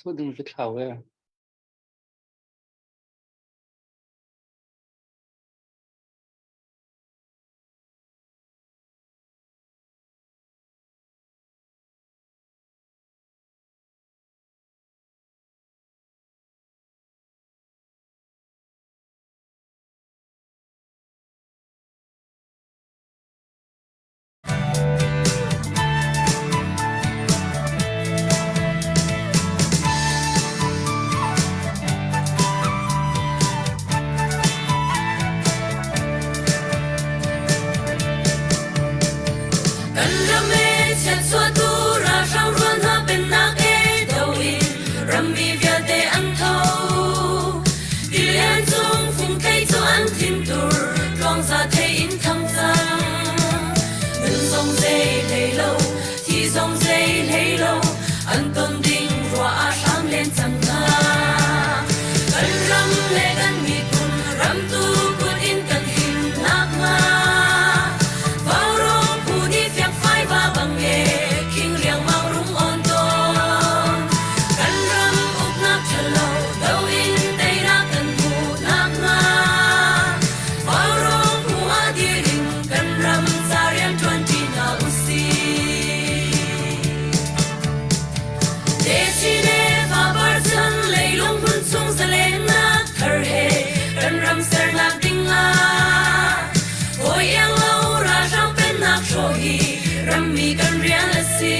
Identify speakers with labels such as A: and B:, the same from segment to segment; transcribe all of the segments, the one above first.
A: Số đừng cái thảo ấy.
B: Kan rame chat xua tu ra rau ruan ha bên na ke đâu in ram mi via te an thâu đi lên chung phung cây cho an thiên tur long ra thế in thăng sang ngân sông dây lấy lâu thì sông dây lấy lâu an tôn ding roa sang lên chẳng na kan ram le kan mi kun ram tu kun in kan hin nak ma Rammi kan riang asi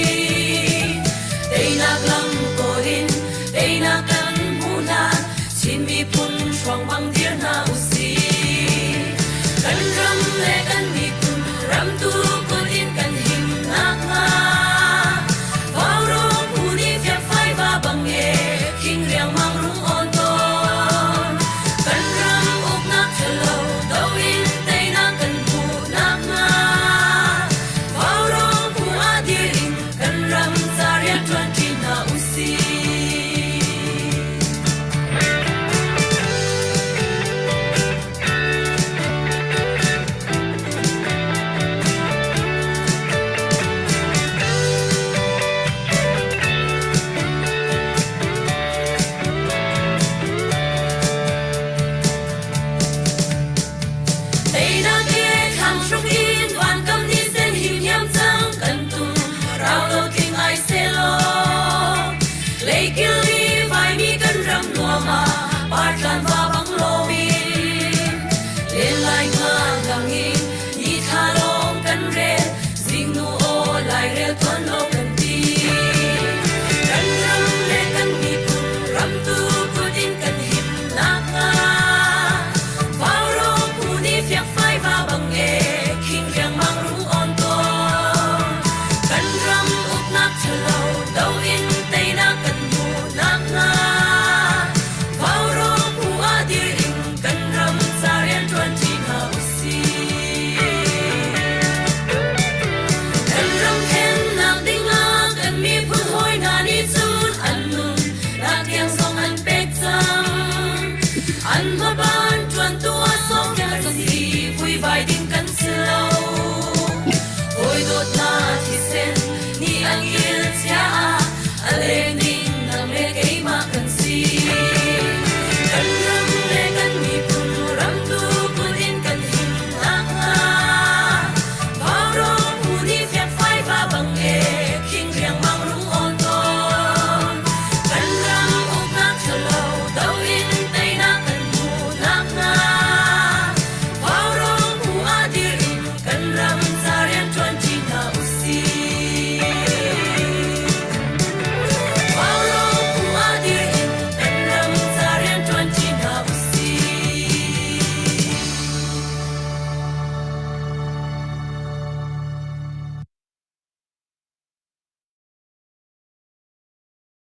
B: Day nak lang ko hin Day nak kan muna Chin mi pun shuang bang dir na usi Kan ram le kan mi pun Ram tu kun in kan him nak nga Vào rong uni fiat phai va bang ye King riang mang rung on ton Kan ram uk nak chalo Dau in day nak kan mu nak nga Parlan va bang lovin lên lai nga gang in ni tha long kan re sing nu o lai re ton lo kan ti kan ram le kan mi pun ram tu pun in kan him na nga vào rong pu ni fiak phai va bang e king riang mang rung on ton kan ram up nak chalo dau in tay na kan mu na nga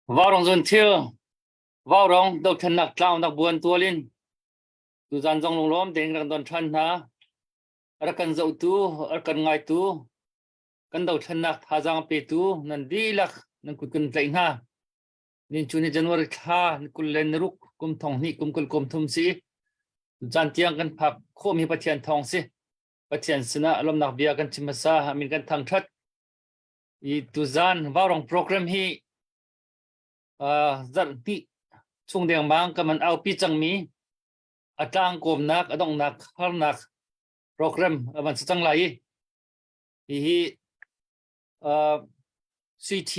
A: Vào rong dần thiêu vào rong độc thân nặc trao nặc buồn tua lên tu gian dòng lồng lom tiếng rằng đòn thân ha ở cần dậu tu ở cần ngoài tu cần độc thân nặc hà giang pe tu nên đi lạc nên cụt cần dậy ha nên chú nên January tha cụt lên ruk kum thong hi kum thum si gian tiang cần phập khom hi bắt thiền thong si bắt thiền sina lom nặc bia cần chimasa mình cần thang thất tu zan varong program hi zat ti chung deng mang ka man au pi chang mi atang kom nak adong nak har nak program man chang lai hi CT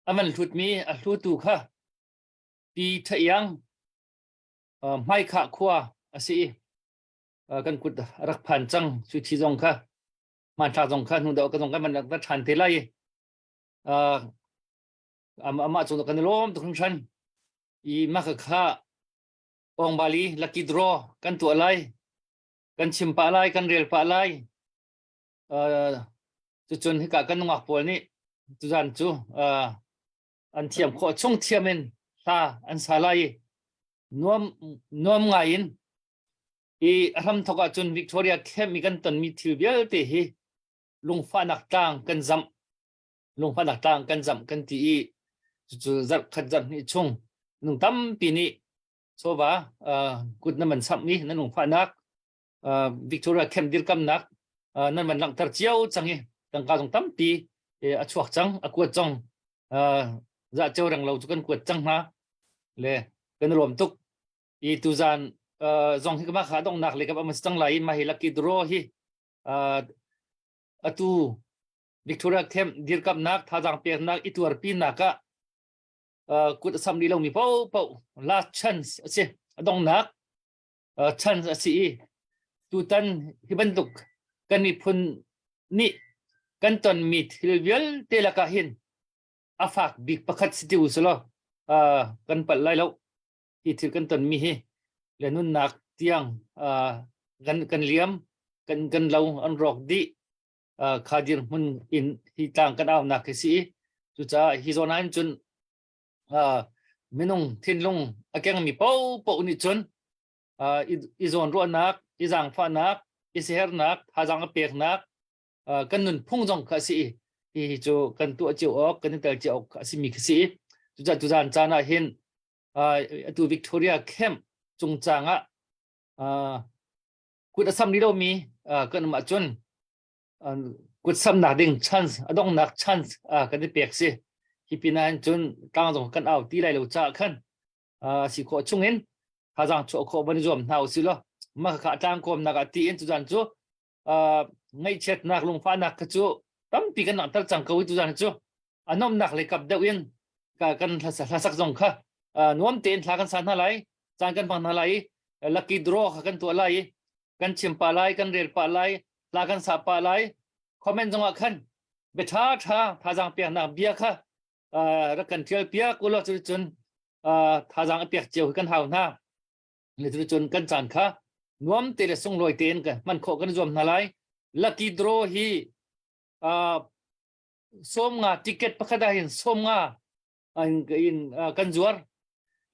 A: aman thut mi a thu tu kha pi thayang mai kha khwa asi kan kut rak phan chang CT jong kha man tha jong kha nu do ka jong ka man da than te lai ama chung kan lom tu khan I ma kha ong bali lucky draw kan tu alai kan chim pa lai kan rel pa lai chu chun hi ka kan ngak pol ni tu jan chu an thiam kho chung thiamen ta an salai nuam ngain I ram thoka chun Victoria khem mi kan ton mi thil bial te hi lungfa nak tang kan zam lungfa nak tang kan zam kan ti chu zat khat zat ni chung nung tam pi ni so ba kut na man sam ni na lungfa nak Victoria khem dir kam nak nan man lang tar chiao changi tang ka jong tam pi a chuak chang a kuat chong za cheu rang lo chu kan kuat chang ha le kan rom tuk I tu zan zong hi ma kha dong nak le ka ma chang lai ma hi lucky draw hi atu Victoria khem dir kam nak tha jang pe nak I tur pi naka kut sam ni lo mi pau last chance se dong nak chance asi tu tan hi ban tuk kan ni phun ni kan ton mi thil vial te la ka hin afak big pakhat sitiu solo kan pal lai lo I thil kan ton mi hi le nun nak tiang kan liam kan lo an rok di khadir mun in hi tang kan aw nak si chu cha hi zon an chun minung thin lung akeng mi pau ni chun I zon ro nak I jang fa nak I seher nak ha jang pek nak kan nun phung jong kha si hi chu kan tu chiu ok kan tel chiu ok si mi si chu cha tu jan cha na hin tu Victoria khem chung changa kut asam ni lo mi kan ma chun kut sam na ding chance adong nak chance kan pek si hi pinan chun tang jong kan aw ti lai lo cha khan si kho chungin ha jang cho kho ban jom nau si lo ma kha tang kom na ga ti in chu jan chu ngay chet nak lung fa nak chu tam pi kan nak tar chang ko tu jan chu anom nak le kap deuin ka kan hlasak jong kha nuam ten thla kan san na lai chang kan pang na lai lucky draw kan tu lai kan chim pa lai kan rel pa lai la kan sa pa lai comment jong khan betha tha jang pe na bia kha ra kan thial pia ko lo chu chun tha jang pe cheu kan hau na le chu chun kan chan kha nuam te le sung loi ten ka man kho kan zom na lai lucky draw hi som nga ticket pakhada hin som nga in kan zuar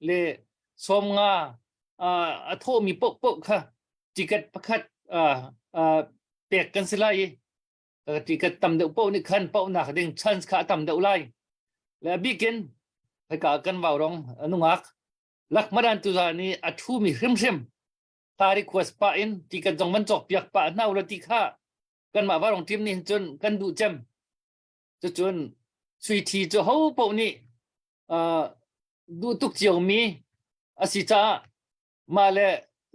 A: le som nga a tho mi pok kha ticket pakhat pek kan silai ticket tam deuh po ni khan po na ding chance kha tam deuh lai le bikin ka kan waw rong anungak lak maran tu za ni a thu mi hrim ta request pa in ticket jong man chok piak pa nau la ti kha kan ma warong tim ni chun kan du chem chu chun sui thi chu ho po ni du tuk chiao mi asi cha ma le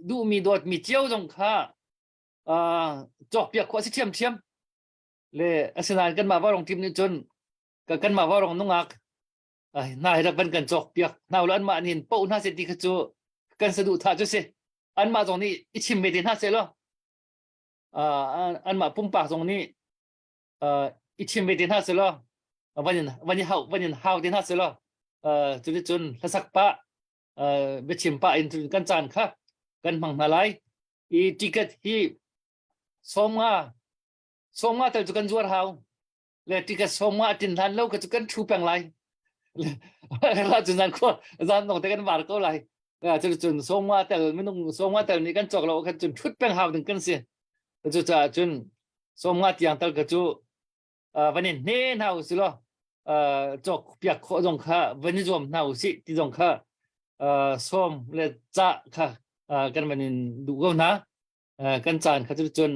A: du mi dot mi chiao jong kha chok piak kho si thiam le asina kan ma warong tim ni chun ka kan ma warong nungak ai na hi ra ban kan chok piak nau la an ma nin po na se ti kha chu kan sa du tha chu se an ma jong ni ichim me din ha se lo an ma pum pa jong ni ichim me din ha se loวันhau din ha se lo chun la sak pa be chim pa in kan chan kha kan mang na lai I ticket hi somnga tel chu kan zuar hau le ticket somnga tin than lo ka chu kan thu pang lai la chun nan ko zan nong te kan war ko lai chun somnga tel minung somnga tel ni kan chok lo ka chun thut pang hau ding kan se chu cha chun somnga tiang tel ka chu vanin ne hau si lo chok piak kho jong kha vani jom hau si ti jong kha som le cha kha kan vanin du go na kan chan kha chu chun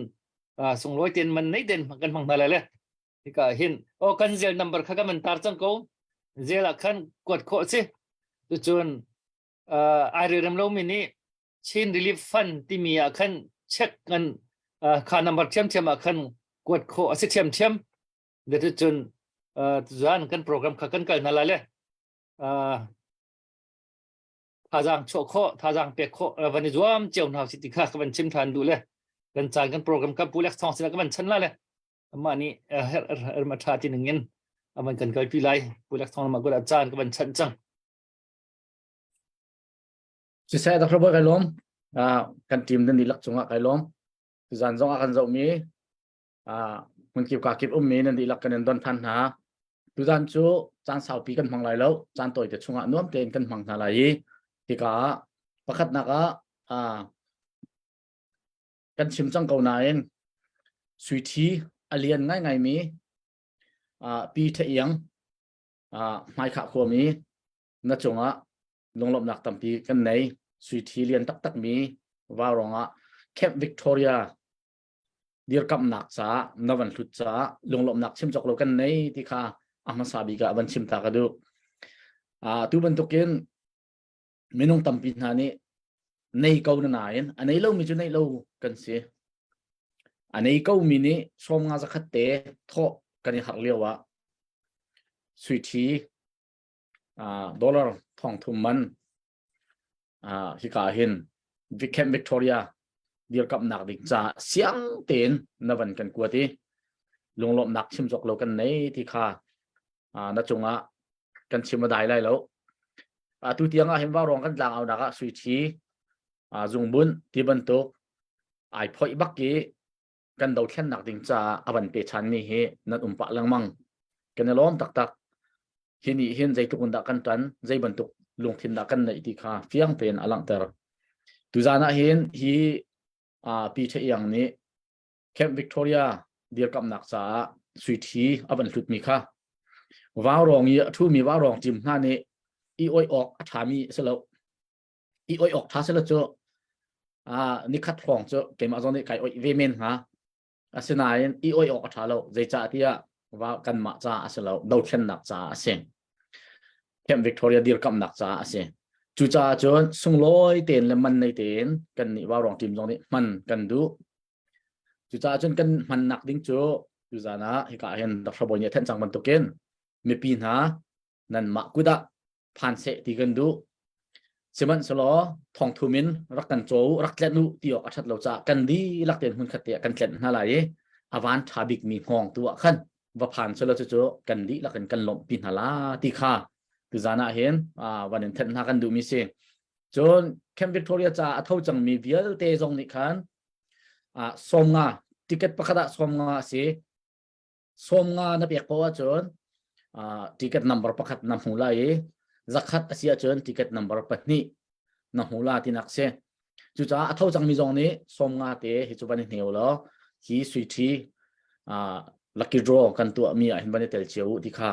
A: sung loi ten man nei den kan mang na le ที่ก็เห็นโอ้กันเซลนัมเบอร์ข้าก็มันตาจังกูเซลขันกดโคสิตัวจนไอเรื่องเรามินี่ชินรีลีฟฟันที่มีขันเช็คกันค่านัมเบอร์เทียมเทียมขันกดโคสิเทียมเทียมเดี๋ยวจนจานกันโปรแกรมข้ากันกันนั่นแหละเลยท่าจางโชโคท่าจางเปกโควันนี้จวมเจ้าหน้าสิทธิข้าก็มันชิมทานดูเลยกันจานกันโปรแกรมกับผู้เล็กทองสิละก็มันชันละเลยมานี่มาทาที่หนึ่งเงินมันกันก็พี่ไล่ผู้เล็กทองมาก็อาจารย์ก็มันชันจัง
C: จะใช้ตะครบไก่ล้มกันทีมนั่นดีลักจงไก่ล้มคือจันจงกันจะมีมันเกี่ยวกับเก็บมีนั่นดีลักกันโดนพันหาดูจันจูจันสาวปีกันพังไหลแล้วจันตัวจะชงนุ่มเต็นกันพังทลายที่ก็ประคัดนักกันชิมจังเก่าหน่ายสุยทีอเลียนง่ายมีปีเทียงไม่ขาดขวมีนัดจงลงหลบหนักตั้มปีกันไหนสุยทีเลียนตักมีว่ารองแคปวิกตอเรียเดียร์กับหนักจ้านวันทุจ้าลงหลบหนักชิมจอกโลกันไหนที่ข้ามาซาบิกะบันชิมตากระดูตัวบันทุกินไม่น้องตั้มปีนานี่ในเก่าหน่ายอันนี้เรามีจุดในเรากันเสียอันนี้เก่ามีนี่ชมงานสักเตะท่อกันหักเลี้ยวสุยทีดอลลาร์ทองทุมมันที่กาเห็นวิกแคมวิกตอเรียเดียวกับหนักดิ่งจ่าเสียงเต็นนวันกันกว่าที่ลงหลบหนักชิมจกเรากันในที่ข้าณจงกันชิมมาได้เลยแล้วตุเตียงเห็นว่ารองกันหลังเอาหนักสุยทีจงบุญที่บรรทุกไอพอยบักกี้กันดาวแค่หนักดิ่งจ่าอวันเปชันนี่เฮนัดปะลังมังกันล้อมตักเห็นเห็นใจตุกคนดักกันตันใจบรรทุกลงทินดักกันในที่ข้าเฟียงเป็นอลังเตอร์ตุจานะเห็นฮีปีเทียงนี้แคมป์วิกตอเรียเดียวกับนักษาสุยทีอบันทุกมีค่ะว่ารองเยอะทูมีว่ารองจิมหน้านี้อีโอยออกถามีเสลอีโอยออกท้าเสลเจอนี่คัดฟองเจอเกมอาจจะนี่ไก่โอยเวเมนฮะเสนายอีโอยออกท้าเราใจจ่าที่ว่ากันมาจ่าเสลดาวเชนนักจ่าเสียงแคมป์วิกตอเรียเดียวกับนักจ่าเสียงจูจ่าจนส่งลอยเต็นและมันในเต็นกันนี่ว่ารองจิมตรงนี้มันกันดูจูจ่าจนกันมันหนักดิ้งโจจูจ่านะที่กาเห็นดักขบวนเนี่ยแทนจังมันตุกินไม่ปีนหานั่นมากุดะผ่านเสตีกันดูเสมันสโลทองทูมินรักกันโจรักเล่นนุตีออกอัดเราจะกันดีรักเต็นหุ่นขัดเตะกันเล่นอะไรอวานทาบิกมีห้องตัวขันว่าผ่านสโลจะโจกันดีรักกันลมปีนหาลาตีข้าคือจานะเห็นวันนี้เทนหากันดูมิเซจนแคมป์วิกตอเรียจะเท่าจังมีเบียร์เตะจงนี่ขันสมงาติเกตประคัดสมงาเสียสมงานับเอกเพราะว่าจนติเกตนัมเบอร์ประคัดนำหูไล่จักขัดเสียจนติเกตนัมเบอร์ปัตนี่นำหูไล่ที่นักเสียจุดจ้าเท่าจังมีจงนี้สมงาเตะฮิจุบันเหนียวแล้วฮีสุยทีลักกี้ดรอกันตัวมีเห็นบันเตลเชียวที่ข้า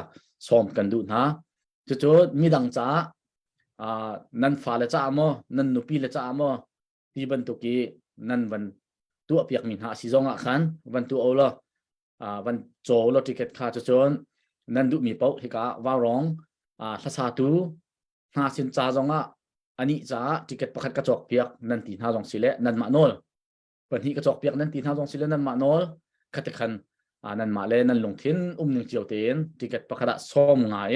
C: สมกันดูนะจุดมีดังจ้านั่นฟ้าเลจ้าโมนั่นนุปีเลจ้าโมที่บรรทุกีนั่นวันตัวเปียกมินหาซีจงขันวันตัวเอาละวันโจลติเกตข้าจนนั่นดูมีเป้าที่กะว่ารองทัศน์ตู50สินจ้าจงอันนี้จ้าติเกตประคัดกระจกเปียกนั่นตี5จงสิเลนั่นมาโนลปัญหากระจกเปียกนั่นตี5จงสิเลนั่นมาโนลขัดขันนั่นมาเลนั่นลงทิ้นหนึ่งเจียวเตียนติเกตประคัดส้มงาย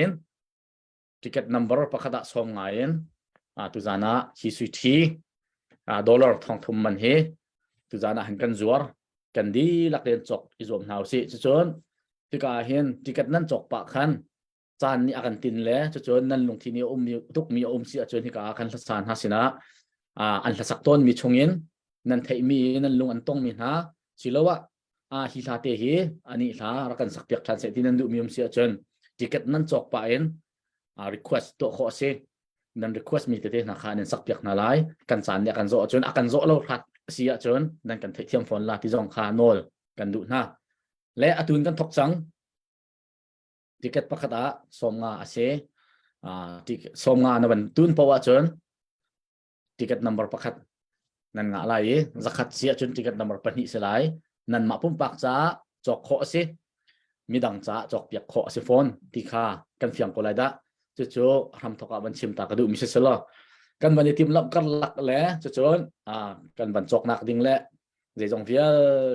C: ติเกตนัมเบอร์ประคัดส้มงายตุจานะฮิสุทีดอลลาร์ทองทุมมันเฮตุจานะเห็นกันจวร์กันดีลักเรียนจกอิจวมหาวสิจนที่กาเห็นติเกตนั่นจกปะคันจานนี้อากันตินเลยจนนั่นลงที่นี้มีทุกมีเสียจนที่กาคันสันหาสินะอันสักต้นมีชงเงินนั่นไทยมีนั่นลงอันต้องมีนะสิแล้วว่าฮิลาเตฮีอันนี้ละรักกันสักเปียกทันเสร็จที่นั่นดูมีเสียจนติเกตนั่นจกปะเอ็นrequest ตัวข้อเสนั่น request มีแต่นักข่าวนั่นสักเปียกนาไลกันสารเนี่ยกันโจจนอากันโจเราทัดเสียจนนั่นกันเทียมฝนลาที่จงคาโนลกันดูนะและอตุนกันทกสังติเกตประคัดสมงาเสติสมงานวันตุนเพราะว่าจนติเกตนัมเบอร์ประคัดนั่นงาอะไรจักขัดเสียจนติเกตนัมเบอร์ปัญหิสลายนั่นมาปุ่มปากจ้าจอกข้อเส มีดังจ้าจอกเปียกขอสิฟอนที่ข้ากันเฟียงก็เลยดะจู่ๆทำทอกบันชิมตากระดูมิเสลอกันบันทีมลับกันหลักแหละจู่ๆกันบันจอกหนักดิ่งแหละเดี๋ยวจงเฟีย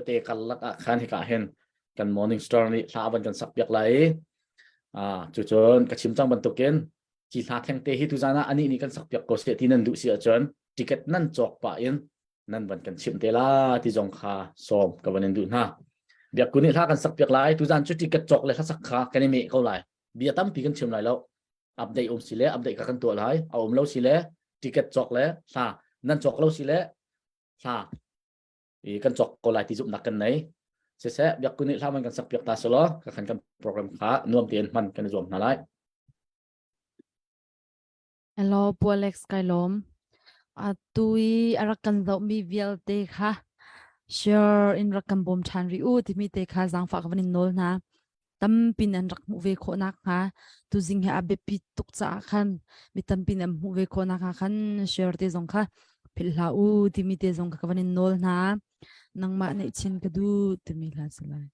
C: เตะกันหลักขันให้กะเห็นกันมอร์นิ่งสตาร์นี่ลาบันกันสักเปียกไหลจู่ๆกระชิมจังบันตุกเกนจีลาแทงเตะฮิตุจานะอันนี้กันสักเปียกก็เสียที่นั่นดูเสียจนติเก็ตนั่นจอกปะอินนั่นบันกันชิมเตล่าที่จงข้าซ้อมกับบันดูนะเบียกกูนี่ถ้ากันสักเปียกไหลตุจานจุดติเก็ตจอกเลยถ้าสักขากันไม่เข้าไหลเบียตั้มปีกันชิมไหลแล้วอัปเดตสิเลอัปเดตกันตัวไหลเอาเล่าสิเลติเก็ตจอกเลยนั่นจอกเล่าสิเลกันจอกก็ไหลที่จุดหนักกันไหนเสียเบียกกูนี่ถ้ามันกันสักเปียกตาสโลกันกันโปรแกรมขานวมเตียนมันกันจวมนั่นแหละ
D: Hello, Alex Kailom. Tui arakan zau mi vial te kha. Share in rakam bom chan ri u ti mi te kha zang fa kawanin nol na. Tam pin an rak mu ve kho nak ha. Tu jing ha abe pi tuk cha khan. Mi tam pin am mu ve kho nak khan share te zong kha. Phil la u ti mi te zong kawanin nol na. Nang ma nei chin ka du ti mi la salai.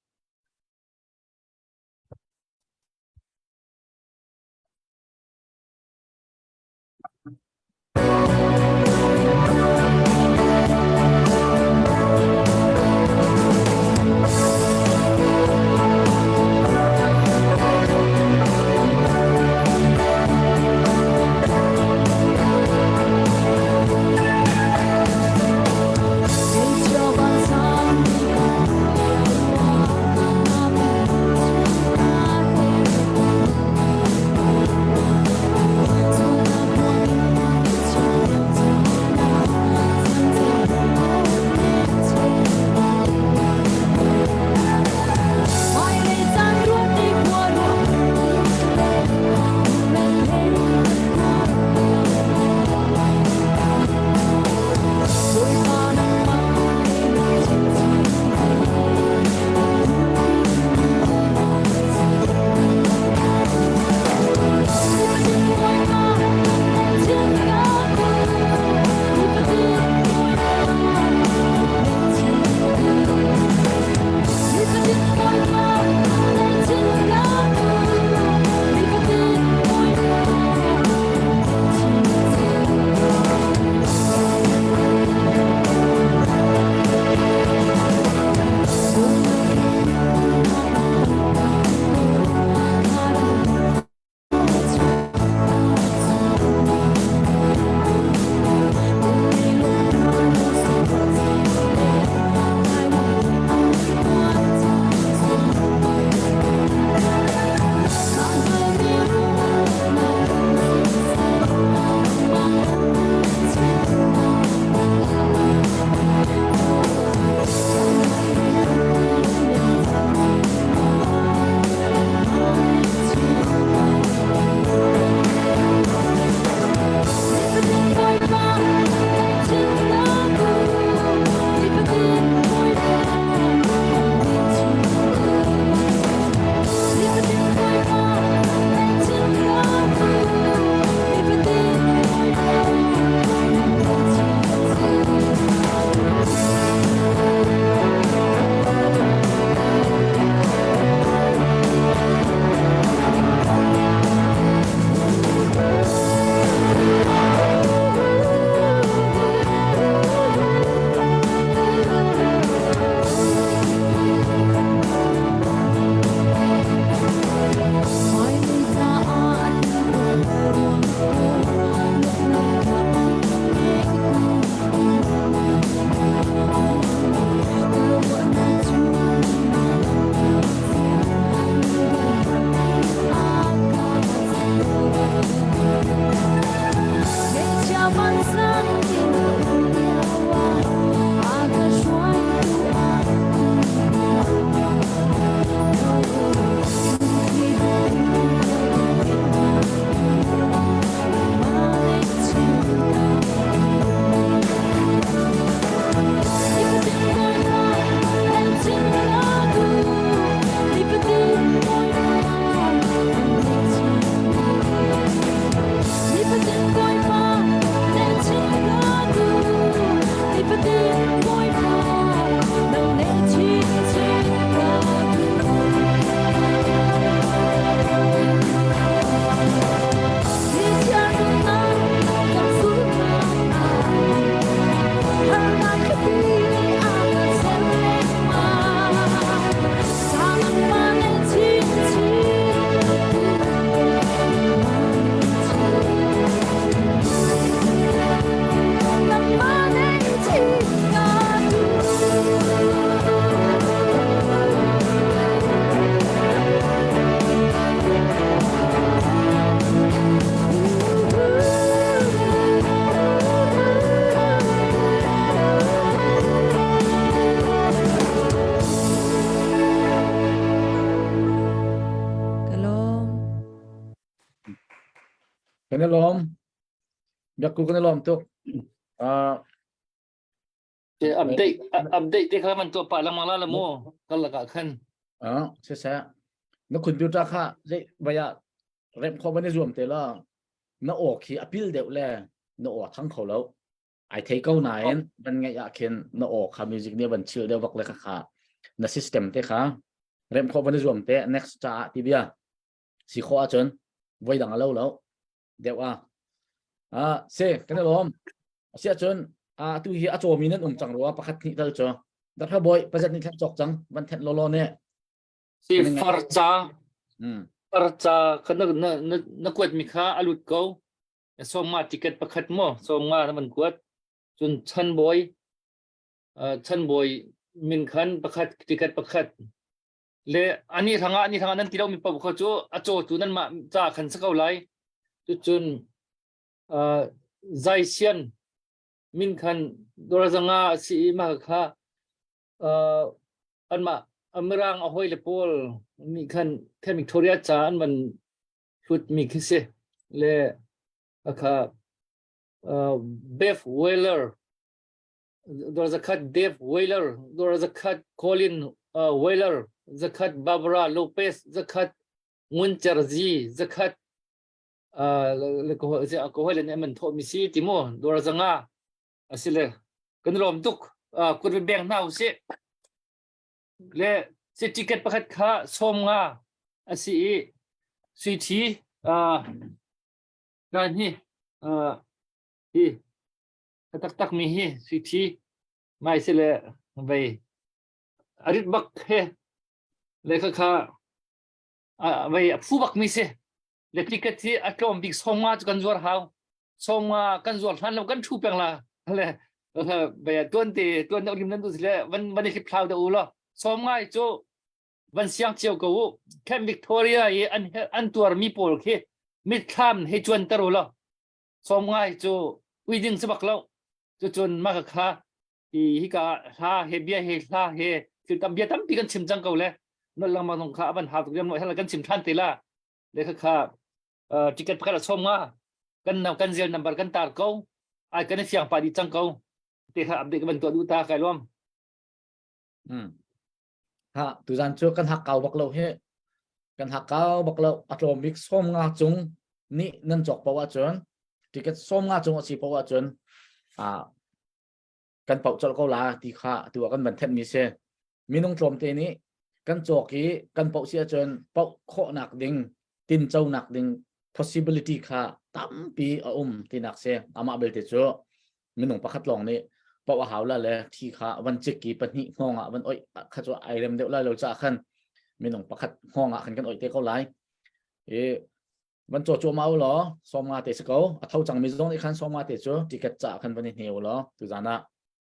C: biak ku kan lom tu
A: updateที่เขามันตัวปะลังมาละโมก็ละกะขัน
C: saya na computer kha le baya rem kho bani zoom te la na o khi appeal de le na o thang kho lo ai thei ko na en ban ngai ya khen na o kha music ne ban chil de wak le kha na system te kha rem kho bani zoom te next cha ti bia si kho a chon voi dang lo lo de wa se kan lom sia chon tu hi a cho mi nan chang ro pakhat ni dal cho dat ha boy pajat ni thak chok chang ban thet lo lo ne
A: สิฟาร์จาขณะนักกวดมีค่าอลุดเกาส่งมาติเกตประคัดมั่วส่งมาแล้วมันกวดจนชั้นบอยมินขันประคัดติเกตประคัดเลยอันนี้ทางนั้นที่เรามีปะบุคคลโจตัวนั้นมาจ่าขันสักเอาไรจนใจเชียนมินขันโดยสังอาสีมาค่ะอันมาอเมรังเอาห้อยเลปอลมีคันแค่มิกทอเรียจานมันชุดมีคิเซเลอะค่ะเบฟเวลเลอร์ดอร์จะคัดเดฟเวลเลอร์ดอร์จะคัดคอลินเวลเลอร์จะคัดบาบาราโลเปสจะคัดมุนเจอร์ซีจะคัดแล้วก็ห้อยเลนมันโทมิซีติโมดอร์จะงาสิเลกันรวมทุกคุณเป็นแบงค์หน้าสิเลสิติเกตประคัดค่าส่งมาสิสุธีการนี้ตักมีสุธีไม่สิเลไปอริตบักเฮเลค่าไปฟูบักมีสิเลติเกตที่อัตโนมัติส่งมาจกันจวดเฮาส่งมากันจวดทันแล้วกันชูเปียงละเลไปตัวนี้ริมนั้นดูสิเลวันนี้คลิปข่าวเดือดละสมัยโจวันเสียงเจียวกูแค่วิกตอเรียอันตัวมีโปลเคมิดข้ามให้จวนตรุละสมัยโจวิดิงสบักแล้วจนมากค่ะที่กาฮาเฮเบียเฮลาเฮคือตำเบียตำปีกันชิมจังกูเลยนั่นลังมาตรงข้าบันหาตุกเรียนหน่อยให้เรากันชิมทันตีละเลยค่ะจิกเก็ตประกาศสมัยกันเจียนนับกันตากูไอ้กันเสียงปาดีจังกูที่ค่ะอัปเดตกันตัวดูตาใครล้อม
C: tu zan chu kan hak kau baklo he kan hak kau baklo atomic som nga chung ni nan chok pawa chon ticket som nga chung si pawa chon kan pau chol ko la ti kha tu kan ban thet mi se minung tlom te ni kan chok ki kan pau sia chon pau kho nak ding tin chau nak ding possibility kha tam pi ti nak se ama bel te chu minung pakhat long niปะว่าหาวละเลยที่ข้าวันจิกกี่ปนิห้องวันอ้อยข้าจะไอเร็มเดียวไล่เราจะขันไม่ต้องประคัดห้องขันกันอ้อยเตะเขาไล่วันโจมาเหรอซ้อมมาเตะสกอเท่าจังมีตรงนี้ขันซ้อมมาเตะโจที่กัดจะขันวันนี้เหนียวเหรอตุจานะ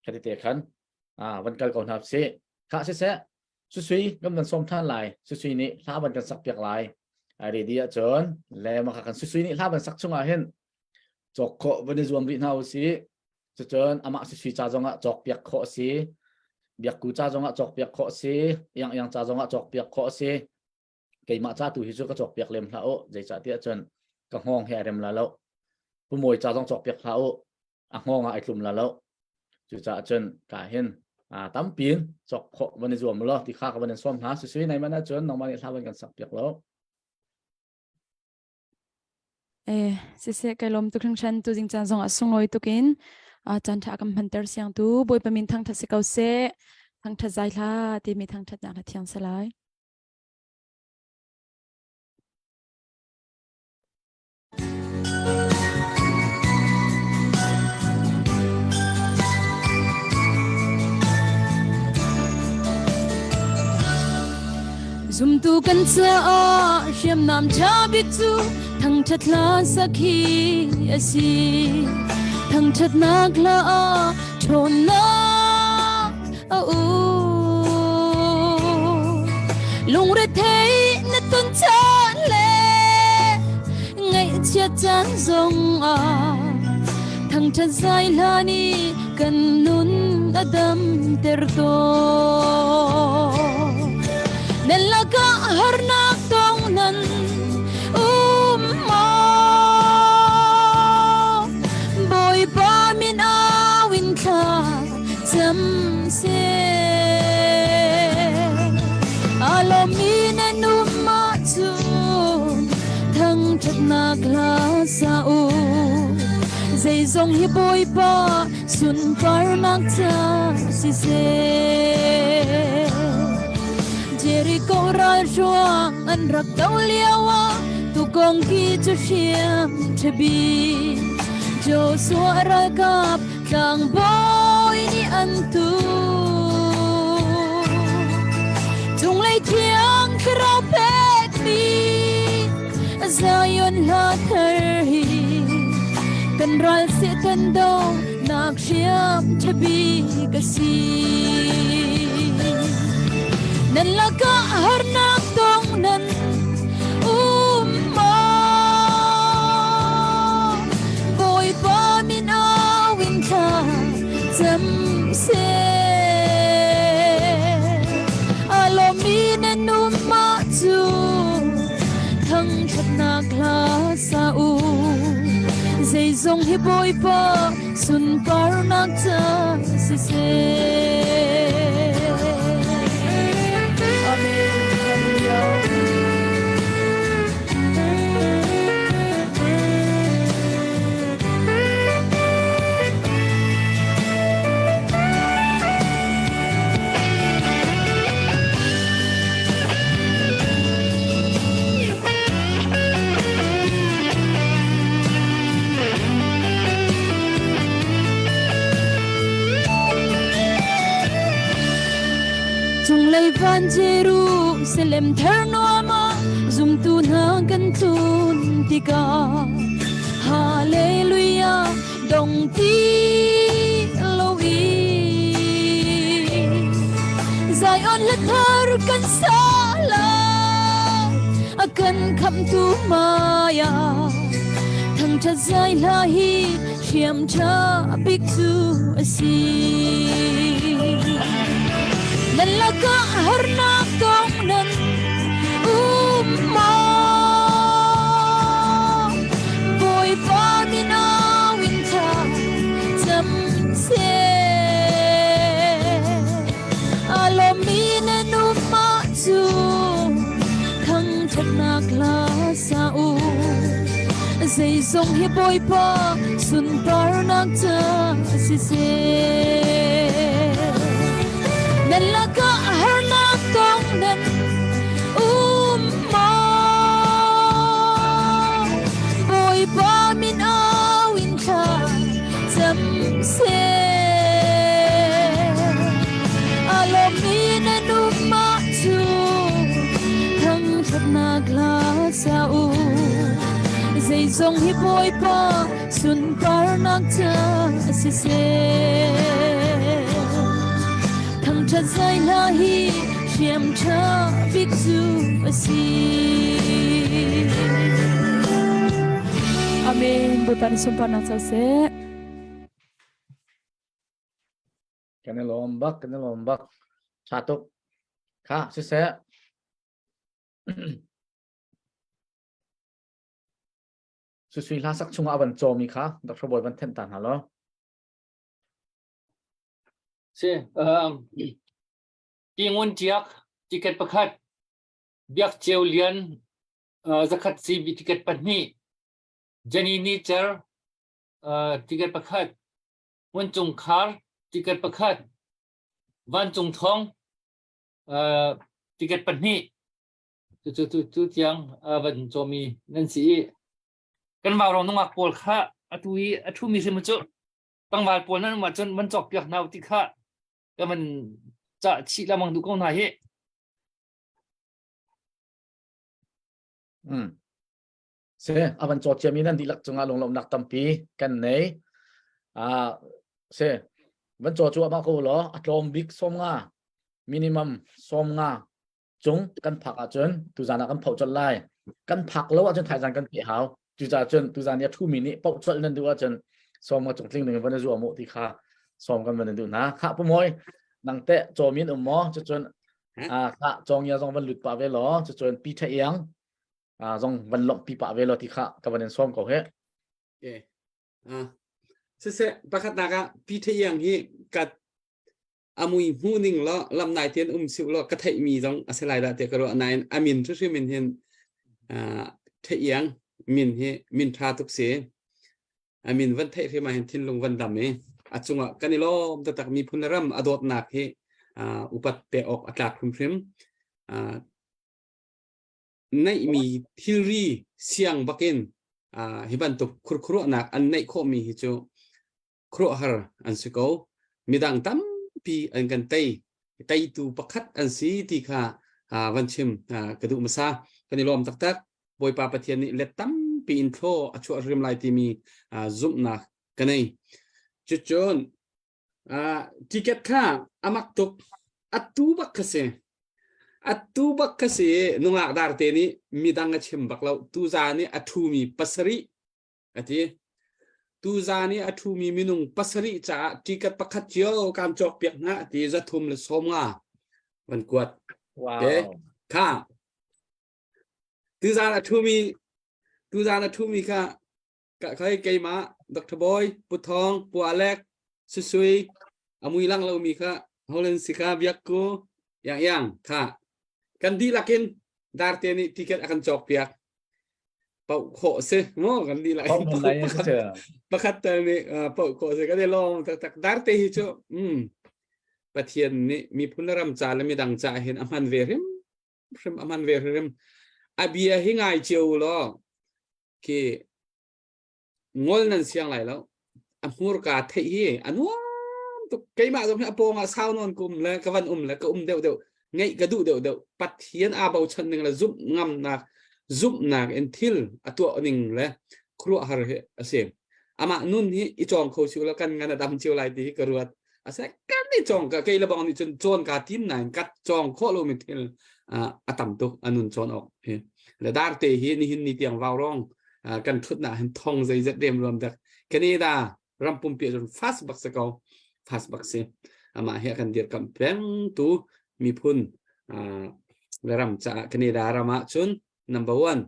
C: แค่เตะขันวันกันก่อนทับเสะข้าเสะสุยก็มันซ้อมท่านไล่สุยนี่ท้าวันกันสักเปียกไล่ไอเดียจนแล้วมาขันสุยนี่ท้าวันสักช่วงเห็นจกโควันนี้รวมวินาทีจนอามาสุยจ้าจงจอกเปียกโคสีเบียกกูจ้าจงจอกเปียกโคสียังจ้าจงจอกเปียกโคสีเกี่ยมาจ้าตุหิจุก็จอกเปียกเล็มละโอใจจ้าเตี้ยจนก็ห้องแห่เล็มละแล้วผู้มวยจ้าจงจอกเปียกละโอห้องไอ้กลุ่มละแล้วจุจ้าจนกาเห็นตั้มปีนจอกโควันนี้รวมแล้วที่ข้ากับวันนี้ซ้อมหาสุยในมันจนน้องมันท้าวันกันสักเปียกแล้ว
D: เสียไกลมตุกทั้งชั้นตุจริงจังจงส่งลอยตุกินจันทร์กำพันเตอร์เสียงตูบอยประมินทั้งทัศเกาเสทั้งทัศใจลาที่มีทั้งทัศนาเทียงสลายซุ่มตูกันเสือเชื่อมน้ำชาบิจูทั้งทัศลาสักขีสีทั้งชัดนักละชนนะลงเรทนต้นชาเลไงเชื่อจันทรงทั้งชัดใจลานีกันนุนอดัมเตอร์โตนั่นละก็หานักตรงนั้น
B: จำเสอารมณ์มีนันนุมาจูทั้งจักนักลาซาอูใจทรงฮิบอยปาสุนปาร์นักจาสิเซเจริโกราจวงอันรักเกาเลียวะตุกงกีจุเชียมเทบีโจสัวระกับดังบอยนี่อันตูจงไล่เทียงคราเพกมีซายอนลาเทอร์ฮีกันรัลเสตันโดนักเชียมเทบีกสีนั่นละก็หานักตรงนั้นมาบอยปามินอาวินทาจำเสอารมณ์มีนันนุมาจูทั้งชัดนักลาซาอูใจทรงให้บอยปาสุนปาร์นักจาสิเซvan Jerusalem ternoma zum tu na kan tun tika hallelujah dong ti loi Zion la thar kan sala akan kham tu maya thang cha zai la hi chiam cha big tu asiนั่นละก็หานักตรงนั้นมาบอยปามินาวินทาจำเสอารมณ์มีนันนุมาจูทั้งชักนักลาซาอูใจทรงให้บอยปาสุนปาร์นักจาสิเซนั่นละก็หานักตรงนั้นมาบอยปามินอาวินทาจำเสอารมณ์มีนันนุมาจูทั้งชักนักลาซาอูใจทรงให้บอยปาสุนปาร์นักจาสิเซจะใจลาฮีเชียมชาบิกซูสีอาเมนบุตรสมปานาเซ
C: กันลมบักชาตุกค่ะสิเซสุยลาสักช่วงอวันโจมีค่ะดรบอยวันเทนตันฮัลโหล
A: ที่งวนเจียกติเกตประคัดเบียกเจียวเลียนสักขัดซีบิติเกตปันนี่เจนีนี่เจอติเกตประคัดวันจงคาร์ติเกตประคัดวันจงทองติเกตปันนี่ทุกอย่างวันโจมีนั่นสิกันว่าเราต้องมาปวดข้าทุมีเสมอจุตั้งว่าปวดนั้นมาจนมันจอกเปียกนาวที่ข้าก็มันจะชีละมังดูกองไหน
C: เสอวันโจเจมีนั่นดีลักจงอาลงนักตั้มปีกันไหนเสวันโจจัวมาโคหรออัตลมบิ๊กส้มงามินิมัมส้มงาจงกันผักอาจนตุจานักกันเผาจนไล่กันผักแล้วอาจนถ่ายจานกันเปียหาวตุจาจนตุจานเนี่ย2 มินิเผาจนนั่นดูอาจนส้มมาจงทิ้งหนึ่งวันนี้จัวโมที่ข้าส้มกันวันนี้ดูนะข้าปุ่มอยนังเตะโจมินหมอจะจนข้าจงยาจงวันหลุดป่าเวลอจะจนปีเทียงจงวันหลบปีป่าเวลอที่ข้ากับวันนี้ส้มเขาเหรอ
E: เสประคัตตากะปีเทียงนี้ กัดอามุยหูนิ่งล้อลำนายเทียนสิวล้อกระเทยมีจงอาศัยละเตกระนายอามินชื่อมินเห็นเทียงมินเฮมินทราตุกเสอามินวันเทที่มาเห็นทินลงวันดำเออาจงอ่ะกันนี่ล้อมตักมีพุนรำอดอดหนักเฮอุปัตเปออกอากาศพริมในมีฮิลรีเสียงบักเอนฮิบันตุครุครุหนักอันในข้อมีฮิจูครุฮาร์อันสิโกมีดังตั้มปีอันกันไตตูประคัดอันสีที่ข้าวันชิมกระดูกมาซากันนี่ล้อมตักบอยปาปะเทียนนี่เล็ดตั้มปีอินโทรช่วยริมไลที่มีซุปหนักกันนี่จุดจนทิเก็ตข้าอามักตุกอัตตูบักเสอัตตูบักเสนุ่งหลักดาร์เตนี่มีดังกระชิมบักเราตูจานี่อัตทูมีปัสริอธิตูจานี่อัตทูมีมินุงปัสริจ้าทิเก็ตประคัดเจียวการจอกเปียกนะที่จะทุ่มเลยสมงาวันกวด
C: ว้า
E: โอเคว ข้าตูจาอัตทูมีข้ากะใครเกยมาดรบอยปุทองปัวเล็กสุยอามุยลังเรามีข้าฮอลเลนสิข้าบิยกกูyangข้ากันดีลักินดาร์เตนี่ทิเก็ตakanจอกเปียกเป่าโขเสโง่กันดีละ
C: เพราะมันอะไรก็เจอ
E: ประคัตเตนี่เป่าโขเสก็ได้ลองตักดาร์เตฮิโจปะเทียนนี่มีพุนรำจาและมีดังจาเห็นอามันเวริมอามันเวริมอาเบียหิงไอเจียวล้อคืองอลนั่นเสียงไหลแล้วอามูรกาเทียอันว่าตุกไกมาตรงนี้อโปงสาวนอนกุมแล้วก็วันแล้วก็เดียวไงกระดูเดียวปัดเทียนอาเบาชันหนึ่งแล้วซุบงำนักเอ็นทิลตัวหนึ่งแล้วครัวหาร์เสียอามานุ่นนี่อีจองเขาชิวแล้วกันงานดำชิวไรดีกระวดอาศัยกันนี่จองกับไกระบองนี่จนโจนกับทีมไหนกัดจองโคโลมิเทลอาตัมตุอนุนจอนออกแล้วดาร์เตฮีนี่หินนี่เตียงวาวร้องกันทุดหน้าเห็นทองใจจะเดมรวมจากแคนาดารำปุ่มเปียจนฟาสบักสกาวฟาสบักเซอามาเฮกันเดียร์กับแบงตูมีพุ่นรำจากแคนาดารามาชน number one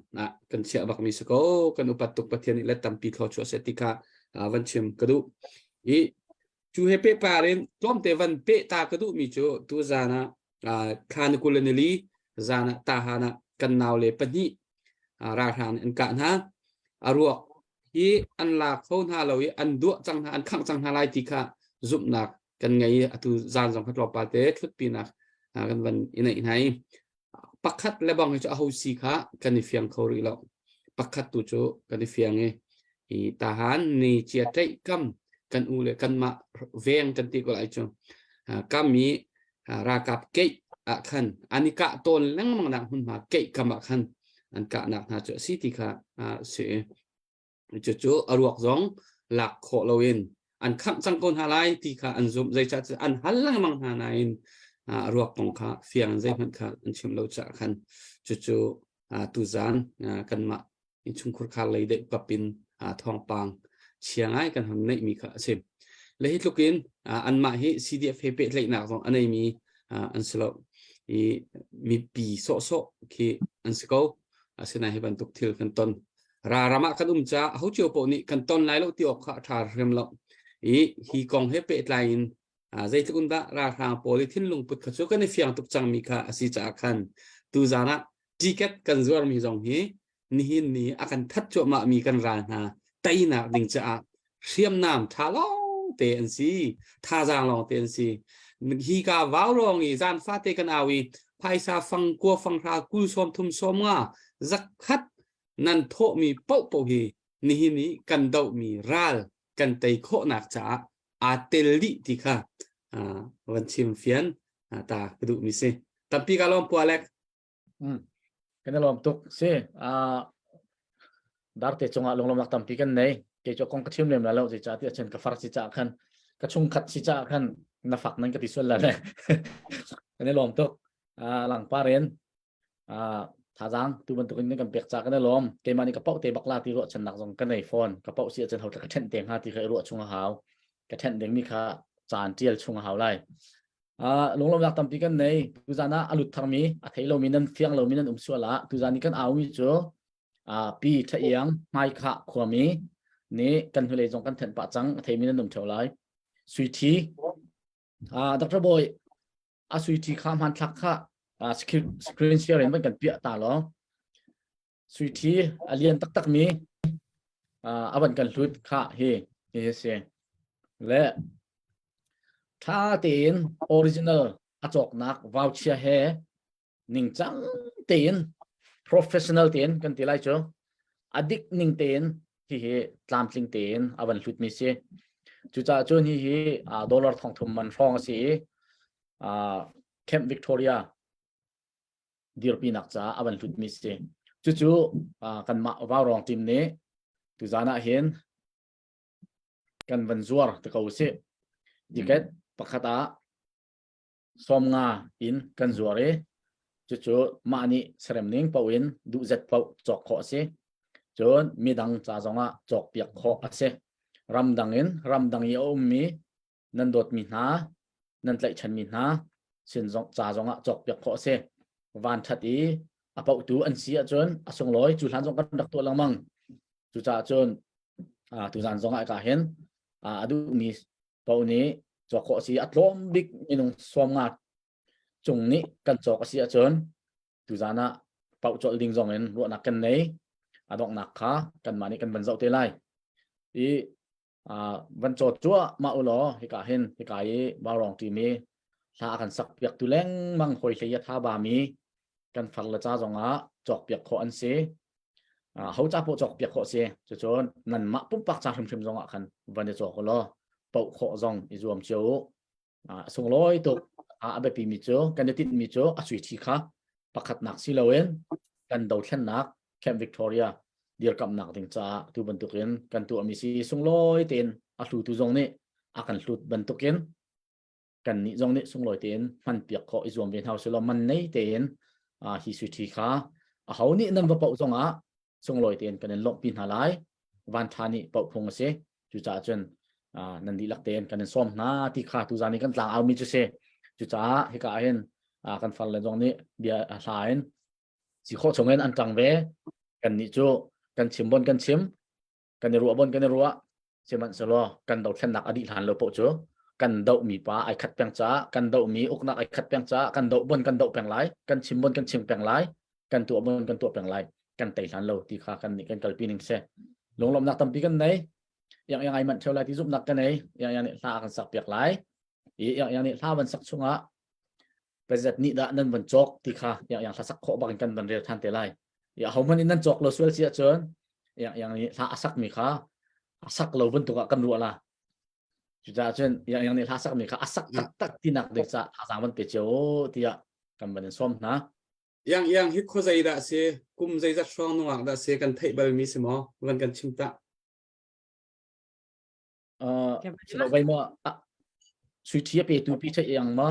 E: กันเชียบักมิสกาวกันอุปัตตุปะเทียนอิเลตัมปีเขาชัวเซติกาวันชิมกระดูอีจูเฮเปปาเรนต้อมเตวันเปตากระดูมีจูตูจานะคานกุลเนลีจานะตาฮานะกันนาวเลปนีราชานอันกะนะอารวกที่อันลากเขาหาเราอันดัวจังอันขังจังหาลายติกาจุบนักกันไงตุจานจังพัดรอปาเตทุดปีนักกันวันอินไหนปักขัดและบางให้จะเอาสีขากันในเฟียงเขาหรือเราปักขัดตัวโจกันในเฟียงทหารนี่เจียใจกัมกันอูเลกันมาเวียงกันตีก็ไอจงกัมมีรากับเกยขันอันนี้กะต้นแรงมังนักหุ่นมาเกยกัมขันอันกะนักน่าจะสิติกาเสียจู่ๆอรวกจงหลักโคลวินอันขังจังคนหาไลที่ข้าอันซุมใจจัดอันหันลังมังหานายรวกตรงข้าเฟียงใจมันข้าอันชิมเราจะขันจู่ๆตุจานกันมาอินชุมคุรคาเลยเด็กกับปินทองปางเชียงไอ้กันทำในมีข้าเสียเลยฮิตลูกินอันมาฮิ CDF เป๊ะเลยหนักตรงอันนี้มีอันสโลมีปีโซคืออันสกอเสนาให้บรรทุกทิลกันต้นรามากันจ้าเขาเจียวปนี่กันต้นไล่แล้วที่ออกข้าทาเริ่มแล้วฮีกองให้เป๊ะไลน์ใจทุกคนด่าราคาโปลิทินลงปุดขจุกันในเฟียงตุกจังมีข้าสิจะขันตูจานะทิเก็ตกันจวมีจงฮีนี่akanทัดจวมามีกันรานาไตนักดิ่งจะเชื่อมน้ำทาลองเตนซีทาจางลองเตนซีฮีกาวาวรองอีจานฟาเตกันอาวีภายซาฟังกัวฟังรากุลสมทุมสมว่าจักขัดนันโทมีเป้าฮีนี่กันดาวมีรัลกันไตโคนักจ้าอาเตลิติค่ะวันชิมเฟียนตากระดูมิเซตัมปีกาลอมปัวเล็ก
C: กันนั่นลมตุกเสดาร์เตจงลงนักตั้มปีกันไหนเกี่ยวกับกระเทียมเลียมแล้วจะที่เช่นกับฟาร์สิจ่าขันกระชุ่มขัดสิจ่าขันนับฝักนั้นก็ติดส่วนแล้วเนี่ยกันนั่นลมตุกหลังปาเรนท่าจางตัวบรรทุกนี่กันเปียกจากกันนั่นลมเกมานี่กระเป๋าเตะบักลาที่รวดฉันหนักตรงกันในฟอนกระเป๋าเสียจนเขากระเทนเตียงห้าที่เคยรวดช่วงหาวกระเทนเตียงนี่ค่ะจานเจียลช่วงหาวไล่ลงนักตั้มปีกันไหนตุจานะอลุดทางมีอาทิตย์เรามีนั่นเฟียงเรามีนั่นชัวละตุจานี่กันเอาวิจูปีเทียงไม่ขาขวามีนี่กันทะเลจงกันเถินปะจังเทมีนั่นหนุ่มเท่าไรสุยที Dr. Boy asui ti kham han thak kha screen sharing ban kan pia ta lo sui thi alien tak tak mi aban kan hlut kha hi se le tha tin original achok nak voucher he ning chang tin professional tin kan ti lai cho adik ning tin hi tlam tling tin aban hlut mi se chu cha chon hi dollar thong thum man phong si Camp Victoria dir pinak cha aban hlut mi se chu kan ma wa rong tim ne tu zana hian kan van zuar te ko se ticket pakhata somnga in kan zuare chu mani seremning pawin du zet paw chok kho se chon midang cha zonga chok piak kho ase ramdang i mi nan dot mi na nan tlai chan mi na sin zong cha zonga chok piak kho se van thati apau tu an sia chon asong loi chu hlan zong kan dak to langmang chu cha chon tu zan zonga ka hen adu mi pau ni chok kho si atlom big inung somnga chung ni kan chok sia chon tu zana pau chol ding zong en ro na kan nei adok nak kha kan mani kan ban zau te lai i van cho chua ma ulo hi ka hen hi kai ba rong ti mi sa kan sak piak tu leng mang khoi hle tha ba mi kan phal la cha zonga chok piak kho an se ho cha po chok piak kho se chu chon nan ma pum pak cha thum zonga khan van de chok lo pau kho zong i zuam cheu sung loi to abe pi mi cho kan tit mi cho asui thi kha pakhat nak si loen kan do thlan nak Camp Victoria dir kam nak ding cha tu bantukin kan tu ami si sung loi ten a hlu tu zong ni akan hlut bantukin kan ni zong ni sung loi ten man piak kho i zuam ven house lo man nei ten hi su thi kha a ho ni nan ba pau zonga sung loi ten kan lok pin halai van thani pau phung se chu cha chen nan di lak ten kan som na ti kha tu zani kan tlang au mi chu se chu cha hi ka hen kan fal le zong ni bia hlain si kho chongen an tang ve kan ni chu kan chim bon kan chim kan ni ruwa bon kan ni ruwa seman selo kan dau thlan nak adi hlan lo po chu kan dau mi pa ai khat peng cha kan dau mi uk nak ai khat peng cha kan dau bon kan dau peng lai kan chim bon kan chim peng lai kan tu bon kan tu peng lai kan tai hlan lo ti kha kan ni kan kalpi ning se longlom nak tampi kan nei yang ai man theu lai ti zup nak kan nei yang ni sa kan sak piak lai yang ni sa ban sak chunga prezet ni da nan ban chok ti kha yang sa sak kho ba kan ban rel than te lai ya homan in nan chok lo swel sia chon yang ni sa asak mi kha asak lo bun tu kan ru la chu cha chen yang ni sa sak mi kha asak tak tinak de cha asang ban pe cheo ti ya kan ban som na
E: yang hi kho zai da se kum zai za strong nuang da se kan thai bal mi se mo van kan chimta
C: lo bai mo sui thia pe tu pi thai yang ma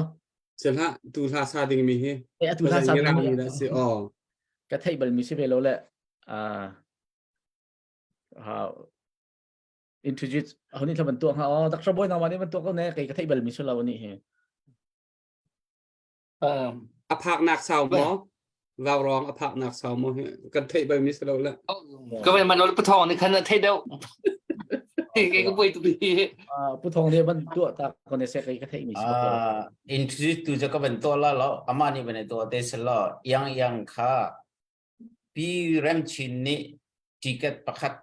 E: sen ha tu la sa ding mi hi
C: tu la sa
E: mi da se
C: ka thai bal mi se be lo le introduce honi tha ban tu ha Dr. Boy na mani ban tu ko ne kai ka thai bal mi su lo ni he
E: a phak nak sao mo vào rong a phak nak sao mo kan thai bal mi se lo la
A: ก็เป็นมันรถปะทองนี่คันเทเดลcái quay tụi đi
C: ผู้ทองเนี่ยมันตัวตาคนในเซกก็เทมีสิบตัว
F: introduce tu je ka ben to la lo amani ben to te se lo yang kha pi rem chin ni ticket pakhat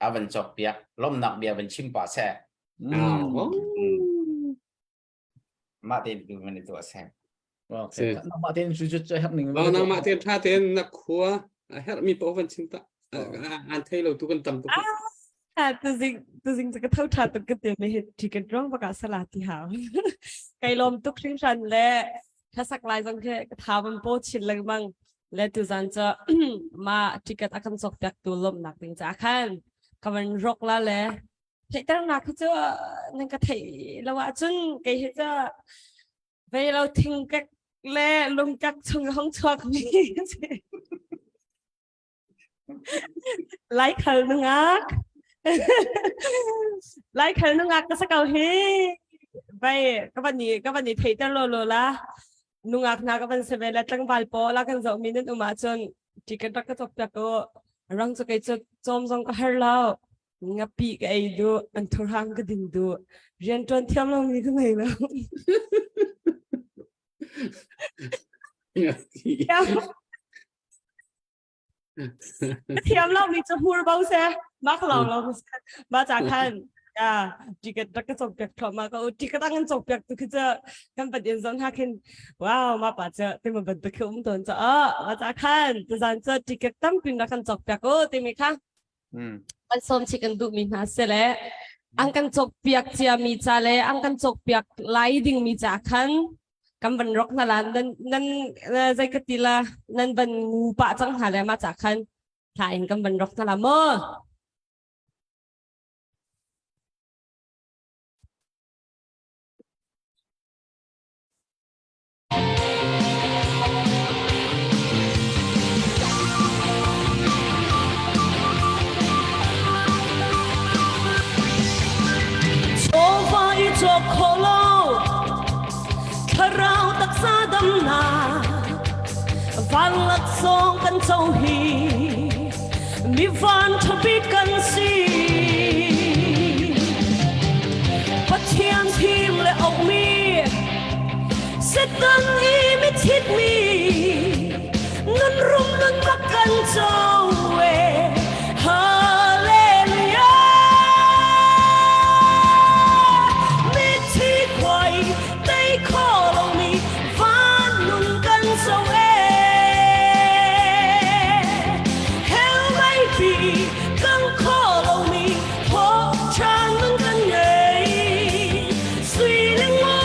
F: avan chok piak lom nak bia ben chim pa se ma te tu ben to se
C: โอเคนักมาเทียนจุดจะหักหนึ่ง
E: nang ma ten tha ten nak khua her mi po van chimta an thai lo tu kan tam tu
G: tu zingจะกระเท่าทัดตุกเตียในเหตุที่กันร้องประกาศสลาที่หาวไกลมตุกทิ้งชันและถ้าสักลายจังแค่ทามันโปชินเลยมั้งและตุจันจะมาที่กันอาการสกปรกตัวลมหนักจริงจ้าคันกำลังรกละเลยเหตุตั้งหนักคือจะนั่นก็ถี่แล้วว่าจนไกเหตุจะไปเราทิ้งกักและลงกักชงห้องชวกมีไล่เขาหนึ่งอ่ะไล่เขาหนึ่งอ่ะก็สักเอาเฮ้ไปก็วันนี้เทตโลละนุ่งอ่ะนะก็วันเสวะแล้วตั้งบาลโปแล้วกันจะมีนั่นอุมาจนที่กันรักก็จบแต่ก็รังจะเกิดจะจอมจงก็เฮร์แล้ว ngapi ka ay do ang turang ka din do riyan tuan tiam lang ni ka ngayon lang tiam lang niจะพูดเบาเสียมาขลองเรามาจากท่านจีก็ตักจบเปียกถอดมาก็จีก็ตั้งกันจบเปียกตัวคือจะกันประเด็นสองท่าขึ้นว้าวมาป่าเจอเต็มมันเป็นคือตัวจะมาจากท่านจะสันเจอจีก็ตั้งเป็นนักกันจบเปียกเต็มไหมคะมันส้มชิกันดูมีนาเสร็จอังกันจบเปียกเจียมีจ่าเลยอังกันจบเปียกไล่ดิ่งมีจากขันกันบันรกนั่นนั่นใจกติละนั่นบันงูปะจังหาเลยมาจากขันถ่ายกันบันรกนั่นละเมื่อจบโคโลคาราตักซาดำนาฟันลักซองกันเจ้าฮีมีฟันทบีกันซีปัจเจียนทีมและออกมีเสตันอีไม่ทิดมีนันรุมนันมักกันเจ้าเวฮาเลลูยาได้ขอลงมีฟ้านุ่นกันเสวเฮลไม่ปีกันขอลงมีพบฉันนุ่นกันเย่สุยเลี้ยงมู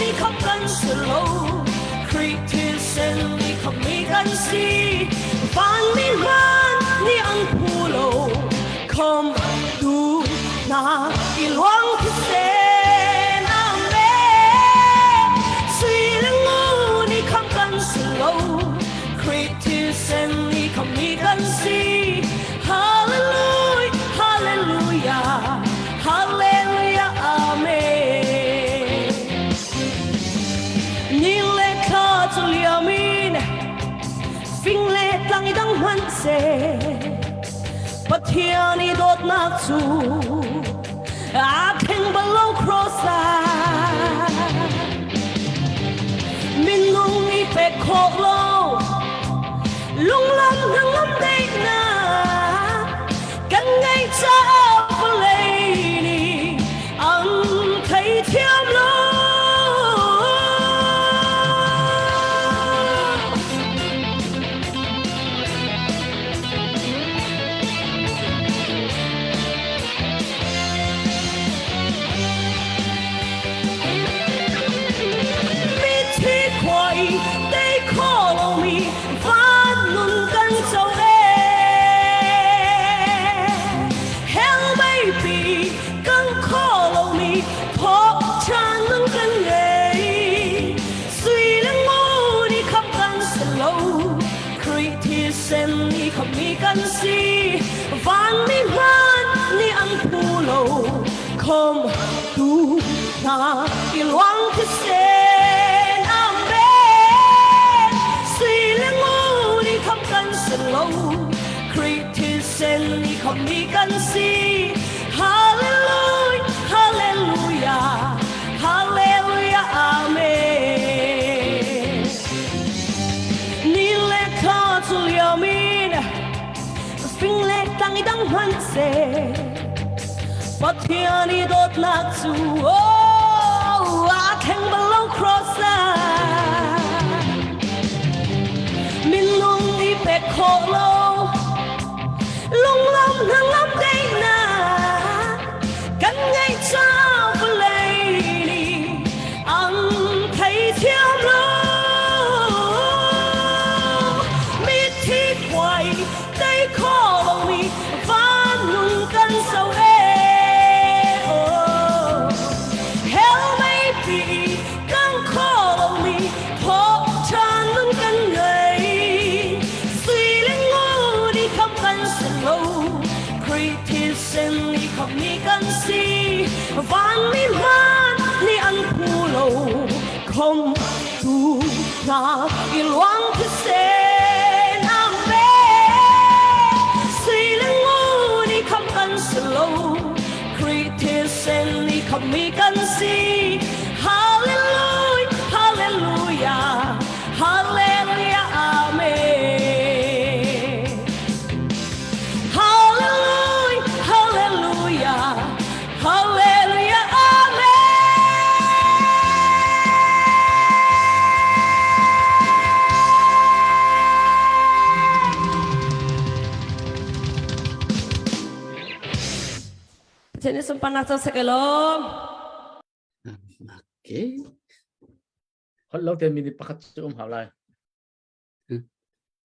G: นี่ขับกันสโลคริสที่เส้นนี่ขับมีกันสิฟันมีมันนี่อันพูโลคมดูนาอีหลวงพิเศษคริสที่เส้นนี้เขามีกันสิฮาเลลูยาฮาเลลูยาฮาเลลูยาอาเมนนี่เลขาจุลยามินฟิงเลตังดังหันเซปัทยานีโดดนักจูอาเข่งบอลลงครอสามินนุ่งอีเป็กโคโลลุงลำทั้งลำได้นากันไงจะเอาเลยนี่อันไทยเทียมโลมีที่คอยได้ขอลงมีเส้นนี้เขามีกันสิวันนี้มันนี่อันพูโลคมดูนาอีหลวงพิเศษอาเมนสีและงูนี่ทำกันสโลคริสที่เส้นนี้เขามีกันสิฮาเลลูยาฮาเลลูยาฮาเลลูยาอาเมนนี่แหละข้าจุลยามินฟิงเล็กตั้งดังหันเซปัทยานีโดดนักจูอาเข่งบอลลงครอสามินลุงอีเป็กโคโลลุงลำทั้งลำได้นากันไงเจ้าไปเลยนี่อันไทยเทียมโลมีที่ควายได้ขอลงมีฟ้านุ่งกันเสวเฮลไม่ปีกันขอลงมีพบฉันนุ่งกันเลยสุยเลี้ยงงูนี่ขับกันสโลคริสที่เส้นนี้ขับมีกันสิวันนี้มันนี่อันพูโลคมดูนาอีหลวงพิเศษอาเมนสีและงูนี่คำกันสโล panak cho sekelom.
E: Okay.
C: คนเราเต็มมีประคัตจุ่มหาไร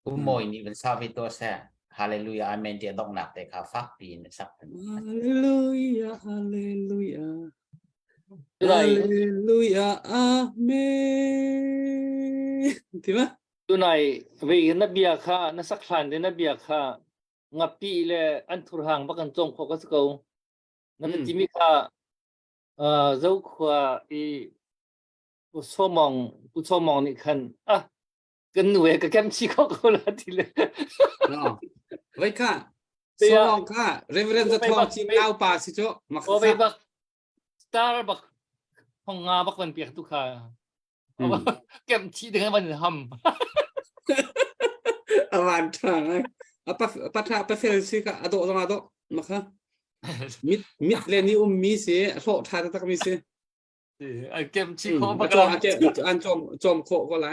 F: Umoy ni ben sabi to sa hallelujah amen dia dong nak te ka fak pi ne sak.
E: Hallelujah, hallelujah,
A: ตัวไหน
E: hallelujah, amen. ที่มั้ย
A: ตัวไหนเวนับเบียค่ะนักสักขันเดนับเบียค่ะงับปีเลยอันทุรหังบักันจงขอกสกาวนับจิมิค่ะเจ้าขวาผู้ชมมองนี่คันอ่ะกันหน่วยกับแกมชีเขาก็ละทีเลย
E: เนาะไว้ค่ะ
A: เดี๋
E: ส
A: ยว
E: องค่ะ reverend จะทองจริงเอาป่าสิโจมา
A: โอ้ไปบักสตาร์บักห้องงาบักมันเปียกทุกค่ะแกมชีถึงมันทำ
E: อวันทางปะทะปะเฟลสิค่ะอโดตมาโดมาค่ะมิดเลนี่มีสิโลทาตะกมีสิ
A: แกมชีเขาบัก
E: จอมอันจอมโคก็ไร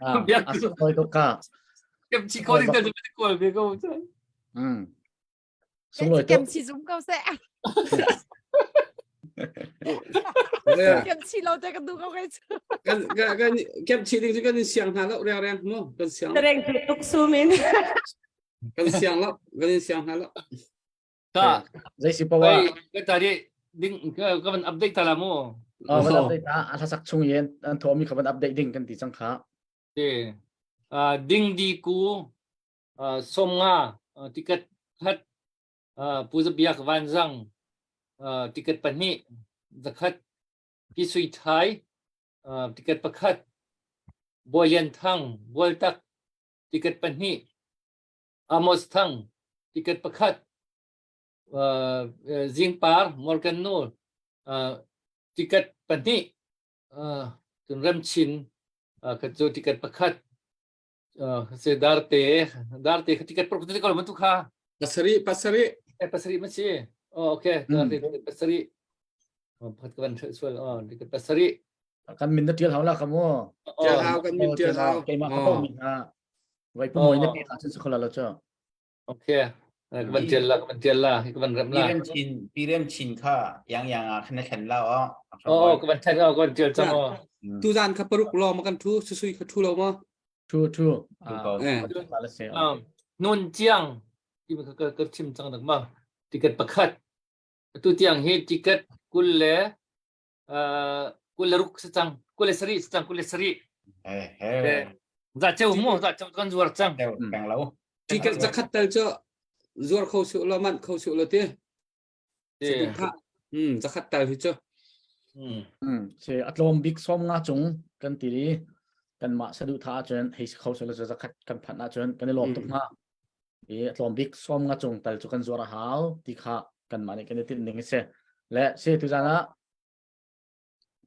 C: อาสุโอยตุกะ
A: แกมชีเขาถึงจะไม่กลัวเบียก็ใช่
C: สุโอยตุ
D: Kem chi zum kau se. Kem chi lo te ka du kau kai.
E: กันเก็บชีดิงกันเสียงหาแล้วแรงๆมั้งกันเสียง
G: Tereng tuk sumin.
E: กันเสียงแล้วกันเสียงหาแล้ว
A: ก็
C: ใจสิป
A: ไป
C: ว่า
A: ก็ตอนนี้ดิ้งก็มันอัปเดตตลาดมั้ง
C: วันอัปเดตอาสักช่วงเย็นอันโทมีคำวันอัปเดตดิ่งกันตีจังค่ะ
A: เด้ดิ้งดีกูสมงาติเกตฮัดผู้จะเบียกวันจังติเกตปันนี้จะคัดพิสุยไทยติเกตประคัดบอยันทังบอลตักติเกตปันนี้อามอสทังติเกตประคัดซิงปาร์มอร์กันนูติเกตปันนี้จนเริ่มชินก็จะติเกตประคัดเสดาร์เตติเกตโปรโตติกอลมันทุกข้า
E: pasari
A: pasari masih oh oke darte pasari pat kawan soal tiket pasari
C: กันมินเดียวเขาละคำว่า
E: เจ้าเอากันมีเจ้าเอา
C: เกมมาเขามีไว้ปุ่มนี่เป็นอาชีพคนละแล้วเจ้า
A: oke kebencian lah keban ram lah
F: Pirem chin ka yang khana khan la
A: oh kebencian sama
E: ตูจานขับปรุกรอมากันทูซุยขับทูเรามา
C: ทูมาเลเซีย
A: nun jiangที่มันก็ชิมจังหนักมากติเกตประคัดตัวเจียงเฮติเกตกุลรุกสังกุลสรีสังกุลสรีจะเจ้าหมู่จะเจ้ากันจวดจัง
F: bang lau
E: ที่กันจะขัดแต่เจ้าจวดเข้าสู่ละมันเข้าสู่ละเตี้ยจะขัดแต่ที่เจ้า
C: เชอัตโลมบิ๊กซ้อมงาจงกันตีรีกันมาสะดุท่าจนให้เขาเสร็จแล้วจะขัดกันผ่านจนกันในหลอมตุกมาอัตโลมบิ๊กซ้อมงาจงแต่จุกันจวดหาวที่ขากันมาในกันติดหนึ่งเสและเชตุจานะ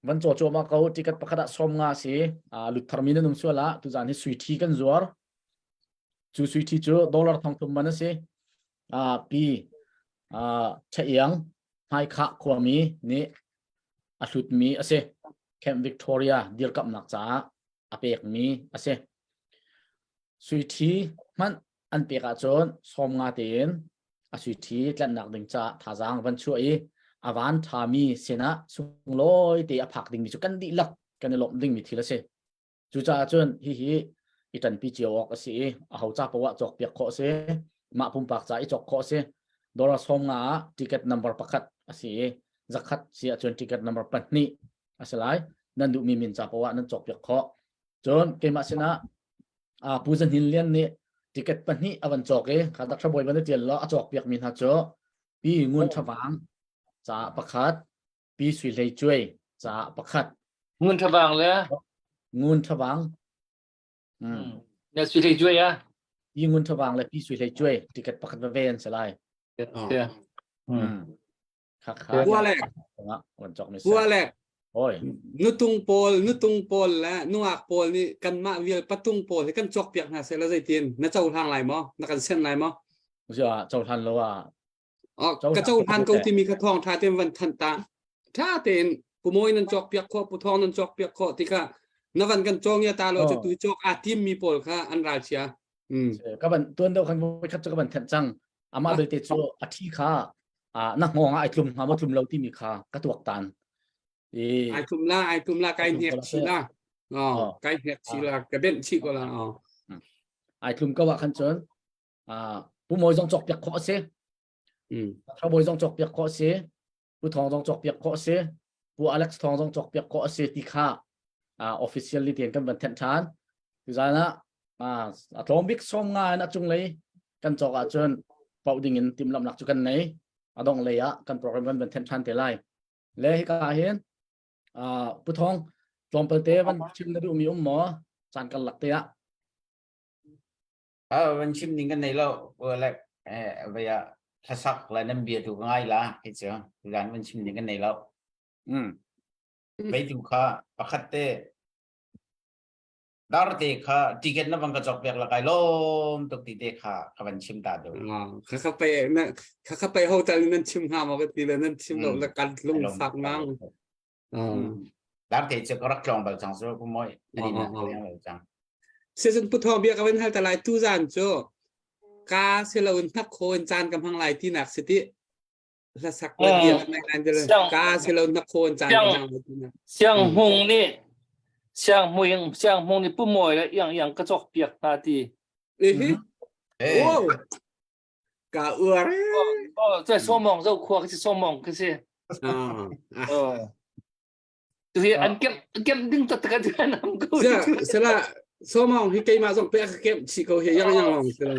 C: วันโจมาเขาที่กันประคัดซ้อมงาสิลุดทาร์มินนุ่มส่วนละตุจานี่สุยทีกันจวดจูสุยทีจูดอลลาร์ทองทุมมันสิปีเชียงไฮขาขวามีนี่อาชุดมีอาเซแคมป์วิกตอเรียเดียร์กับนักจ้าอาเปกมีอาเซสุยทีมันอันเปกอาจนสมงาเตียนอาสุยทีและนักดึงจ้าท่าจางวันช่วยอาวันทามีเสนะสุงลอยเตียผักดึงมีจุกันดีลักกันในหลบดึงมีทีละเซจูจ้าจนฮิอีตันปีเจียวออกสิอาเขาจ้าปะวะจอกเปียกข้อเซมาปุ่มปากจ้าอีจอกข้อเซดอลลาร์สมงาติเกตนัมเบอร์ประคัดอาสิzakat sia chon ticket number 8 ni asalai nan du mimin cha pawa nan chok yak kho chon kema sina pujan hinlian ni ticket 8 ni awan chok e khada thaboi ban tial lo achok piak min ha cho pi ngun thawang cha pakhat pi sui lei choi cha pakhat
A: ngun thawang le
C: ngun thawang
A: ne sui lei choi ya
C: pi ngun thawang le pi sui lei choi ticket pakhat ba ven salai
E: กัวแหลกโอ้ยนุตุงโปลและนัวโปลนี่กันมาเวียปะตุงโปลให้กันจอกเปียกหาเสละใจเตียนนะเจ้าทางไหลมั้อนักกันเส้นไหลมั้อ
C: ไม่ใช่เจ้าทันแล้วว่า
E: อ๋อกระเจ้าทันเกาที่มีกระทองทาเต็มวันทันตาถ้าเต็นผู้มวยนั่นจอกเปียกคอผู้ทองนั่นจอกเปียกคอที่ค่ะนวันกันจองยาตาเราจะตุยจอกอาทิมมีโปลค่ะอันราเชีย
C: ก็บันตัวเดียวกันไปคัดก็บันเทนจังอามาเบลเตจูอาทิค่านักงงไอทุมหามาทุมเราที่มีค่ากระตัวตัน
E: ไอทุมละไกเนียชีละอ๋อไกเนียชีละกระเบ็นชีก็ละอ๋อ
C: ไอทุมก็ว่าขันจนผู้มวยจงจกเปียกขอเสียถ้ามวยจงจกเปียกขอเสียผู้ทองจงจกเปียกขอเสียผู้อเล็กซ์ทองจงจกเปียกขอเสียที่ค่าofficially เตียนกันบันเทนชานคือใจนะทองบิ๊กส่งงานนะจุงเลยกันจอกจนเป่าดิ่งทีมลำหนักจุกันไหนดองเลยกันโปรแกรมกันบันเทนชานเทไลเลยก็เห็นผู้ทองลองเปิดเตะวันชิมนดูมีหมอจานกันหลักเตะ
F: วันชิมนิ่งกันในเราแรกเวลาถ้าสักแล้วนั่นเบียร์ถูกง่ายละเห็นเสียการวันชิมนิ่งกันในเราไปดูค่ะประคัตเตดาร์เตค่ะทิเก็ตนับวันก็จบเปียกละไกลล้มตกตีเตค่ะขบันชิมตาดู
E: ข้าไปนะข้าไปโฮเทลนั่นชิมหามาตีเลยนั่นชิมเราละกันลงสักนั่ง
F: ดาร์เตจะก็รักลองแบบจังสุดกูไม่อันนี้นะเรื่องแบบจัง
E: เซนพุทธเบียกับเป็นฮัลตาไลตู้จานโจกาเซลอุนทักโคนจานกำพังไลที่หนักสิที่ละสักละเดียวในการเจริญกาเซลอุนทักโคนจานกำพังไลที่หนัก
A: 像梦呢像梦呢不买了样个作别大的
E: โอ้กาเอือ
A: 在说梦肉壳是说梦可是就是อันเก็บดึงตัดกันด้วยน้ำกู
E: เสร็จละสมองที่เกี่ยมาส่งไปเก็บชีเขาเฮียยังลองเสร็จ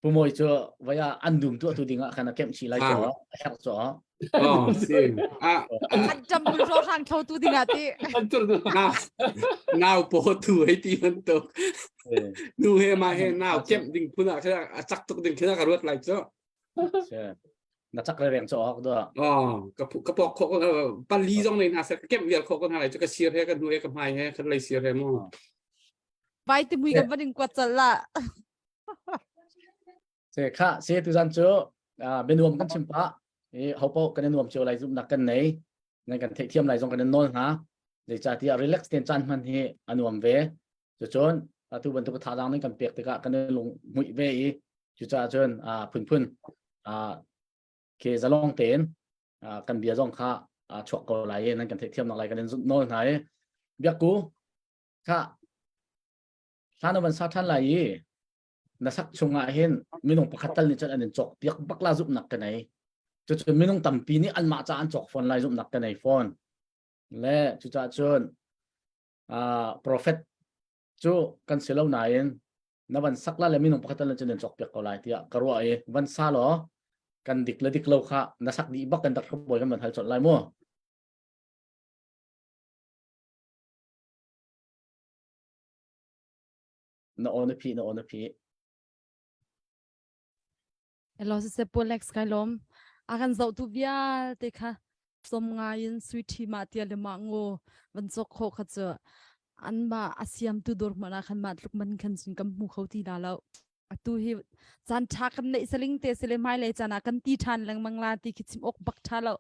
C: ผู้มวยจะว่าอันดุมตัวดิ่งขนาดเก็บชีไลจ่อแฮกจ่อ
E: สิ
D: อันจำเป็นโซทันเขาตัวดิ่งที่
E: น่าโปรถุยตีมันตกดูเฮมาเฮน่าเก็บดิ่งพุ่งแค่จักตุกดิ่งแค่กระรวดไหลจ่อ
C: นักจักรเรียงจ่อด้วย
E: กระปอกเขาปันลีจงเลยนะเสร็จเก็บเรียกเขาก็อะไรจะกระเชียร์ให้กันดูเอกมัยให้กันเลยเชียร์ให้มั่ง
D: ไปที่มือกันวันหนึ่งกว่าจะละ
C: เสียค่าเสียตุจันเจอเป็นรวมกันชิมปะเขาพอกันรวมเจออะไรจุดนักกันไหนในการเทียมอะไรจงกันนอนฮะเดี๋ยวจะที่รีแลกซ์เต็มจันมันที่อนุมเวจะจนทุกวันทุกท่าทางในการเปียกตะกะกันลงมุ้ยเวจะจนพุ่นเคจะลองเต้นกันเบียร์จงค่าชกกอไหลนั่นกันเทียมอะไรกันนอนไหนเบียกูค่าท่านวันสักท่านไหลนักสักชงอาเห็นไม่ต้องประคัตตัลนี่จะอันนี้จอกเปียกบักลาจุบหนักกันไหนจะไม่ต้องตั้มปีนี้อันมาจะอันจอกฟอนไลจุบหนักกันไหนฟอนและจะจนprophet จูกันเสียแล้วไหนนับวันสักละเลยไม่ต้องประคัตตัลนี่จะอันจอกเปียกเขาไหลที่กระไรวันซาหรอกันดิกเลยดิกเราค่ะนักสักดีบักกันตักขบวยกันเหมือนไทยจดไล่มั่วน่าอ่อนพี
D: เราจะเซปวเล็กซ์ไกลมอาการเจ้าทุบยาเด็กค่ะสมงายินสวิตที่มาเตียเลมังโง่วันจกโคขเจออันมาอาเซียมตุดอร์มานาขันมาลุกมันขันสินกำมูเขาที่ดาแล้วตัวเฮจานชักกันในสลิงเตสเลไม่เลยจานากันตีทันแรงมังลาตีคิดสิมอกบักทาแล้ว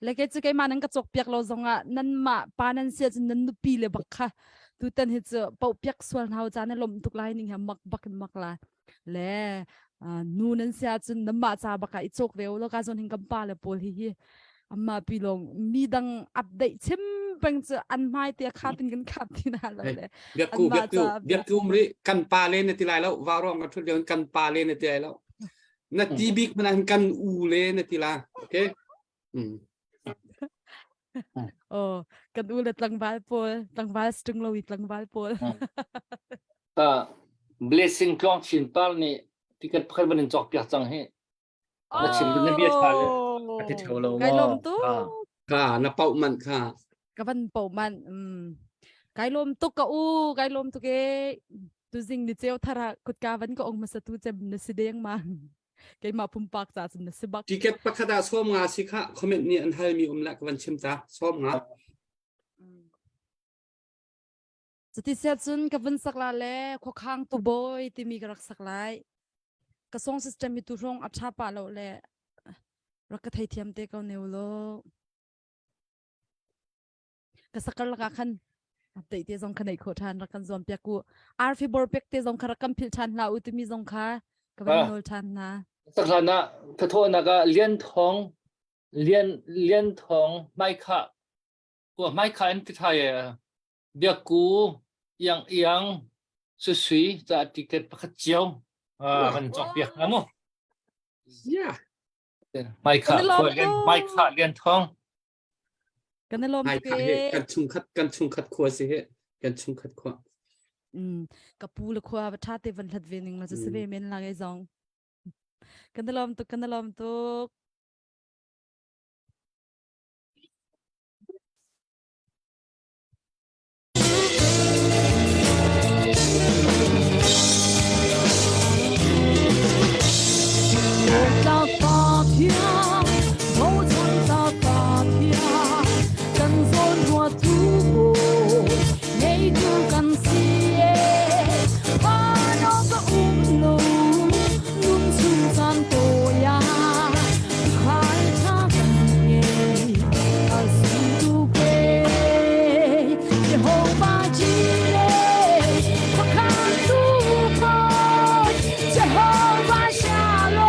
D: แล้วก็จะไกมานังกระจกเปียกเราจงอ่ะนั่นมาปานันเสียจนนั่นนุปีเลยบักค่ะตัวตันเฮจะเป่าเปียกส่วนเฮาจานลมทุกไลนิ่งฮะมักบักกันมักลาและนูนันเสียจนน้ำมาจาบักไอจกเร็วแล้วก็จนหิงกำปาเลยปวดฮีอามาปีลงมีดังอัปเดตชิมเป็นจะอันไม่เตียขาดตินกันขับที่นั่นเลย
E: เบียดกูมริกันปาเลนที่ไรแล้ววารองกันทุกเดือนกันปาเลนที่ไรแล้วนาทีบิ๊กมันกันอูเลนที่ไรโอเค
D: โอ้กันอูเลยตั้งบาลปูตั้งบาลสตึงโลวิตั้งบาลปู
A: blessing กลองชินปาลนี่ที่กันเพิ่มมันจอกเปียกจังให้แล้วชิมเป็นเบียร์ชาเลย
C: อาทิตย์เขาลง
D: ไก่ลมตุ๊ก
E: น้าเป่ามันค่ะ
D: กับมันเป่ามันไก่ลมตุ๊กกะอูไก่ลมตุ๊กตุจิงดิเจ้าทาระกุดกาวันก็องมาสตูเจ็บนสิเดียงมันไก่มาพุ่มปากจ่าสนสิบัก
E: ที่เก็บประคดาส้มงาสิค่ะคอมเมนต์นี้อันไทยมีละกับวันชิมจ้าส้มงา
D: จะติเสียจนกับวันสักลาเล่ขวข้างตัวบอยที่มีกระสักลายกระทรวงซิสเต็มมีตัวรองอัชาปาเราแหละรักไทยเทียมเตะเขาเนวโลกระสักกระลักขัน ติเตจงขนโคทันรักันซอมเปียกูอาร์ฟิบอร์เปียกเตจงคารักกัมพิลชันลาอุตมีจงคากับวันโนชันนะ
A: สักครั้งนะขอโทษนะก็เลี้ยนทองเลี้ยนทองไม่ค่ะกูไม่ค่ะอันที่ไทยเบียกูยังสวยๆจะติเกตประคัดเจียวมันจบเบียกนะมั้ง
E: Yeah.
A: ไม่ค่ะกูเลี้ยนไม่ค่ะเลี้ยนทอง
D: กันในลม
E: Hai
D: เก
E: kha he kan chung khat khua si he kan chung khat khua.
D: กับปูละควาประชาติวันทัดเวนึงเราจะเสเวเมนลาไงซองกันในลมตุกกันในลมตุก
B: 到发票，头层到发票，跟着我徒步，没有干系，怕那个乌龙，龙出山多呀，快他跟耶，他速度贵，最后把积累，我看路过，最后把下落。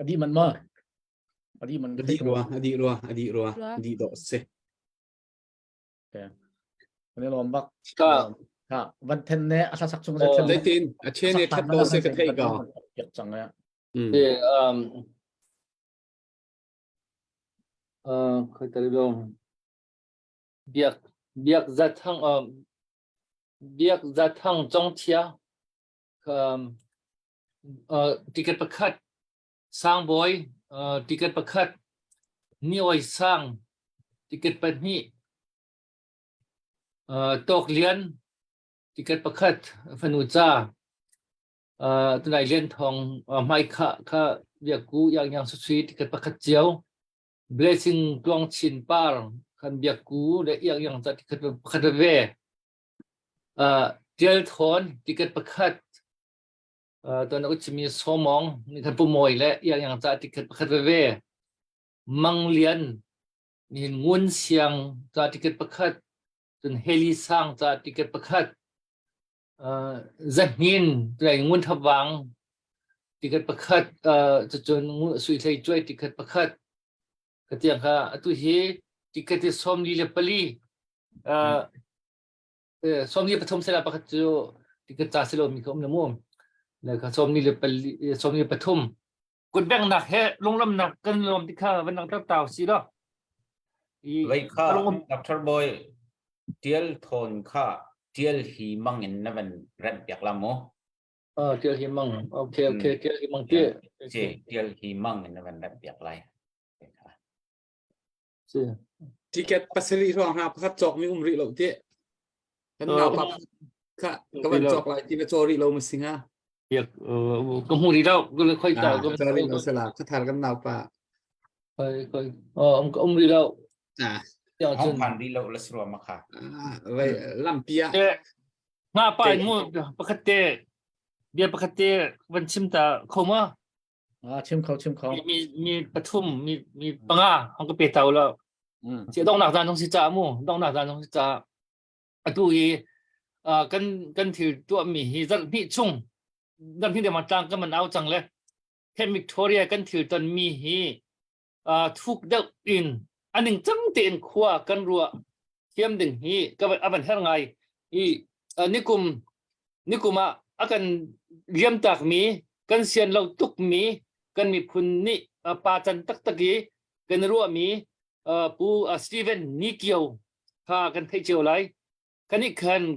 C: Adi man ma adi man
E: Adi ruah adi do se.
C: ในลมบัก
A: ก็
C: ค่ะวันเทนเนอาสักชุง
E: Letin a chene that do se ka thai ga.
C: อยากจังเลย
A: ที่เคยตรีลงเบียกจะทั้งเบียกจะทั้งจงเทียติเกตประคัดสร้างบอยติเกตประคัดนี่ไว้สร้างติเกตเป็นนี่ตกเรียนติเกตประคัดฟนุจ้าตัวไหนเรียนทองไม่ค่ะเบียกูอย่างสุดสีติเกตประคัดเจียว blessing ดวงชินปาร์คันเบียกูและอย่างจะติเกตประคัดเวเจลทอนติเกตประคัด ตอนนั้นก็จะมีสมองมีคันปุ่มมวยและอย่างจะติดขัดเว่มังเลียนมีงุนเสียงจะติดประคัดจนเฮลิซังจะติดประคัดจัดหินใจงุนทวังติดประคัดจะจนสุยใจช่วยติดประคัดก็เตียงค่ะตุเฮติดที่สมดีเลปลีสมดีปฐมเสนาประคัดจูติดจ่าเสลมีเขาไม่มุ่งแล้วก็สมดีเลปลีสมดีปฐมกุดแบงหนักแฮลงลำหนักกันลมที่ข้าวันนักเต่าสิเนาะ
F: ไว้ข้าดรบอยเทียลโทนข้าเทียลฮีมังอินนั่นเป็นเรื่องอยากละโม
A: เทียหิมังโอเคเทียหิมังเทีย
F: เทียลฮีมังอินนั่นเป็นเรื่องอยากไร
A: สิ
E: tiket pasali ruang ha pakhat chok mi umri lo te kan na pa kha ka ban chok lai ti na chori lo musinga
A: เรียกก็หูดีแล้วก็เลยค่อยจ่ายก็
E: chori lo sala ka thar kan na pa
A: ค่อยก็อุ้มดีแล้ว อย่าง
F: ห้อ
A: เช่
F: ง
A: น
F: พันดีเราละสรวมมาค่ะ
E: vai lampia
A: งาป้ายมูปกติเบียปกติวันชิมตาเขามา
C: ชิมเขา
A: มีปทุมมีปังอาเขาก็เปเตาแล้ว เสียดองหนักจานต้องสิจ่ามูดองหนักจานต้องสิจ่าตัวอีกันถือตัวมีฮิจันพิชุงดันที่เดี๋ยวมาจ้างก็มันเอาจังเลยแค่วิกตอเรียกันถือตอนมีฮีทุกเด็กอินอันหนึ่งจังเตียนขวากันรัวเทียมดึงฮีก็เป็นอันเท่าไงนิกุมอากันเยี่ยมจากมีกันเสียนเราตุกมีกันมีพุนนี่ปาจันตักตะกี้กันรัวมีปูสตีเวนนี่เกี่ยวพากันให้เจียวไรกันนี่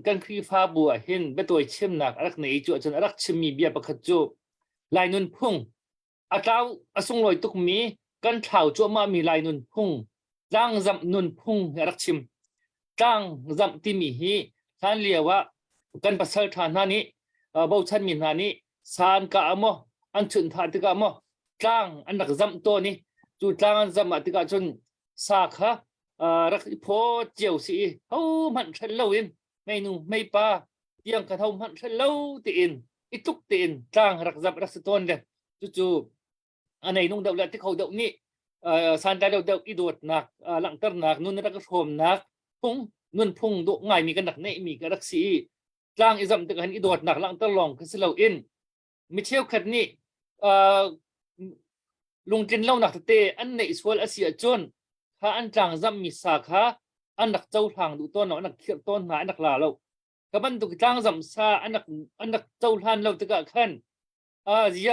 A: กันคือฟ้าบัวเห็นเป็นตัวเชื่อมหนักรักในจุดจนรักชิมีเบียประคัจูลายนุนพุ่งอาเจ้าอสงลอยตุกมีกันเท่าจัวมามีลายนุนพุ่งจ้างจำนุนพุ่งรักชิมจ้างจำที่มีฮีท่านเรียกว่ากันประเสริฐานนี้บ่าวชันมีนานี้สารกะอมออันชุนทานติกะมอจ้างอันนักจำตัวนี้จูจ้างจำติกะจนสาขารักพอเจียวสิเขามันฉันเล่าอินไม่นูไม่ป้ายังกระทำมันฉันเล่าตีอินอีทุกตีอินจ้างรักจับรักสะท้อนเลยจู่อันไหนนุ่งเดาแล้วที่เขาเดานี่สารได้เดาอีโดดหนักหลังตร์หนักนุ่นรักชมหนักพุ่งนุ่นพุ่งดุง่ายมีกันหนักเนี่ยมีกันรักสีจ้างอีจำติกันอีโดดหนักหลังตร์ลองคือสิเล่าอินไม่เชี่ยวขัดนี่ลุงจินเล่าหนักเตะอันไหนสวลอาเซียจนถ้าอันจางจำมีสาขาอันนักเจ้าทางดูต้นเนาะอันนักเขียนต้นหาอันนักลาเราถ้ามันถูกจางจำซาอันนักเจ้าทานเราจะกะขันเสีย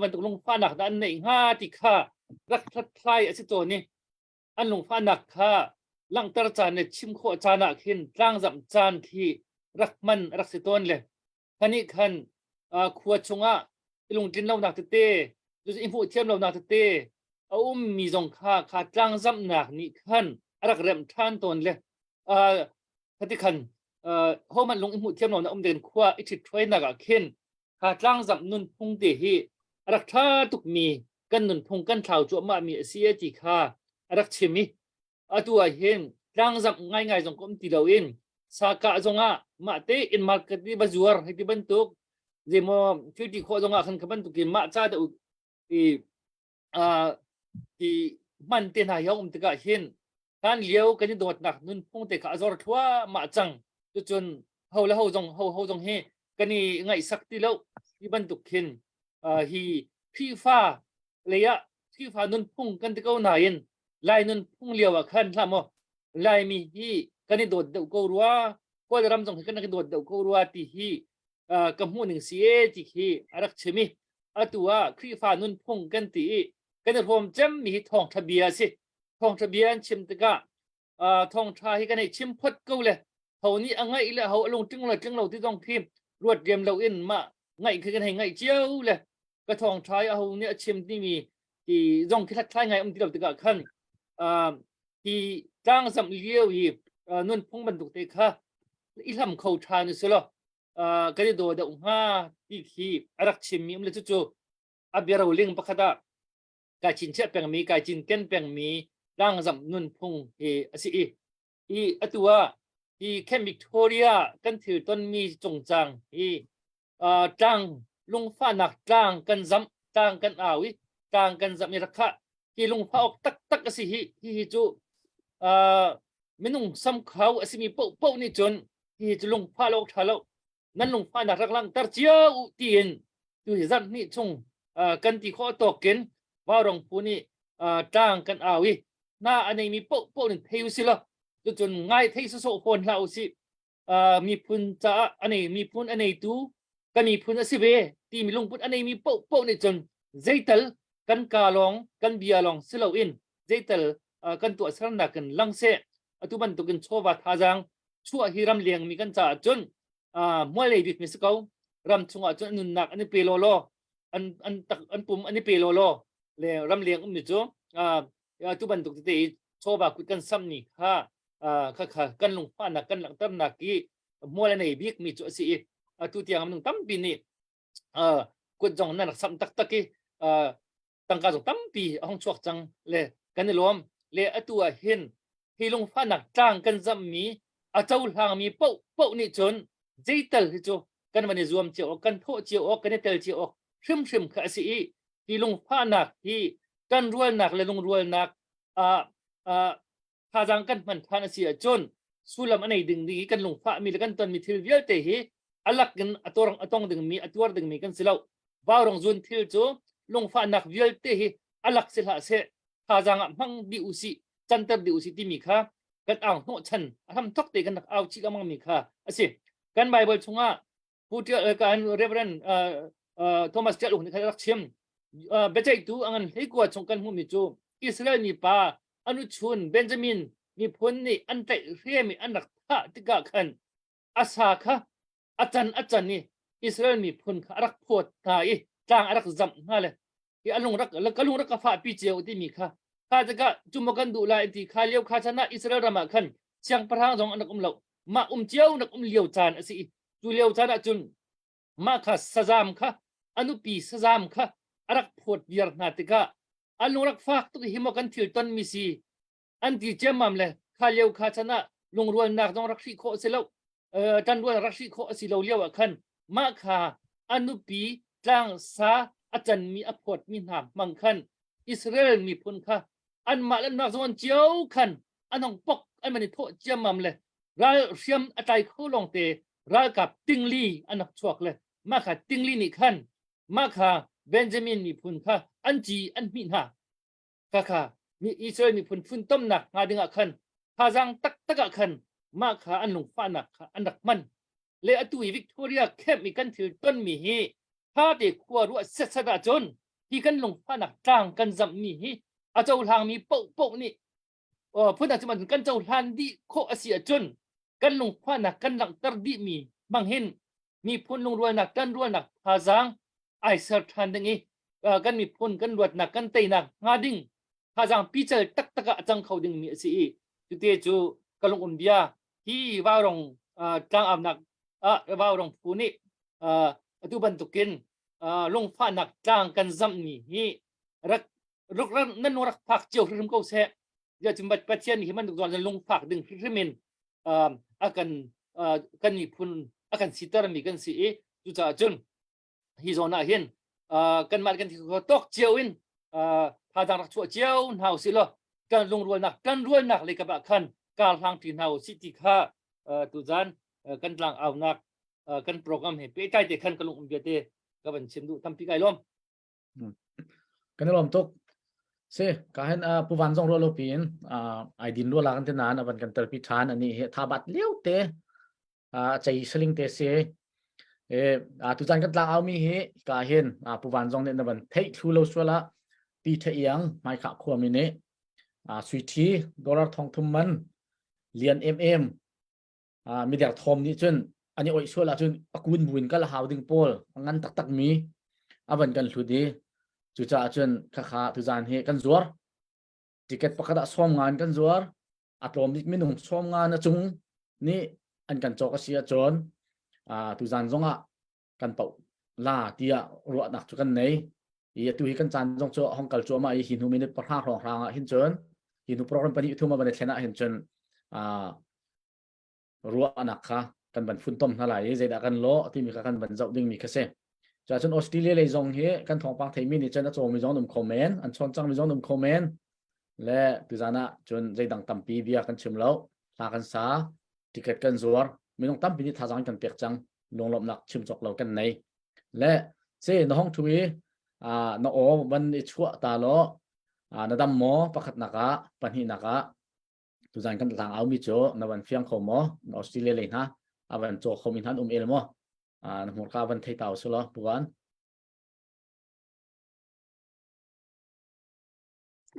A: มันถูกลงฟ้าหนักอันไหนห้าติข้ารักทัดทายอสิตัวนี้อันลงฟ้าหนักข้าลังตระจานเนี่ยชิมโคจานักขึ้นจางจำจานที่รักมันรักสิต้นเลยท่านี้ขันขวดชงอ่ะลุงจินเราหนักเตะดูสิอินฟูเทียมเราหนักเตะมีสงค่าจ้างจำหนักนี่ขันรักเริ่มท่านตนเลยทัดขันเขามันลงอินฟูเทียมเราหนักเดินขวาอิทธิช่วยหนักขึ้นค่าจ้างจำนุนพงเดฮีรักท่าตุกมีกันนุนพงกันเท่าจั่วมามีเสียจีค่ารักชิมิตัวเห็นจ้างจำง่ายๆจงก้มตีเราเองสากะจงมาเตอินมาร์เก็ตที่บัจจุบันให้ที่บรรทุกเจมฟิวตี้ข้อจงขันขับรรทุกกินมาจ้าเดที่มันเต็นหายองติกะเห็นการเลี้ยวกันโดดหนักนุนพงเตกะจอร์ทัวมาจังจนเฮาแล้วเฮาจงเฮกันนี่ไงสักทีแล้วที่บรรทุกเห็นฮีพี่ฟ้าเลยะพี่ฟ้านุนพงกันติกะนายนลายนุนพงเลี้ยวขันละมั้งลายมีฮีกันนี่โดดเดากูรัวก็จะรำจงให้กันนี่โดดเดากูรัวที่ฮีกำหูหนึ่งเสียที่ฮีรักเชมิตัวพี่ฟ้านุนพงกันตีกันจะผมจำมีทองทะเบียนสิทองทะเบียนชิมตะกะทองชาให้กันในชิมพดกูเลยเขานี่อังไงเลยเขาลงจึงเราที่ต้องพิมพ์รวดเรียมเราอินมาไงคือกันให้ไงเจ้าเลยก็ทองชายเอาเนี่ยชิมที่มีที่ร่องคิดคล้ายไงที่เราตะกะขั้นที่จ้างสำเลียวอีนุ่นพงบรรทุกเตะค่ะอีทำเขาชานี่สิล่ะก็จะโดดห้าที่รักชิมมีมันเลยจู่ๆอับยาเราเลี้ยงปะคดากายจินเชื่อแปลงมีกายจินเก้นแปลงมีร่างจำนุนพงสิตัวแค่วิกตอเรียกันถือต้นมีจงจังจ้าง ลุงฟ้าหนักจางกันจำจางกันอาวิจางกันจำมีรักษาที่ลุงฟ้าออกตักสิฮิจูไม่นุ่งซ้ำเขาสิมีเป้านี่จนฮิจูลุงฟ้าโลกทะเลนั่นลุงฟ้าหนักรักลังตัดเจียวตีนดูเหตุการณ์นี่ชงกันที่ข้อตกเกณฑ์ว่ารองผู้นี้จางกันอาวิน่าอันนี้มีเป้าหนึ่งเทวสิละจนง่ายเทสโซพนเราสิมีพุนจะอันนี้มีพุนอันนี้ตูก็มีพุนอสิเวที่มีลุงพุนอันนี้มีเป้านี่จนใจตัลกันกาลองกันเบียลองสิเราอินใจตัลกันตัวสรนักกันลังเสตุบันตุกันโชว์ว่าท่าจังชั่วฮิรัมเลียงมีกันจ่าจนมวยเลยบิดมิสเการำชงจนนุนนักอันนี้เปโลโลอันปุ่มอันนี้เปโลโลเลยรำเลียงมิจูตุบันตุกตีโชว์ว่าคุยกันซ้ำนี่ค่ะกันลงฟ้านักกันหลังตั้มนักกี้มัวอะไรบิกมีจุดสิตุที่ยังมันตั้มปีนี่กุดจงนั่นสัมตักกี้ตั้งการจงตั้มปีห้องชวกจังเลยกันนี่รวมเลยตัวเห็นที่ลงฟ้านักจ้างกันจำมีเจ้าหางมีเป้านี่จนใจเตลที่จูกันวันนี้รวมเจียวกันโทเจียวกันเตลเจียวชิมข้าสิที่ลงฟ้านักที่กันรวยนักเลยลงรวยนักถ้าจังกันมันทานเสียจนสุลามอันไหนดึงดีกันลงฟ้ามีกันตอนมีทิลเวียลเตะอัลลักกันอัตองดึงมีอัตวดึงมีกันสิเราว่ารองจุนทิลโจลงฟ้านักเวียลเตะอัลลักสิละเสถ้าจังมังดิอุสิจันเตอร์ดิอุสิที่มีค่ากันเอาโนชันทำทักเตะกันนักเอาชิกามังมีค่าสิกันไบเบิลชงอ่ะพูดกันเรเวอเรนโทมัสเจลุนใครรักเชื่อมเบจตูอันให้กว่าชงกันหูมิจูอิสราเอลมีป่าอนุชนเบนจามินมีพลนี่อันแต่เรียมีอันนักท่าติกาขันอาสาค่ะอาจารย์นี่อิสราเอลมีพลค่ะรักโพดตายจางรักจำนั่นเลยที่อันลุงรักแล้วก็ลุงรักฟ้าปีเจียวที่มีค่ะข้าจะก็จุ่มกันดูแลที่ข้าเลี้ยวข้าชนะอิสราเอลมาขันเชียงประธานสองอันนักเรามาเจียวนักเลี้ยวจานสิจูเลี้ยวจานจุนมาค่ะสะจามค่ะอนุปีสะจามค่ะรักโพดเบียร์นาติกาอันลุงรักฟ้าตุกหิมกันทิลตันมิซีอันที่เจ้ามัมเลยข้าเลี้ยวข้าชนะลุงรวยนักต้องรักชีโคสิเลวจันรวยรักชีโคสิเลวเลี้ยวขันมาค่ะอนุปีจางสาอาจารย์มีอภรมีหามมังคันอิสราเอลมีพลค่ะอันมาแล้วนักสวนเจียวขันอันน้องปกอันมันโทเจ้ามัมเลยเราเชื่อมอาใจเขาลงเตะเรากับติงลีอันนักชวกเลยมาค่ะติงลีนี่ขันมาค่ะเบนจามินมีพลค่ะอันจีอันมีหาค่ะมีอิสราเอลมีพลฟุ้นต้มหนักงาดึงขันพาจังตักขันมาค่ะอันลงฟ้าหนักค่ะอันนักมันเลอตุยวิกตอเรียแค่มีกันถือต้นมีฮีถ้าเด็กขัวรู้เสษดาจนที่กันลงฟ้าหนักจางกันจำมีฮีอาเจ้าทางมีเป้านี่พูดถึงมันกันเจ้าทางดีโคอาเซียจนกันลงฟ้าหนักกันหลังตรดีมีบางเห็นมีพลลงรวยหนักกันรวยหนักพาจังไอเซอร์ทันดังนี้กันมีพลกันรวดหนักกันเตยหนักงาดิ่งพาจังปีเจอตักจังเขาดึงมีสิจุดเดียจูกันลงอุนเบียที่ว่าลงจางอาบหนักว่าลงผู้นี้ตุบันตุกินลงฟ้าหนักจางกันจำนี่รักนั่นรักผักเจียวริมเก้าเสะอย่าจึงบัดประเทศนี่มันถูกตอนลงผักดึงริมินอากันมีพุนอากันสิตารมีกันสิจุดจนฮิโซนาเห็นกันมากันที่เขาตกเจียวอินพาทางรักชั่วเจียวหาวสิละกันลงรวยหนักกันรวยหนักเลยกับขันการทางที่หาวสิติค่าตุจานกันหลังเอาหนักกันโปรแกรมเห็นไปใต้แต่ขันกันลงอุเบียเตก็เป็นเชิมดูทำปีไก่ล้อม
C: กันล้อมตุกเสกาเห็นผู้วันส่งรัวโลปีนไอดินรัวลากันเท่านั้นวันกันเตอร์พิธานอันนี้ทาบัดเลี้ยวเตใจสลิงเตเสตุจันกันหลังเอามีกาเห็นผู้วันส่งเนี่ยวันเททูโลชัวละปีเทียงไม่ขาขวามิเนสวีทีดอลลาร์ทองทุมมันเลียนมีเด็กทอมนี่จนอันนี้โอ้ยชัวละจนกุนบุญก็ละหาวดึงโพลงั้นตักมีวันกันสุดดีจุดจ้าจนข้าตุจานเฮกันจัวติเกตประกาศซ้อมงานกันจัวอัตโนมัติไม่นุ่งซ้อมงานนะจุงนี่อันกันจอกเสียจนตุจานจงกันเป่าลาที่รัวหนักจุกันไหนตุยกันจานจงโจห้องกัลโจมาหินหูมินิประทารองรางหินจนหินหูโปรแกรมปนิทุมาบันเทนะหินจนรัวหนักค่ะกันบันฟุ้นต้มเท่าไหร่ใจดักกันโลที่มีกันบันเจ้าดึงมีแค่เส จะจนออสเตรเลียเลยจงเฮกันทองปังไทยมีนี่จะน่าจะมีจงนุ่มคอมเมนต์อันชนจังมีจงนุ่มคอมเมนต์และตุจานะจนใจดังตั้มปีเบียกันชิมแล้วลากันซาติเกตกันซัวมีน้องตั้มปีนี่ท่าจังกันเปียกจังลงหลบหนักชิมจอกเรากันในและเซ่น้องทุยน้องโอวันอิชัวตาโลนาดำหมอประคัดนักะปัญหินักะตุจานกันทางเอามีโจนวันเฟียงเขาหมอออสเตรเลียเลยนะวันโจเขามีทันเอลหมอนหมดกาวันไทยเต่าสุดแล้วปวน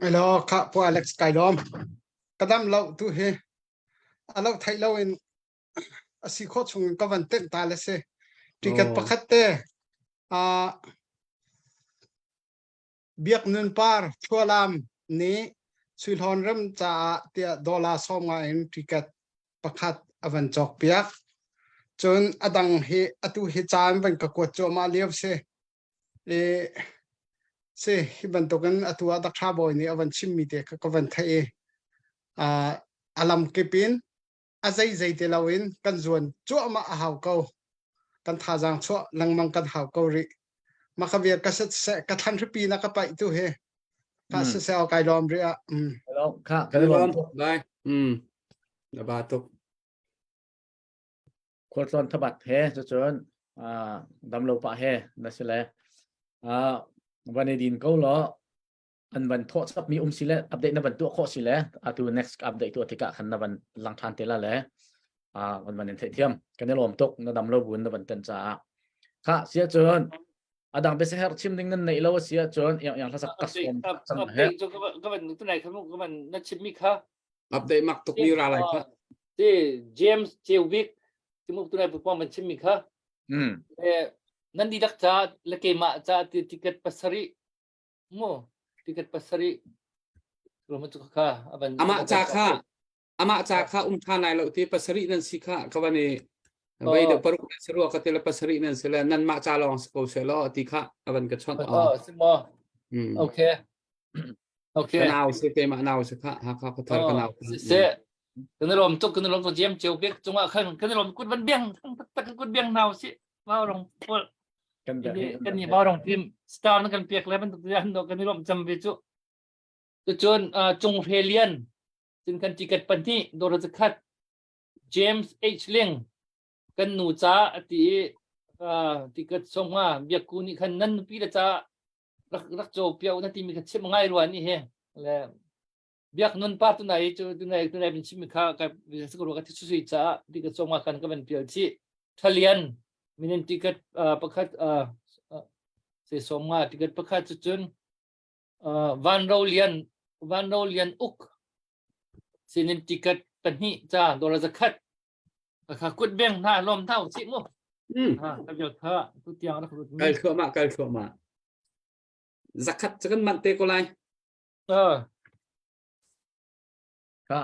H: Hello, Kak Po Alex Kailom. Kadam lau tu he. Alau thai lau in asi kho chung ka van ten ta le se. Ticket pakhat te. Biak nun par thualam ni suilhon ram cha tia dollar som nga in ticket pakhat avan chok piak. Chun adang he atu he chan van ka ko cho ma liep se. Se hiban tokan atua daksha boy ni avan chimmi te ka van thai alam kepin azai zai te lawin kan zuan chu ma a haw ko kan tha jang chu langmang kan haw ko ri makavia ka se ka than pi na ka pai tu he ka se se kai lom ri a
C: แล้วค่ะกั
E: กัน น
C: ล
E: ล
C: อ
E: อง มได้ระบาดตก
C: ควรตอนทบัดเฮจะจนดำโลปะเฮนั่นสิแหละวันนี้ดินก็ล้ออันวันทศมีสิแลอัปเดตในวันตัวโคสิแลตัว next อัปเดตตัวที่กะขันในวันหลังทานเตล่าแหละวันนี้เทียมกันในลมตกในดำโลบุญในวันเต็นจ้าค่ะเสียจนดังไปเสียชิมดิ้งนั่นในเราเสียจนอย่างทัศกัสมจัง
A: อัป
C: เฮ
A: เดตจนก็มันตัวไหนครับก็มันนัดชิมมิค่ะ
E: อัปเดตมักตกมีอะไรครับ
A: ที่เจมส์เจวิกที่มุกตัวไหนปุ๊บมันชิมมิค่ะนั่นดีดักจ้าและเกมาจ้าติเกตปัสสรีโม่ติเกตปัสสรีรวมมันจุกค่ะ
E: อามาจากค่ะทานายเราที่ปัสสรีนั่นสิค่ะก็วันนี้ไว้เดี๋ยวปรุกสรัวก็ที่ละปัสสรีนั่นสิแล้วนั่นมาจาลองสกูเซลล์ที่ค่ะวันก็ชน
A: สิโมโอเค
E: นาวสิเตมานาวสิค่ะหากเขาทอดกันนาว
A: เสกันในลมตุกกันในลมตัวเจมเจียวเปียกจังหวะกันในลมกุดวันเบี้ยงตะกุดเบี้ยงนาวสิว้าวลงพูดกันนี่ว้าวลงทีมสตาร์นั่นกันเปียกแล้วมันตัวยันดอกกันในลมจำไปจุจนจงเพเลียนจนกันจิกัดปันที่โดนจะคัดเจมส์เอชเลียงกันหนูจ้าที่กัดส่งมาเบียกูนี่คันนั้นปีละจ้ารักโจเปียวนั่นที่มีกันชิมง่ายรวนนี่เฮแล้วเบียกนนปาตัวไหนเป็นชิมข้ากับสกุลกันที่สุดจ้าที่กัดส่งมากันก็เป็นเปียวที่ทะเลียนมีนั่นที่กัดประคัดเสียส่งมาที่กัดประคัดจนวันโรเลียนอุกสินินติกัดปันนี้จ้าโดนจะคัดข้ากุดเบี้ยงหน้าลมเท่าสิมุกับยศท่าทุกอย่างรักรุด
E: ไกลเข้ามาสักขัดจะกันมันเตะก็ไร
C: ค่ะ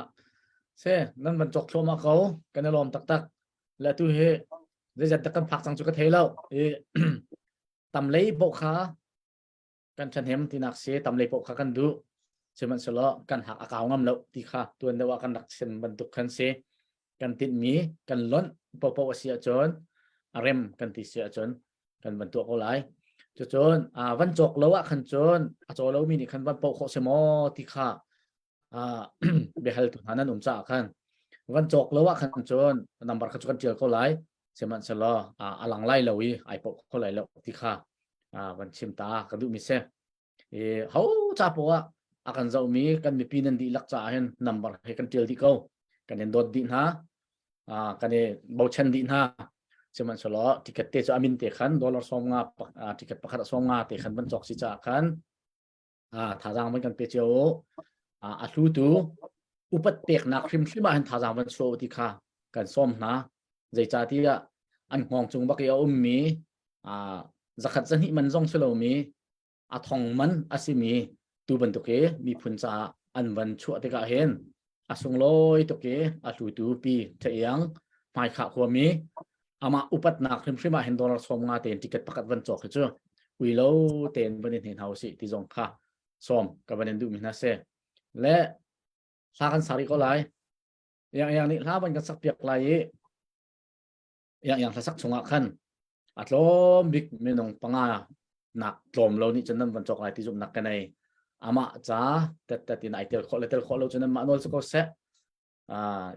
C: เซ่นั่นมันจกโชมาเขากันในลมตักและตัวเฮได้จัดกันผักสังจุกเทแล้วตำเลยโบขากันฉันเห็นที่นักเสียตำเลยโบขากันดูเชื่อมันสละกันหักอากาศงำแล้วที่ค่ะตัวเดียวกันนักเสียบรรทุกกันเสียกันติดมีกันล้นปปเสียจนอารมกันติเสียจนกันบรรทุกอะไรจนวันจกแล้วขันจนจกแล้วมีนี่ขันวันปกเสมอที่ค่ะเบลตุนานั้นจ้าขันวันจกแล้วขันจนนำบัตรขันจนเจอเขาไหลเชื่อมันสละอลังไล่เราอีไอปกเขาไหลแล้วที่ค่ะวันชิมตากระดูมิเซ่เขาจ้าปะakan zaumi kan mipinan di ilak sa ahin number he kan til di ko kan endot din ha kan e bauchan din ha seman solo tiket te so amin te khan dollar som nga tiket pakhat som nga te khan ban chok si cha khan thajang ban kan pe cheo athu tu upat pek na khrim hima han thajang ban so ti kha kan som na zai cha ti an ngong chung ba ke ummi zakhat zan hi man jong chelo mi athong man asimi tu bentuk ke mi punca anwan chu ateka hen asung loi to ke atu tu pi theyang mai kha khwami ama upat na khrim khima hen dollar som nga ten ticket pakat van chok chu ui lo ten banin hen hausi ti jong kha som ka banin du mi na se le sa kan sari ko lai yang ni la ban ka sak piak lai yang sa sak chunga khan อัตโลมบิ๊กไม่นงปังอาหนักโลมเรานี่จนนั้นวันจอกอะไรที่จุ่มหนักกันในอามาจ้าแต่ที่ไหนเตลขอเราจนนั้นมาโนสก็เสะ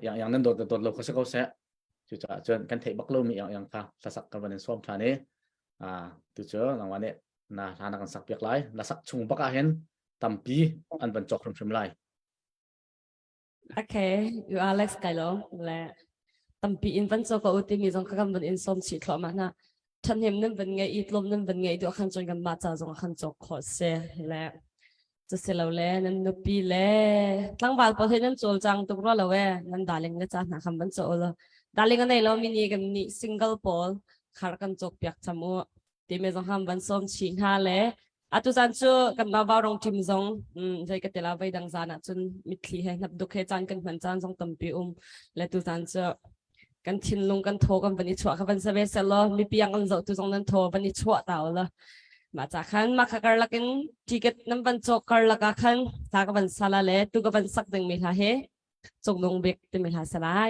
C: อย่างนั้นโดดเราก็สก็เสะจุดจะจนกันเทบักเรามีอย่างค่ะสักกันวันนี้ซ้อมทานี้ตัวเจอหลังวันนี้นะทานกันสักเปียกไหลแล้วสักชุงปักเห็นตั้มปีอันวันจอกรวมๆไหล
G: โอเคอยู่อเล็กซ์ไกลและตั้มปีอินวันโจก็อุติมีจงกันวันอินส้มฉีดหลอมานะฉันเห็นนั่นเป็นไงอีกลมนั่นเป็นไงตัวขันจนกันมาจากจงขันจกขอเสียและจะเสียเราแล้วนั่นนปีแล้วตั้งบาทประเทศนั้นโจลจังตุกรอเราแวนั่นดาลิงนะจ๊ะนะคำบรรโจลดาลิงกันในเรามินิกันนี่ซิงเกิลบอลขาร์กันจกเปียกจมูกที่มีจงคำบรรส้มฉีดหาแล้วอาตุจันจูกันมาบ่าวรองทีมจงใจก็เตลาไปดังจานะจนมิตรให้นับดุกให้จานกันเหมือนจานจงตั้มปีและตุจันจูกันชินลงกันโทกันวันนี้ชัวกันวันเสาร์เสร็จแล้วมีเปียงกันจะตุจงนั้นโทวันนี้ชัวเต่าละมาจากขันมาขักการลักินทิเก็ตน้ำบันโจกการลักขันตากันวันสลาเลตุกันวันสักดึงมีท่าเฮจงลงเบกดึงมีท่าสลาย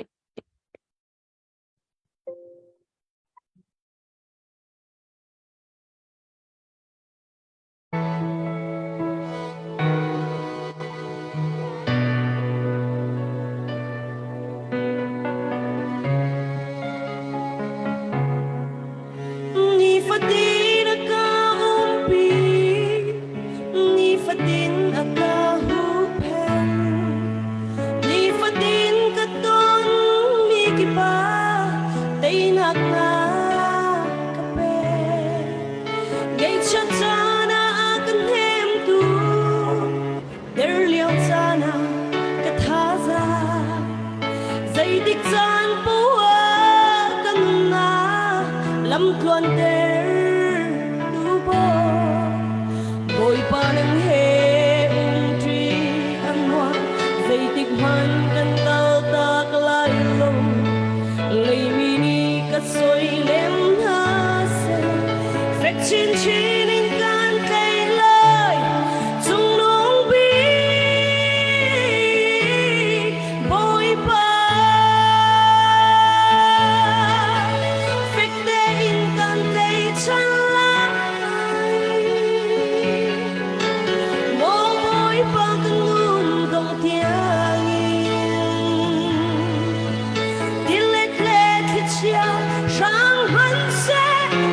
B: 上人生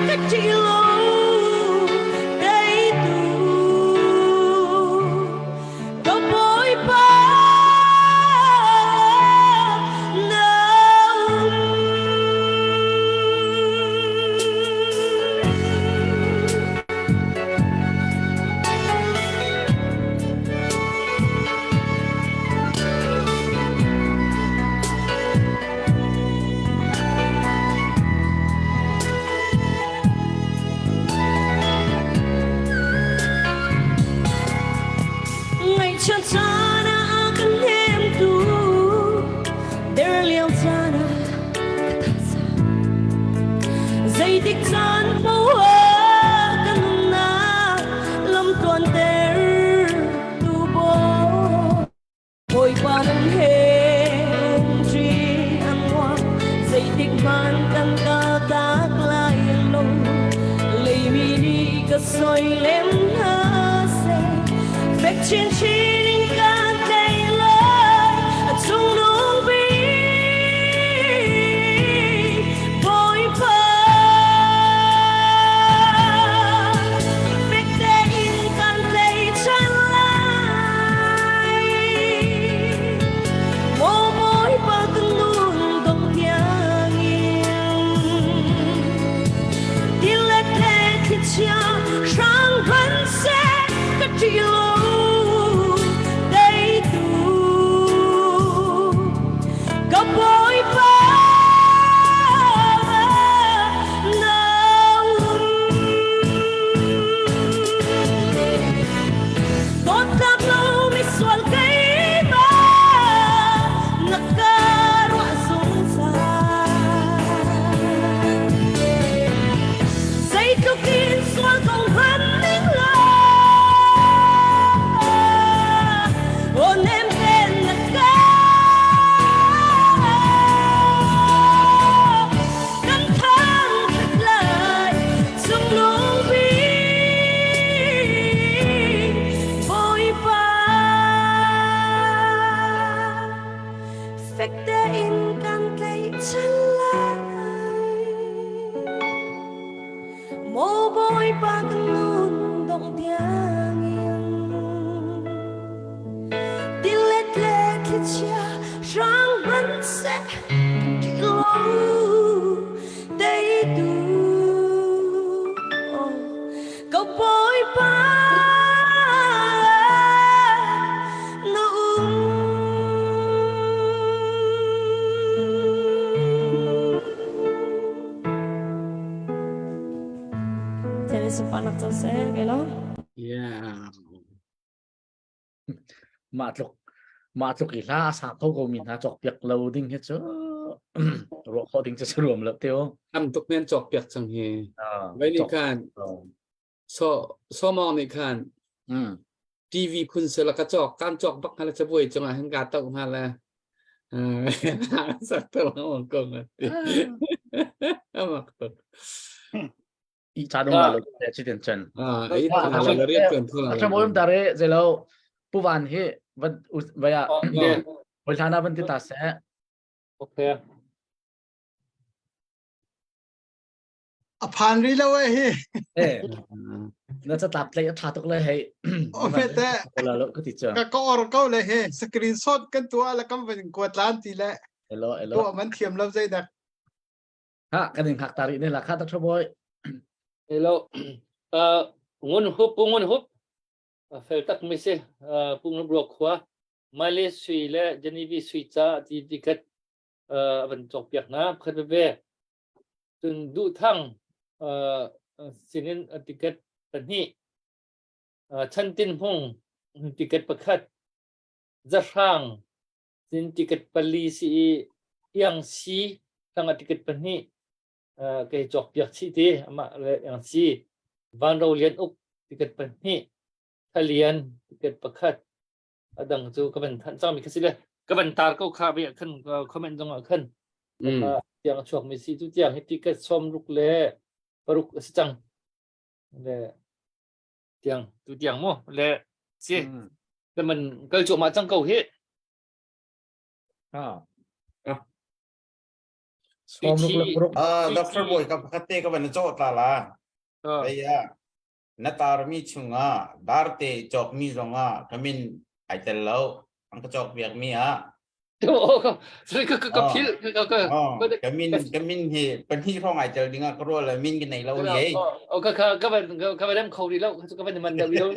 B: 个地路。ba kan luôn động tiếng yên tin lết lết lết chia răng vẫn sẽ đi lâu đây đủ câu bối ba jadi sepanak selesai kalau
E: Yeah.
C: mà chụp cái lá sao thâu cầu mình ha chọc việc lâu đinh hết chứ rồi họ đinh cho sử dụng lập tiêu
E: Am tuk men chok piak chang he. Vai ni kan so mong ni kan TV phun se la ka chok kan chok bak hala cha boi chang a han ga ta ha la. Sa ta la ong kong a. Amak to.
C: ý cha đông là để chỉ tiền chân
E: Ai ta la la riat kan thula.
C: trong mỗi hôm đấy giờ lâu bu van he vẫn vậy à bây giờ nó vẫn tiếp ta sẽ
A: ok
H: อภันรีแล้วเว้ย
C: ê nóจะตัดเลยถ้าตกเลยให้
H: โอ้ไม่แต่
C: คนละก็ติดเจอ
H: ก็ออร์เก้าเลยเฮ้สกรีนช็อตกันตัวแล้วก็เป็นกวดล้านทีแหละ
C: เอโลเอโล
H: ตัวมันเทียมแล้วใจดัก
C: ฮะกันหนึ่งหักตาลีนี่แหละค่าตักชั่วโมง
A: hello ngun hup fel tak mi se pung blok khwa male sui le janivi sui cha ti ticket ban chok piak na khat be tun du thang sinin ticket tani chan tin hong ticket pakhat za rang sin ticket pali si yang si tang ticket pani cái chọc việc chi thế mà yang si van rau lian uk ticket pani thalian ticket pakhat adang chu ka ban than chang mi khasi le ka ban tar ko kha be khan comment dong a khan yang chok mi si tu tiang ticket som ruk le paruk sichang le tiang tu tiang mo le si ka man kal chu ma chang kau he
C: xóm lúc
F: Dr. Boy ka pakate ka ban cho ta la ya na tar mi chunga darte chok mi zonga kamin ai tel lo ang ka chok biak mi a
A: sorry ka phil
F: kamin hi pan hi phong ai tel dinga ko la min ki nei lo ye
A: ka ban dem khâu đi lâu ka ban man đi lâu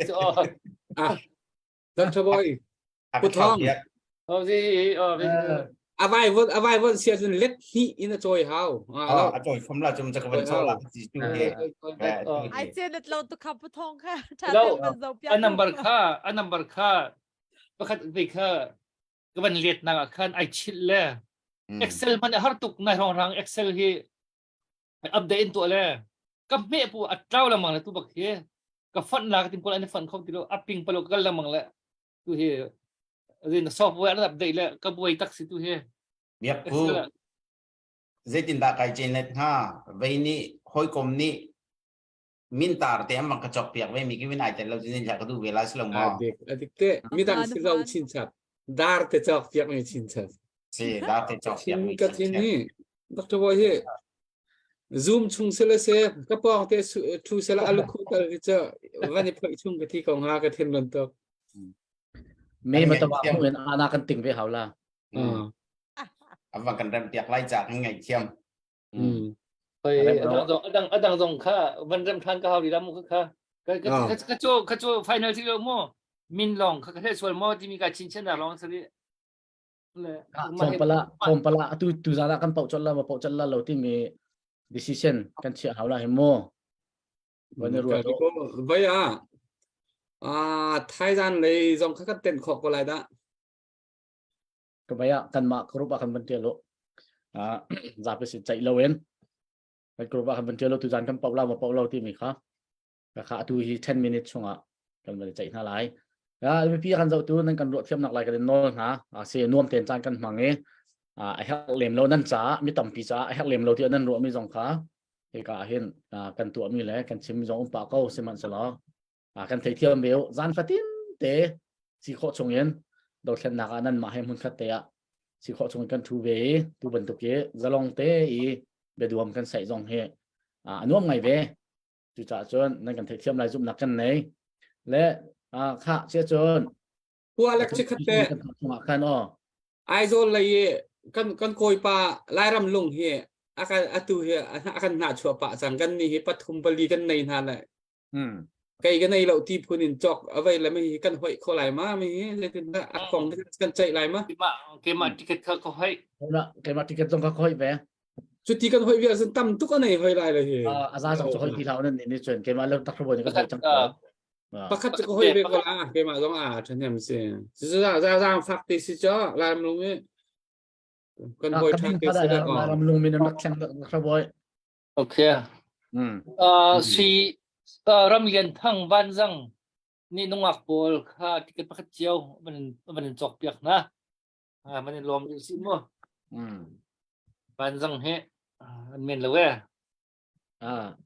E: Dr. Boy.
F: Put thong
A: gì
E: Avai vot sia jun let he in the toy how.
F: a choi khom la chum chak ban cho la ji tu he
G: ai chơi được lâu tôi không bắt thông kha
A: lâu anh number kha pakhat ve kha ka ban let na khan ai chil le excel man har tuk na rang excel hi update to le ka me pu atraw la mang la tu bak he ka fan la ka tim ko an fan khom ti lo upping palo ka la mang la tu he rin software na update le ka buai tak si tu he
F: biak pu zaitin da kai chen let ha ve ni hoi kom ni min tar te am ka chok piak ve mi ki win ai tel lo jin ja ka du vela slo mo
E: Adik te mi dang si lo chin chat. Dar te chok piak mi chin chat.
F: si da te chok piak mi
E: Ka tin ni. Dr. Boy he. Zoom chung se le se ka pong te thu se la alu khu ka ri cha van ni phai chung ka thi kong ha ka thin lon tok.
C: mấy mà tao bảo mình ăn cần tỉnh về hảo là
F: avang kan rem piak lai jak ngai chiam
A: oi adang zong kha van rem than ka haw di lam kha ka cho final ti lo mo min long kha the sol mo ti mi ka chin chen da long sari le
C: phong pala tu ra kan pau chol la lo ti mi decision kan chia hảo là hem moวันนี้รวย
E: Vậy à. Thái Lan lấy dòng các tiền khổ của lại đã.
C: cái vậy kan ma group akan bentil lo za pe si chai lo en kan group akan bentil lo tu jan kan pau lo ti mi kha ka kha tu hi 10 minutes chunga kan ba chai na lai mi pi kan zau tu nan kan ro thiam nak lai kan no ha se nuam ten chan kan mangi ai hak lem lo nan cha mi tam pi cha ai hak lem lo ti nan ro mi zong kha e ka hin kan tu mi le kan chim zong pa ko se man sa lo kan thei thiam beu zan fatin te si kho chung yen đầu tiên là anh mà hay muốn khát té chỉ họ trong căn thu về tu bận tục kia ra long té ý để đuông căn sậy dòng hè nuông ngày về จุจ่าจนนั่นกันเทียมไรจุ่มหนักกันไหนและข้าเสียจน
E: ปัวเล็กชิคัดเตะ
C: กันสมัครกันอ๋อ
E: ไอโซนเลยกันโกยปลาไล่รำลงเฮอาการอตุเฮอาการหนาชัวปะสังกันนี่เฮปฐุมปลีกันในทานเลย ไกกันในเราที่พูนินจอกเอาไว้แล้วไม่กันห้อยเขาไหลมาไม่เลยกันอักของกันใจไหลมา
A: Kema tiket ka hoy.
C: เอาละเกมติกต้องค่อยๆไป
E: จุดที่กันห้อยเวียสันตั้มทุกอันไหนห้อยไหลเลยเฮ
C: อาซาจังจะค่อยกี่เท่านั้นนี่ส่วนเกมเริ่มตักขบวนก็จัง
E: ประคัดจะห้อยเวียก็ละเกมาต้องฉันยังไม่เสียจะฟักติสิจ้าลายมันลงนี่กันห้อยทางติสิได้ก่อน
C: รำลุงมีน้ำหนักแข็งขบวน
A: Okay. Si Ramlian Thang Ban Zang ni nung akpol ka tiket pakat jiao man chok piak na. Man lom si mo. Ban Zang he an men lawe.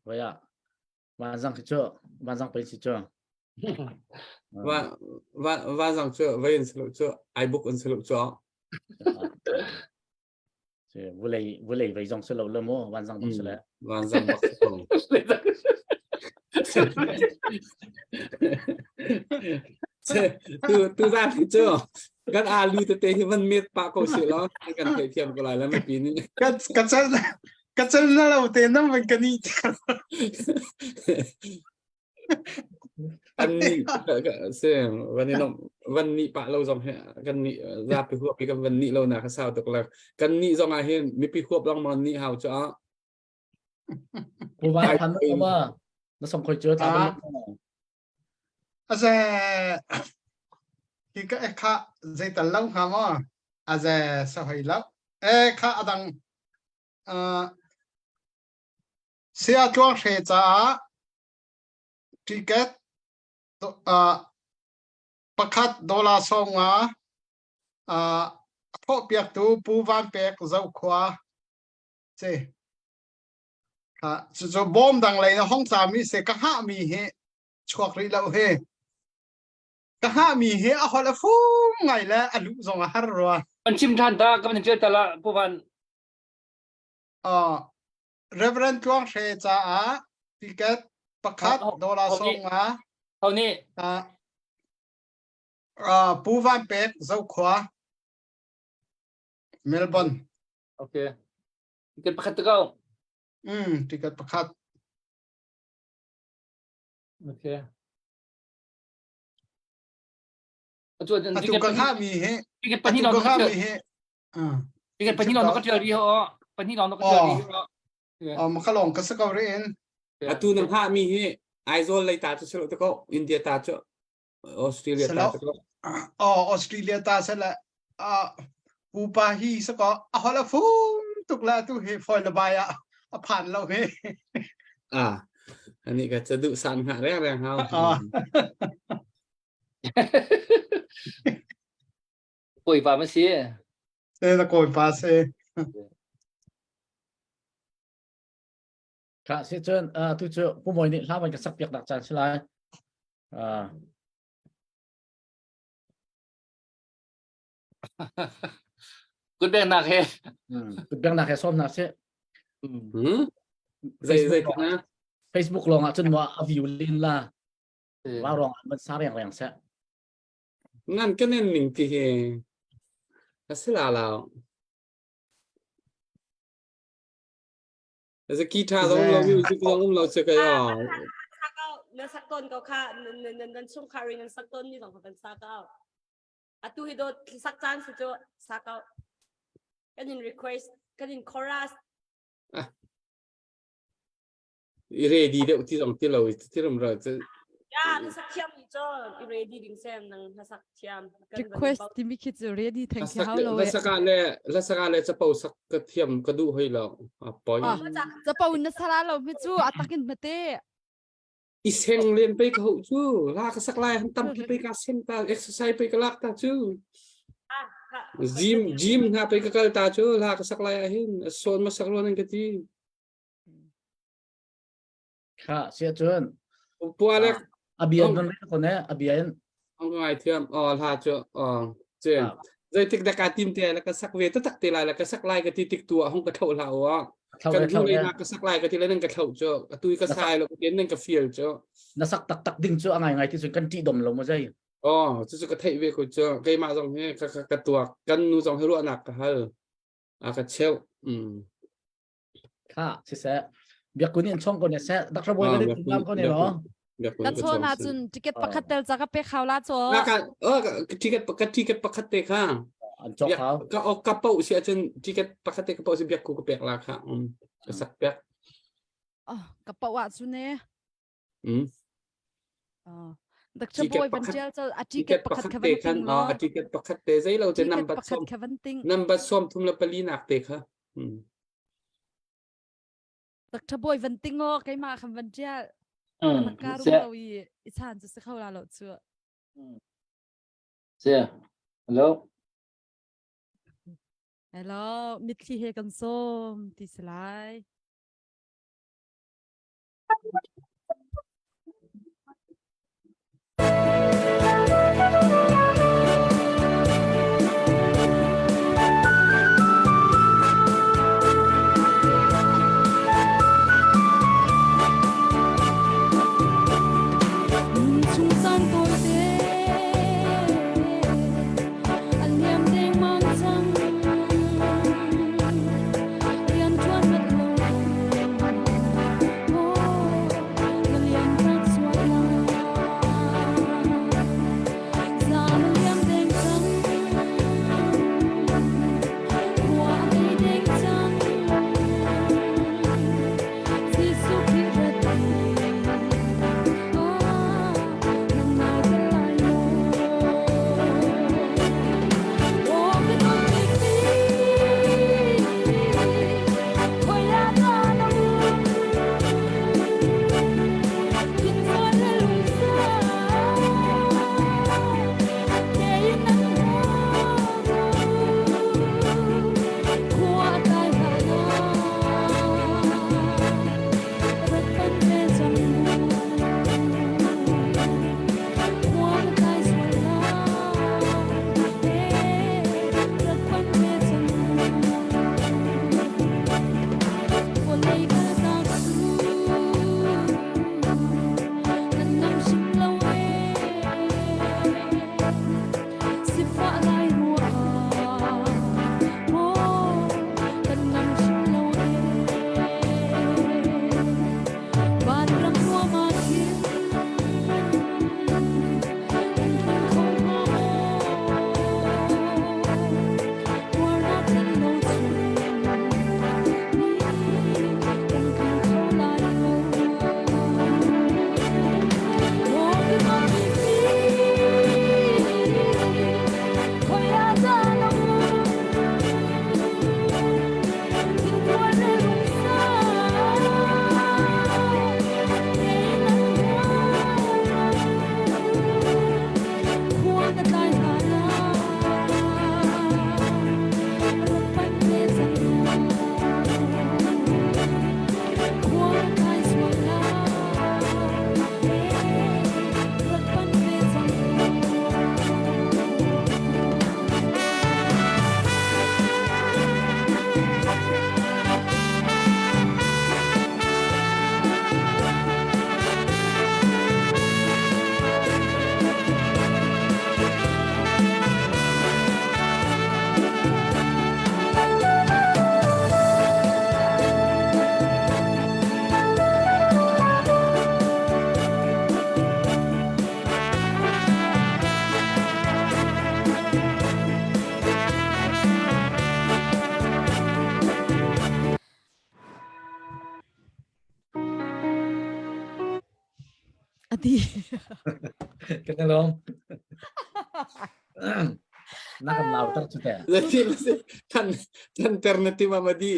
C: ไว้อะวันจังคือวันจังไปสิจ้า
E: ว่าสังเชื่อไว้อินสรุปเชื่อไอบุ๊กอินสรุปจ้า
C: วุ้ยไปจังสโลเลยมั้งวันจังต้องสโล
E: ว่าสังบักสองตูด้านที่เจ้ากันลูเตที่มันเมียปากเขาเสียแล้วกันเทียมกันแล้วไม่ปีนี้
H: กันนั่นเราเต้นนั่นมันกันนี่
E: อันนี้เสียงวันนี้ปะเราจงเห็นกันนี้ราบไปหัวไปกันวันนี้เราหนักสาวตกแล้วกันนี้จงเห็นมีปีหัวลองมันนี้เฮาจ้า
C: ผู้ว่าพันธุ์ว่าเราส่งคนเจอตามไป
H: อาจจะที่ก็ข้าใจตลกฮะมั้งอาจจะสบายแล้วข้าอดังเสียจวงเสียจ้าทิเก็ตประคัด$2ส่งมาพบเปียกตูปูวันเปียกเจ้าขวาเจ้จะบอมดังเลยนะห้องสามีเสกห้ามีเหช่วงนี้เราเฮก็ห้ามีเหเอาละฟุ้งไงแล้วอลุส่งอาหารรัว
A: An chim than ta ka man che tala pu ban.
H: Reverend จวงเสียจ้าทิเก็ตประคัด$ส่งมา
A: Hau ni
H: ปูวันเป็กเจ้าขวาเมลเบิร์น
A: okay. Tiket pakat ka.
H: ทิเก็ตประคัด
A: Okay.
H: อตุกห้ามีเห
A: tiket pa ni no
H: ห้า
A: ka
H: มีเห
A: tiket pa ni no ka tiari ho. Pa ni no ka tiari ho.
H: มันก็ลงก็สกอร์เรน
E: อะตูนังห้ามีไอโซนเลยตาจะสรุปตะก็อินเดียตาจะออสเตรเลียตาจะก็
H: ออสเตรเลียตาเสร็จแล้วปูปาฮีสก็เอาละฟุ้งตุกแล้วตุเฮฟอยระบายผ่านเราเฮ
E: อันนี้ก็จะดุสันหาแรงเฮา
A: Poi pa ma si.
H: เซตะโกยปาเซ
C: ค่ะเสียจนทุกเจ้าผู้มวยนี่ถ้ามันจะสักเปียกดักจันใช่ไหม
A: Good bang nak he.
C: เป็นเรื่องหนักแค่ซ้อมหนักเสีย
E: ใจนะ
C: Facebook ลองจนว่าวิวลินล่ะว่าลองมันซาแรงเสีย
E: นั่นก็เน้นหนึ่งทีก็สิลาเราแต่กีตาร์เรามิวสิกเราจะก็ย่อ
G: สักเก้าเนื้อสักต้นก็ค่ะนั่นช่วงคารินันสักต้นนี่ต้องเป็นสักเก้าอะตุฮิโดสักจานสุดจะสักเก้าก็ยิน request ก็ยิน chorus
E: เรดีเดี๋ยวที่เราจะ
G: 那是天宇宙 ready 领先能那是天
D: request ที่มีคิดจะ ready ทั้งที่เขาเลย
E: แล้วสกาเลจะเป่าสักกระเทียมกระดูให้เราปล่อย
D: จะเป่านัสระเราไม่จู่อัตกินมาเต้
E: อีเซงเรียนไปเขาจู้ลากสักลายหันตั้มไปกับเส้นตาเอ็กซ์ไซส์ไปกับลากตาจู้จิมหาไปกับกระตาจู้ลากสักลายหินโซนมาสักล้วนนึงก็ดี
C: ค่ะเสียจน
E: ปัวเล็ก
C: อาเบียนมันไม่คนนี้อาเบียน
E: เอาไงเทียมลาจูเจนใจติดตะการทีมเตะแล้วก็สักเวทตักเตะลายแล้วก็สักลายก็ติดตัวห้องกระเทาเรา
C: thâu
E: kan
C: cái
E: du
C: thâu
E: le
C: cái
E: na ka sak lai ka ti le nang ka thau cho tui ka sai lo ka tin nang ka feel cho
C: nó sắc tắc tắc đinh chỗ ngày thì rồi cần trị đầm lồng một giây
E: chu chu ka thai ve ko cho kai ma jong he ka tua kan nu jong he ru nak ka ha ka cheu
C: ha sẽ việc của nên trong con này sẽ đặc biệt cái
E: việc
C: đi làm con này đó
E: việc
G: la chaw na chun ticket pakhat tel chaka pe khaw la chaw
E: นะกันticketปกติค่ะ
C: anh chọc tháo
E: ก็เอากระเป๋าเสียจนticket ปกติกระเป๋าสิเบียกกูก็เปียกละค่ะก็สักเปียก
D: ka pawa chu ne
E: อืม
D: dak cha boy van jel cha a
E: ticket
D: ticket
E: ป
D: pakhat
E: ก
D: ka
E: ติ
D: van
E: ค่ะ
D: ting
E: อ๋อ
D: lo
E: ticket ปกติใช่เราจะ
D: ticket
E: นำบัตรส้
D: pakhat
E: ม
D: ka van ting
E: นำบัตรส้มทุ่มละปลีนักเตะค่ะ
D: dak cha boy van ting o kai ma kham van jel
A: Ừ,
D: makaru
A: sẽ
D: lo wi ichan chu se khaw la lo chu
A: sẽ hello
D: hello mit khi he kan som ti slai chung san to te an yam ding mang chang rian chuan mat lo o na lian tak swat la za na liam ding chang wa ai ding chang si su ki rat ati
C: cái này luôn nó cầm lao tất chút thế
E: jadi kan alternatif mama di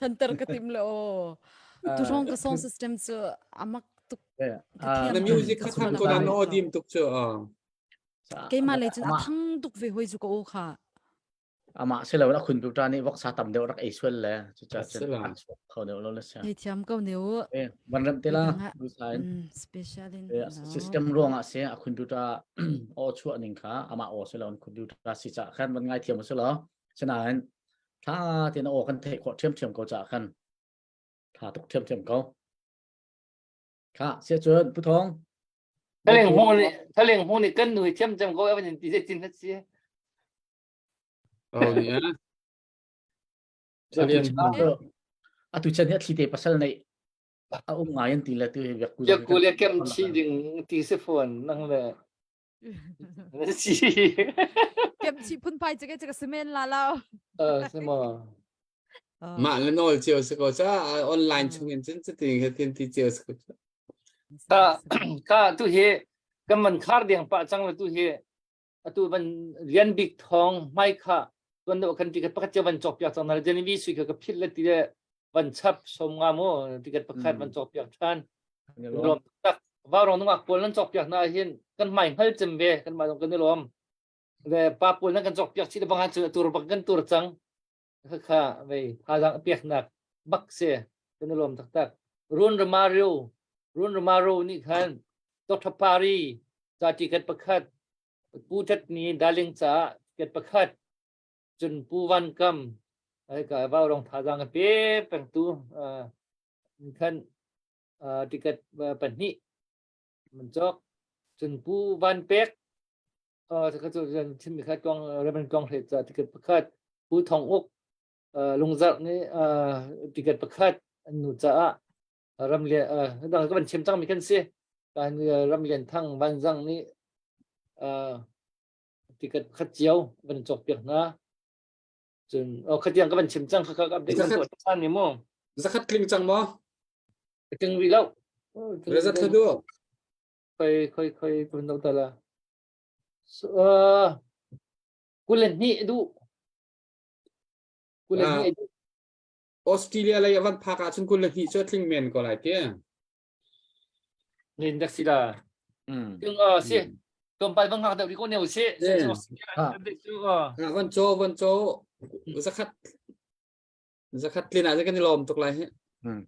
D: than ter ka tim lo tu rong ka sound system chu amak tu
E: na music ka than ko na no dim tuk cho
D: ke ma le chun athang tuk ve hoi chu ko kha
C: ama sẽ là nó khuyên biểu ra này vóc sa tầm đều rắc ấy xuân lẽ chú cha khẩu đều lo là sao
D: hei thiam ko neu
C: วันเริ่มต้นละดูสาย
D: special in
C: system รวงอ่ะเสียคุณดูตาโอชั่วหนึ่งค่ะอามาโอเสร็จแล้วคุณดูตาสิจะขั้นวันไงเทียมเสร็จแล้วฉะนั้น ถ้าที่น่าออกกันเทขอเทียมเขาจะกันถ้าตกเทียมเขาค่ะเสียจวนผู้ทอง
A: ถ้าเลี้ยงหูนี่ถ้าเลี้ยงหูนี่กันหนุ่ยเทียมจำก็เอาไปตีเส้นจินทัดเสีย
E: Oh ni ah. Salian
C: tu chen he thi te pasal nei a ngayan ti la tu he ku
A: ya ku le kem chi ding ti se phone nang le chi
D: Kem chi phun pai这个 cement 啦了。
A: 什么
E: ma le nol chiu se ko cha online chungin chen che ting he tin ti chiu se ko cha.
A: ka tu he kam man khar diang pa chang la tu he tu ban lian big thong mai kha tuan do kan ti ka pakat cha ban chok pyak chang na jeni vi sui ka phit la ti le ban chap som nga mo ti ka pakat ban chok pyak than rom tak wa rong ngak pol nan chok pyak na hin kan mai hal chem ve kan ma dong kan rom le pa pol nan kan chok pyak chi da bang han chu tur bang kan tur chang kha ve ha jang pyak nak bak se kan rom tak tak run ramario ni khan dr pari cha ti kat pakhat pu that ni daling cha ket pakhat chun pu wan kam ai ka ba rong tha jang pe peng tu khan ti kat pan ni man chok chun pu wan pek ka chu chin mi kha tong reban tong he cha ti kat pakhat pu thong ok lung zar ni ti kat pakhat nu cha ram le dang ka ban chim chang mi kan se kan ram lian thang ban zang ni ti kat khat chiao ban chok pek na chun khat yang ka ban chim chang kha ka update kan to san ni mo
E: Zakat kling chang mo.
A: chang wi lau
E: Rezat thadu.
A: khoi kun dau ta la kulen ni du
E: Australia la yawan phaka chun kul hi cho kling men ko lai te.
A: nin dak sila chung se tom pai bang ha da ri ko neu se
E: Wan cho zakat klin a kan lom tok lai he.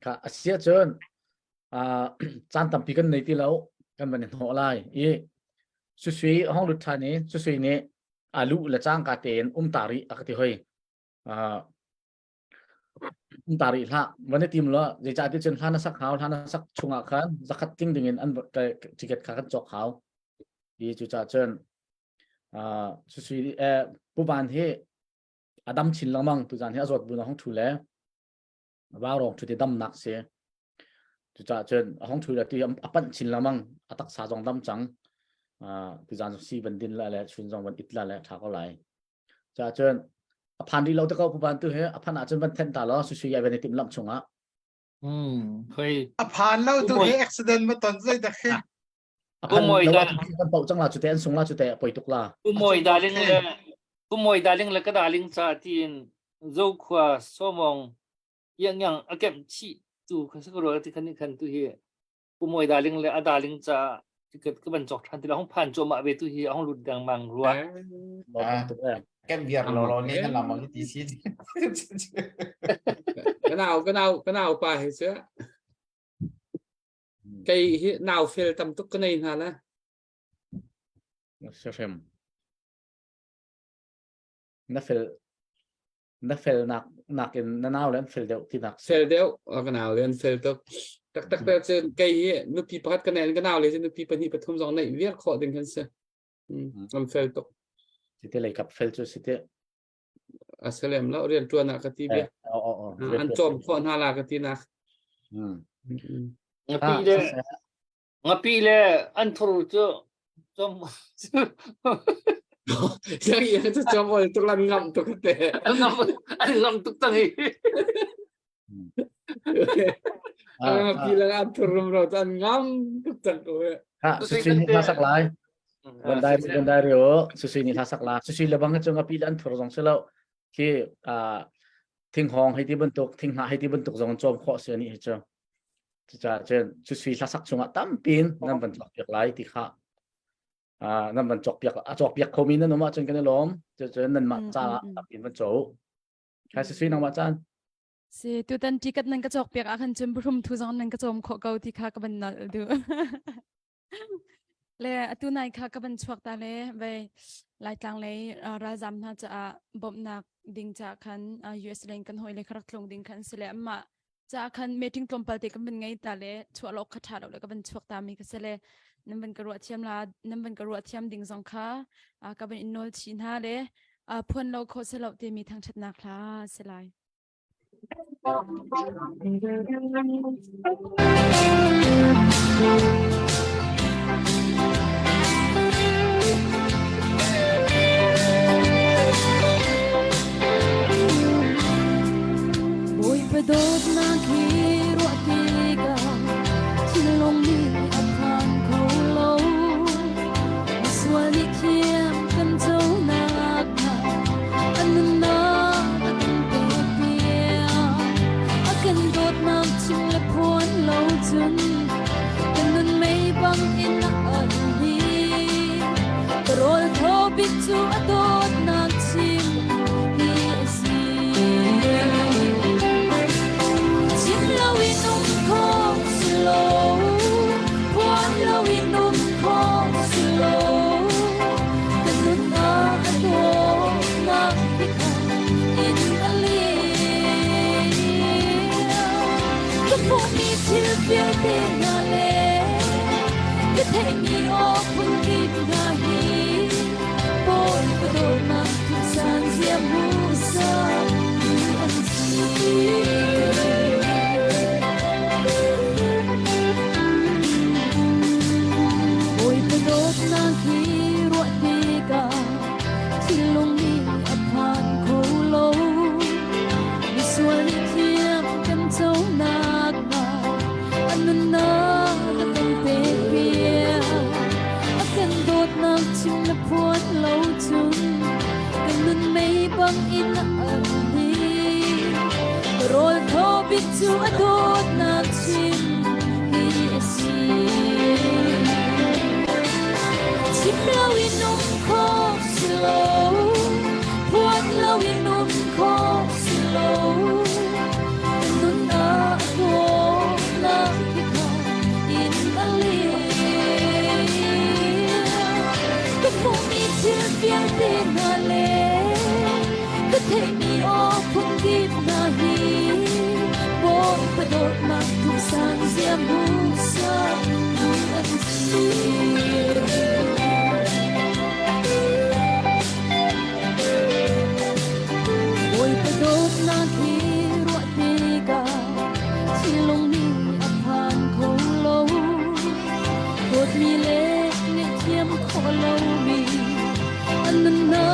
C: ka sia chon chan tam pi kan nei ti lo kan ban ho lai e su sui hong lu tha ni su sui ni alu la chang ka ten tari akati hoi tari laวันทีมละจะจ่ายที่เชิญท่านสักขาวท่านสักชงอาคารสักคัดทิ้งดึงเงินอันจิเกตขากันจอกขาวดีจุจ่าเชิญสุดผู้บ้านที่อดัมชินละมั่งตุจานที่อสวดบุญห้องถูแล้วว่ารองจุดที่ดำหนักเสียจุจ่าเชิญห้องถูแล้วที่อปันชินละมั่งตักสาจงดำจังตุจานสีบันดินละแล้วชุนจงวันอิตละแล้วท้าก็ไหลจ่าเชิญพันที่เราตะก้าผู้บ้านตัวเฮ้พันอาจจะเป็นเทนตาล้อสุดๆใหญ่เป็นทีมลำชงอ่ะ
A: เคย
H: ผ่านแล้วตัวนี้ accident มาตอนใจตะเคียน
A: กูมวยได้
C: กันเป่าจังหวะจุดเตนส่งละจุดเตะปล่อยตุกละ
A: กูมวยดาลิงle ka daling cha tin zo khwa so mong yang akem chi tu kha sa ro ti khan khan tu hi ku moi daling le adaling cha ti ka ban chok than ti la hong phan cho ma ve tu hi hong lut dang mang ruwa
C: ตุกแรก
F: kem biar lo ni kan lama ki ti si
E: Cái nào pa he se. Cái nào fel tam tuk ka nei na la.
C: เชฟมนักเฟลนักอินน่าเล่นเฟลเดียวที่นัก
E: Fel deu cái nào lên fel tok. Tak chen cái hi nu pi pat ka nei cái nào le nu pi pa ni pathum jong nei viet kho ding kan se. Lam fel tok.
C: สิเตเลยกับเฟลจุดสิเต
E: Asalem la rian tuan na ka ti be. An chom kho na la ka ti na.
A: ngapi le an thuru cho chom
E: Yang iya tu chom ol tuk lan ngam tuk te.
A: ngam tuk tang hi
E: Pi la an thurum ro tan ngam tuk tang ko.
C: สุดๆนี่ทักไลน์บันไดเรียวสุดๆนี่ทักไลน์สุดๆระวังจงกับปีอันทรสองเสร็จแล้วที่ทิ้งห้องให้ที่บรรทุกทิ้งหาให้ที่บรรทุกจงจอมข้อเสียนี่เจ้าจะเช่นสุดๆทักจงตั้มปีนนั่นบรรทุกเปียกไลน์ที่ข้านั่นบรรทุกเปียกเขามีนั่นออกมาจนกันล้มจะนั่นมาจ้าตั้มปีนบรรจุใครสุดๆนั่งมาจ้า
D: สิตัวตันที่กัดนั่นก็จอกเปียกอาคันจนพรุ่มทุจงนั่นก็จอมขอเกาที่ข้ากับบันนัดดูเลยตัวนายข้ากับบันชวกตาเลยไปหลายครั้งเลยราจำน่าจะบ่มนัก
G: ดิงจากคันUS เลงกันหอยเลยครักลงดิงคันเสลมาจากคันเมทิงตอมปัลเตกันเป็นไงตาเลชัวโลกขัดขาดแล้วก็เป็นชัวตามีก็เสลนั่นเป็นกระรวดเทียมลานั่นเป็นกระรวดเทียมดิงสองขาก็เป็นอินโนชินฮาเลพวนเราโคสลบเตมีทางชัดนักลาเสลาย Boy pedot na kiro tiga Silong ni akan kolo Iswali kiam kan zau naka Anana akan pepia Akan dot na ching le puan lo chun Kanan may bang ina alni Karol ko bitu adot na chim Bitu adot na chim hiasi Chim lao inum ko slow Puan lao inum ko slow Nun na ko na kita in ali Kapumi til biang din na le Katay ni o pun gip na hi Boy pedot nak tusan siam busa Tuhan sir Boy pedot nak hiro tiga Silong ni apan kolo Kot mi lek ni tiam kolo mi Anana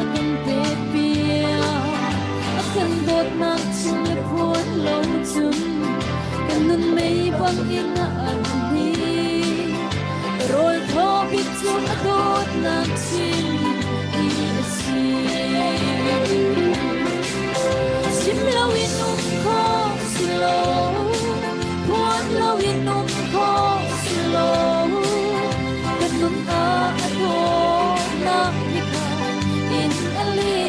G: akan pepia Akan dot nak chile puan lo chun Kanan may bang ina alni Rol ko bitu adot nak chim hiasi Sim lao inum ko silo Puan lao inum ko silo Kanun adot nak ikaw in ali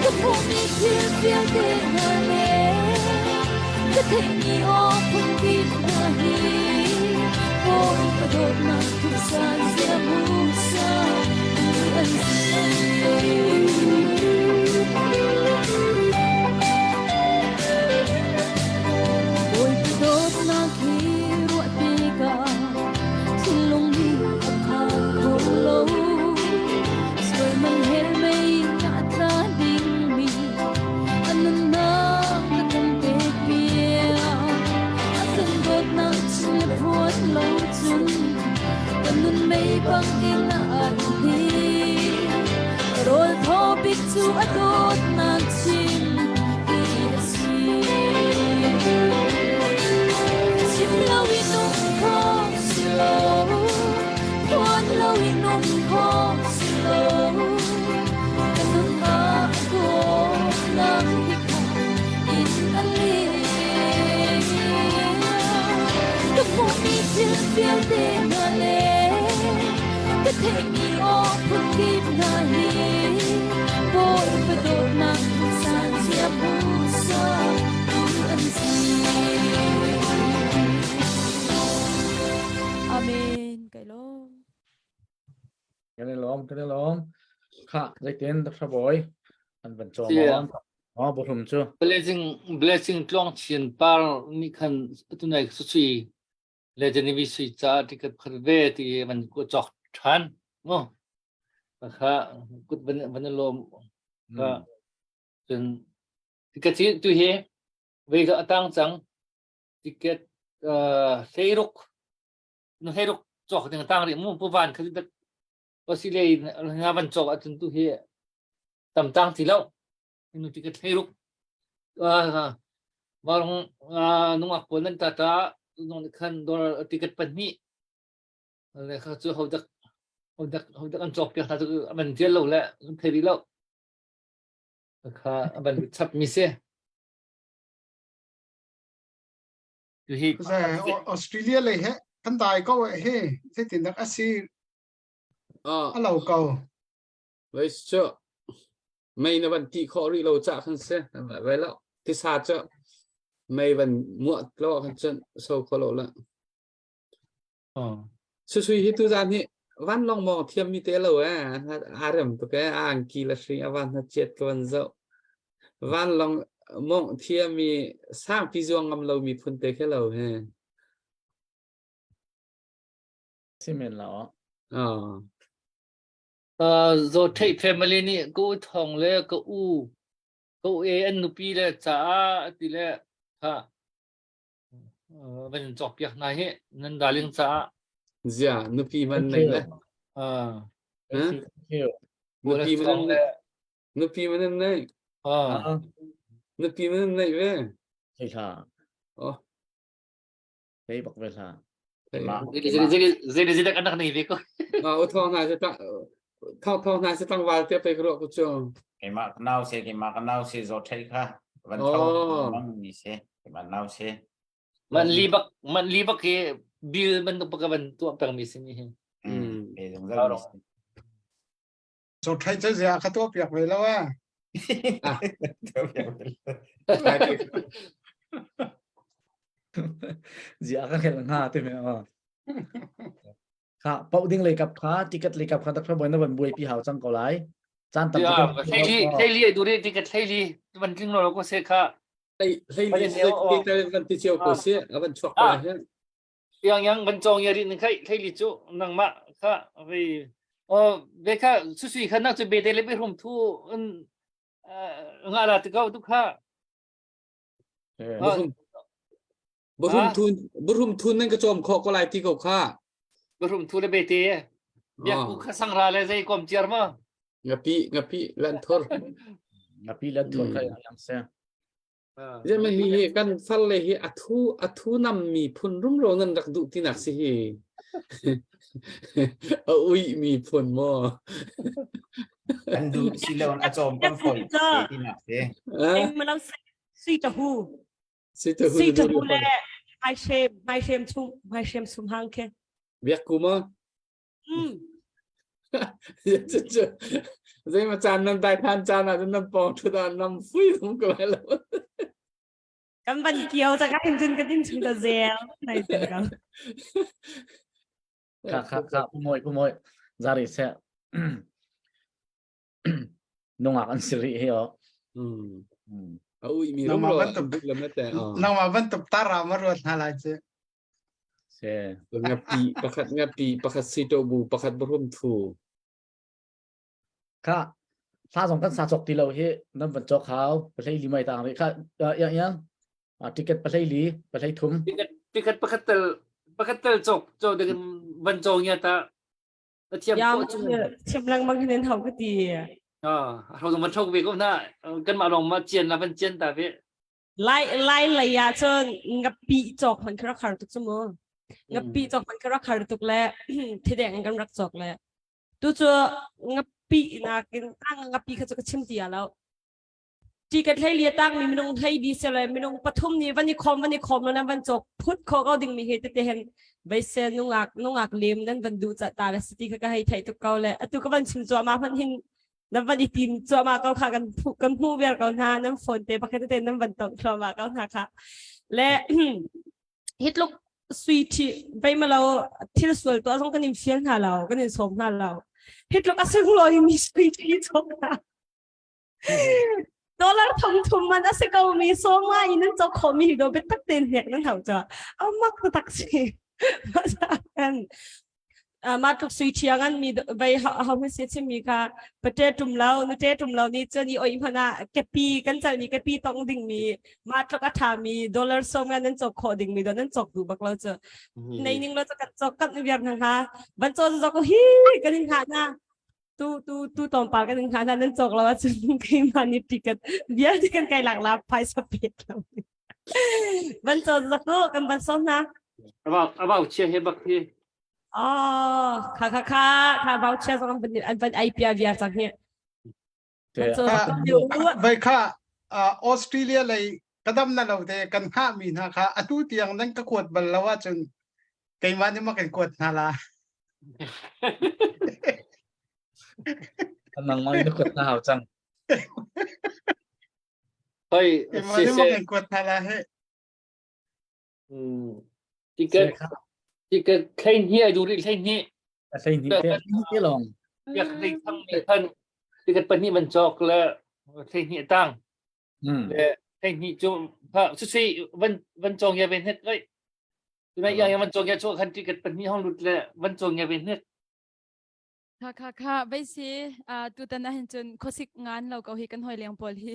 G: Kapumi til biang din na le Katay ni o pun gip na hi Boy pedot na tusan siya musa Tuhan Boy pedot na kiro tiga Silong ni akan kolo Soy man helmay na atrading mi Anana akan pepia Akan dot na chile puan lo chun Kanun may bang ina alni Rol ko bitu adot na chim hiasi Sim lao inum ko slow Puan lao inum ko slow Kanun ako lang ikaw in ali Kapumi til biang din na le Katay ni o pun gip na hi Boy pedot na tusan siya pusa Tuhan sir Amen Kay Long
C: cái này lom ค่ะได้เต้นตักสบอยอันเป็นจอม
A: เสีย
C: อ๋อบุรุมจู
A: blessing ตลองเชียนปาร์นี่คันตุนไหนสุดเลจนิวิสุยจ้าที่กัดพัดเวที่มันก็จอกทันโอ้นะคะกุดวันลมก็จนที่กัดที่ตัวเฮเวก็ตั้งจังที่กัดเฮรุกนู่นเฮรุกจอกตั้งเรื่องมุ่งผู้บ้านคือตัดว่าสิเลยงานวันจอกอันตัวเฮตั้งที่แล้วนู่นที่กัดเฮรุกwarung nung ako nan tata nung kan dor tiket pani le kha chu hodak an chok ya tu man jel lo la theri lo kha ban chap mi se tu hi
H: แต่ออสเตรเลียเลยฮะท่านตายก็เฮ้ที่ติดนักอาชีพ เราเก่า
E: lấy cho mày nó vẫn tị khó đi lâu chạ khăn xe vậy lắm thì xa cho mày vẫn muộn lo khăn chân sâu khó lộ lận suy suy hít tu gian hi văn long mò thiêm mi tế lâu à rầm tụi cái ang kỳ là suy văn nó chết con dậu văn long mong thiêm mi sang pi duong ngâm lâu mi phun tế cái lâu ha
C: ซีเมนเหรอ
A: rồi thấy family ni cô thong le cô an nupi le cha ti le ha bên chọc việc này hết nên darling cha
E: dạ nó pi mình này đấy
A: bữa
E: pi
A: thong
E: mình
A: le
E: nó pi mình này nó pi mình này về
C: ใช่ค่ะ
E: oh
C: เฮ้ยบอกเวลา
A: jadi anak ni beko
E: thong này sẽ tăng thong này sẽ tăng vào tiếpไปกรอกกูจง
F: cái mà nào xe cái mà nào xe rồi thấy ha vẫn
E: Ồ.
F: thâu măng gì xe cái mà nào xe
A: man libak ke bill man to pagkaban to permis ni
F: để dùng
A: Ờ,
F: ra
A: rồi.
H: สุดท้ายจะเสียค่าตัวเปียกไปแล้วว่า
C: เสียก็แค่ห้าเต็มเลยอ่ะค่ะเป้าดิ้งเลยกับค่ะติเกตเลยกับค่ะตักสบอยนั่นเป็นบุยปีหาวจังเกาหลีจานตั้ง
A: Thầy li du đi cái thầy li mình kinh nó có sẽ khá
E: hay
A: Bây
E: đi
A: giờ nếu-
E: cái văn ti chiều của xe văn chọc lại hết
A: yang mình trồng nhà đi thầy li chỗ năng mạ khá vì về khá suy suy khá năng cho bê tê lấy bê hôm thu ngã là tự cao tu khá
C: เออ
E: บรุมทุนนั่นก็จอมขอกลายที่เขาฆ่า
A: bê hôm thu lấy bê tê bây
E: Ờ.
A: giờ khá sang ra lấy dây com chiar mà
E: งะปีลันทร
C: นับปีละทุนใครยังเสีย
E: จะมันมีกันฟันเลยอัทูนำมีพุนรุ่มโรนันรักดุที่หนักสิอุ้ยมีพุนมอ
F: anh du xí lâu anh chôm con phổi thì nào xe
E: อ่ะ
G: เองมันเอาซีจะหู
E: สิจะ
G: ซีจะหู
E: ดู
G: แลไม่เชมซุมฮังแค่
E: เบียกกูมอ จะมาจานน้ำได้ทานจานอาจจะน้ำปองทุดานน้ำฟุ้ยทั้งกลายแล้ว
G: กันบันเกียวจะกันจนกันยิ่งชิงตะเซลในเสียกัน
C: ค่ะผู้มวยจาริเสียนุ่งอันสิริเหรอ
E: อุ้ยมีร่มรอยแล้วไม่แต่อ๋อ
H: น้องมาวันตุบตารามารวดอะไรเจ้
C: เสีย
E: งับปีประคัดซีโตบูประคัดบรมทู
C: ค่ะถ้าสองกันสะสกที่เราเห็นนั่นเป็นจอกขาวประเทศลีไม่ต่างเลยค่ะยังติเกตประเทศลีประเทศทุ่ม
A: tiket pakatel cok dengan bancongnya ta
G: ยาวชิมลังบางทีเขาก็ดี
A: เราต้องมาชกวีก็น่ากันมาลองมาเจียนแล้วเป็นเจียนแต่พี่
G: ไล่ระยะจนงับปีจอกมันคราคาทุกชั่วโมงงับปีจอกมันคราคาทุกแล้วที่แดงกันรักจอกแล้วตัวจะงับปีนะกินตั้งงับปีเขาจะชิมเดียแล้วจีกันให้เลียตั้งมีไม่ต้องให้ดีเสียเลยไม่ต้องปฐมนี่วันนี้คอมแล้วนะวันจบพุทธเขาก็ดึงมีเหตุแต่เห็นใบเซนนุ่งอักเลียมนั่นวันดูจัดตาและสติก็ให้ไทยตุกเก่าเลยตุกก็วันชิมจัวมาพันหินน้ำวันอีทีมจัวมาเขาขากันผู้เบียร์เขาหน้าน้ำฝนเตะปะแค่เตะน้ำวันตกจัวมาเขาหน้าค่ะและฮิตลูกสวีทไปมาเราที่เราสวยตัวต้องกันนิ่มเฟียนหาเราก็นิ่มสมหาเรา hit lo kasi lo yung sweet ito na dollar thum man ase ka mi so nga inan to komi do betak ten hek nan hau cha amak to taksi masakan matuk sui chiangan mi bai ha mi se chi mi ka pate tum lao ni chani oi phana kepi kan cha ni kepi tong ding mi matuk atha mi dollar so nga nan chok kho ding mi do nan chok du bak lo cha nei ning lo cha kan chok kan biak na ha ban cho cho ko hi kan ning ha na tu tong pa kan ning ha na nan chok lo cha ki mani ticket biar di kan kai lak la pai sa pet lo ban cho ko kan ban so na
A: about chia he bak hi
G: ค่ะเบาเชสของเป็นไอพีอาร์วีอาร์จากเนี่ย
C: te
G: มันจะ
H: ใบค่าออสเตรเลียเลยกระดำนั่นเราแต่กันห้ามีนะคะอตุเตียงนั้นก็ขวดบัลลว่าจนไกมันนี่มากันขวดนาลา
C: nang mai no kot na hau chang
A: เฮ้ย
H: ไกมันนี่มากันขวดนาลาเฮ้
A: ที่เกิดใครเหี้ยดูดิใครเหี้ย
C: sai ni te ni te long
A: อยากได้ทั้งมีท่านที่เกิดปนนี้มันจอกแล้วใครเหี้ยตั้งและใครเหี้ยจุพระสุสีวันจองยาเป็นเฮ็ดเอ้ยตัวนั้นยังมันจองยาโชคันที่เกิดปนนี้ห้องหลุดแล้ววันจองยาเป็นเฮ็ด
D: ค่ะไปสิตูตันนะเห็นจนโคสิกงานเราก็เฮกันหอยเลี้ยงปอลี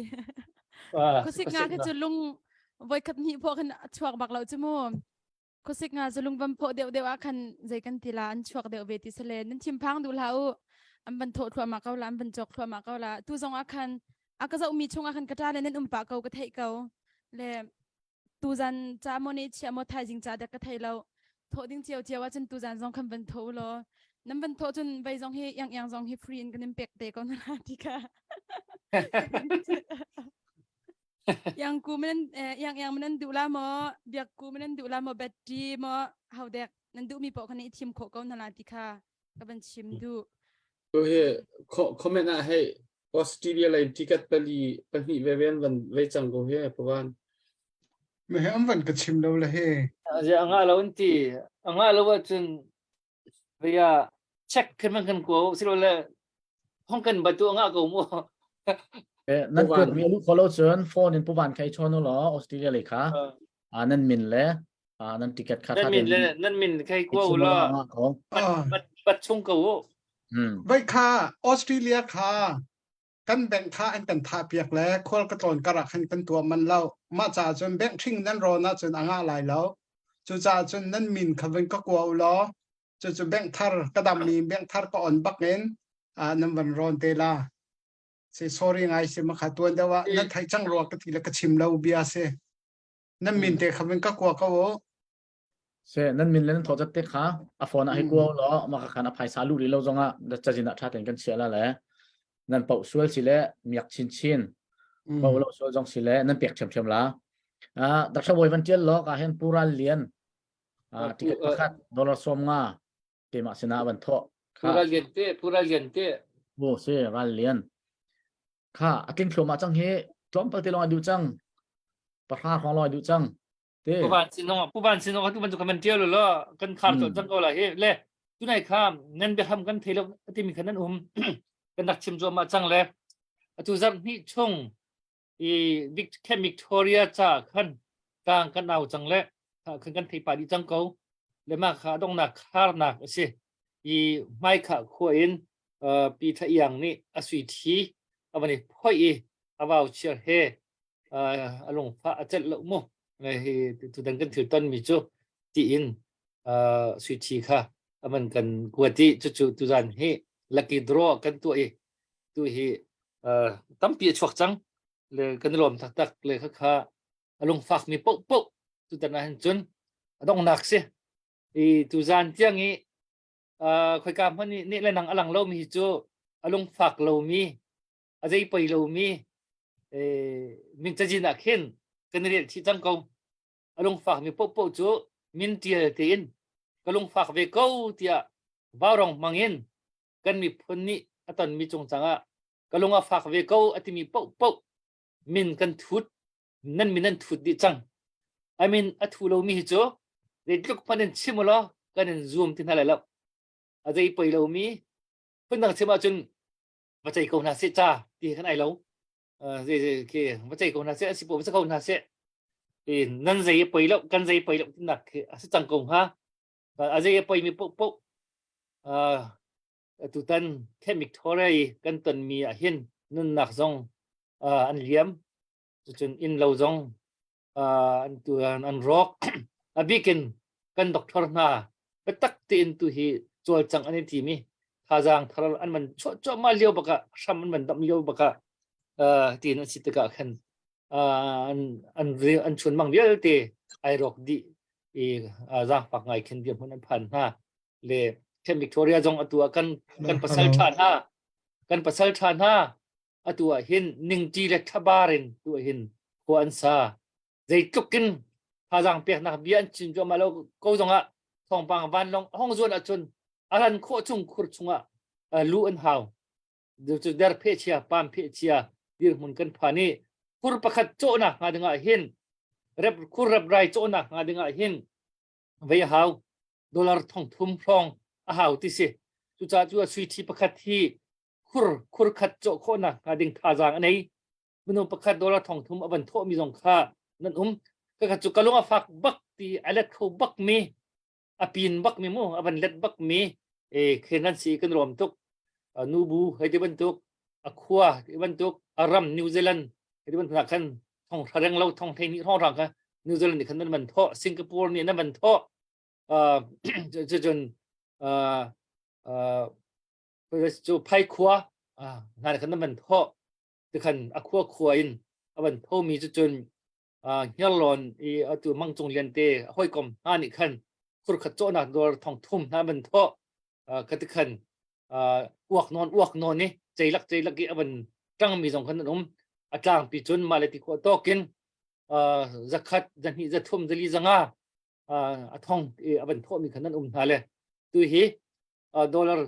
D: โคสิกงานคือจะลุงไว้กับนี่พวกกันชวกบักเราจะโม่โคสิกงานจะลุงบัมโพเดียวคันใจกันทีละอันชวกเดียวเวทีเสลนั่นทิมพังดูแล้วอันบันโททัวมาเกาละอันบันจอกทัวมาเกาละตู้จงอาคันก็จะมีช่วงอาคันกระจายนั่นปากเกากระเทยเกาและตู้จันจ้าโมนี่เชียโมไทยจริงจ้าเด็กกระเทยเราโทดิ้งเจียวว่าจนตู้จันจงคำบันโทโลนั่นบันโทจนไปจงให้ยังจงให้ฟรีนกันเป็กเตะก่อนนะที่ค่ะยังกูไม่นั่นยังไม่นั่นดูละมอเบียกกูไม่นั่นดูละมอแบตรีมอเฮาเด็กนั่นดูมีปอกคันนี้ทีมโคก็นั่นละที่ค่ะก็เป็นชิมดู
E: ก็เฮ้คอมเมนต์นะให้ออสเตรเลียเลยที่กัดปลีปนีเวเวนวันไว้จังก็เฮ้เพราะว่า
H: ไม่ให้อันวันก็ชิมเราเลยเฮ้
A: จะอ่างเราอันที่อ่างเราว่าจนเวียเช็คขึ้นมันกันกูสิเราเลยห้องกันประตูอ่างกูมั่ว
C: นั่นกดมีลูก follow เชิญโฟนในผู้บ้านใครชนเหรอออสเตรเลียเลยค่ะนั่นมินเลยนั่นติเกตค่า
A: นั่นมินเลยนั่นมินใครกูล่ะบัดชงกู
H: ใบค่าออสเตรเลียค่ะกันแบ่งค่าอันเป็นท่าเปียกแล้วคนกระตนกระหันเป็นตัวมันเล่ามาจากจนแบ่งทิ้งนั่นรอนะจนอ่างอะไรแล้วจุจ่าจนนั่นมินเขาเป็นก็กลัวล้อจะแบ่งทาร์กระดำมีแบ่งทาร์ก็อ่อนบักเงินนั่นวันรอนเตล่าเสีย sorry ไงเสียมาขาดตัวเดียวว่านั่นไทยจังรัวกะทีละกระชิมเราเบียเสียนั่นมินเตะเขาเป็นก็กลัวเขาโว้
C: เสนั่นมินเล่นโทรศัพท์เตะค่ะฟอนให้กูเหรอมาขันอภัยสาลูดีเราจงจะจินตชาติกันเสียแล้วแหละนั่นเป่าสวยสิเละมีอยากชินเป่าเราสวยจงสิเละนั่นเปียกเฉมละดักชาววันเจลล้อก็เห็นปูรันเลียนติเกตประคัดดอลลาร์สมงาเตมาสนาวันทอ
A: พูราเลียนเต้
C: โอ้เสรันเลียนค่ะอากินขลุ่มมาจังเฮจอมปฏิลองดูจังประคาของลอยดูจัง
A: ผู้บ้านสิน้องทุกมันจะคอมเมนต์เดียวเลยล่ะกันข้ามจังก็ละเฮ้เล่ทุกนายข้ามงั้นไปทำกันเทเลที่มีขนาดกันนักชิมจอมาจังเลยทุกท่านนี่ช่วงแค่วิกตอเรียจ้าขันกลางกันเอาจังเลยขันกันที่ป่าดีจังเขาเลยมาขาต้องหนักคาร์หนักสิไม่ขาขวอินปีทะยังนี่สุยทีวันนี้พ่อยว่าเชื่อเฮลงฟ้าเจ็ดละมุเลยทุกท่านกันถือต้นมีจุตีอินสุยทีค่ะมันกันกวดที่จู่ทุกท่านเฮลักกี้ดรอกันตัวเฮตั้มปีชวกจังเลยกันรวมตักเลยค่ะลงฟ้ามีปุ๊บทุกท่านนั้นจนต้องหนักสิทุกท่านที่อย่างนี้คุยกันเพราะนี่เรื่องหนังอลังเรามีจู่ลงฟ้าเรามีอะไรไปเรามีมินจะจินนักเห็นกันเรียนที่จังเขาลงฟ้ามีปุ๊บจู่มินเตียเตียนก็ลงฟ้าเวก้าเตียบ่าวรองมังเงินกันมีคนนี้ตอนมีจงจังก็ลงฟ้าเวก้าที่มีปุ๊บมินกันทุดนั่นมินนั่นทุดดิจังมินทุเรามีจู่เด็กลูกพันธุ์ชิมล้อกันซูมที่นั่นแหละอะไรไปเรามี phân đằng xem mà chun và chạy cầu nào sẽ cha thì cái này lâu gì kia và chạy cầu nào sẽ xịt bộ sẽ cầu nào sẽ thì năn giấy bấy lộng căn giấy bấy lộng tin nặc sẽ chẳng cùng ha và giấy bấy mi bộ bộ tụ tân thêm Victoria căn tuần mi hiên năn nặc dòng anh liếm chun in lâu dòng anh tụ anh rock bikin căn doctor na bất tắc tin tụ hi chuột chẳng anh thì mi thà rằng thà anh mình cho mà liêu baka sam mình đâm liêu baka tin anh xịt cả khen anh chuồn mang liêu thì ai rock đi ra phạt ngày khen điểm hơn phần ha le thêm Victoria dòng atua căn pasal chan ha căn pasal chan ha atua hin ning chi le thabarin tu hin ko an sa dây trúc kinh thà rằng việc nào biến chỉnh cho mà lâu câu dòng ạ thong bằng van long hong zuan achun alan kho chung khur chunga lu an haw de chu der phe chia pam phe chia dir mun kan phani khur pakhat cho na nga dinga hin rep khur rep rai cho na nga dinga hin ve haw dollar thong thum phong a haw ti se chu cha chu sui thi pakhat hi khur khat cho kho na nga ding tha jang anei munu pakhat dollar thong thum aban tho mi jong kha nan ka chu kalunga fak bak ti alet kho bak mi apin bak mi mo aban let bak mi khenan si kan rom tuk nubu hay di bentuk aqua di bentuk aram New Zealand di bentuk kan thong tharang lau thong thai ni thong rang ka New Zealand ni kan nan ban tho Singapore ni nan ban tho jun chu pai khua na kan nan ban tho de kan aqua khua in aban tho mi jun nyalon tu mang chung lian te hoi kom ani khan khur khat cho na dor thong thum na ban tho katikan uak non ni ceilak ki aban tang mi jong khan atlang pi chun maleti ko tokin zakhat janhi zathum jali zanga athong aban tho mi khan hale tu hi dollar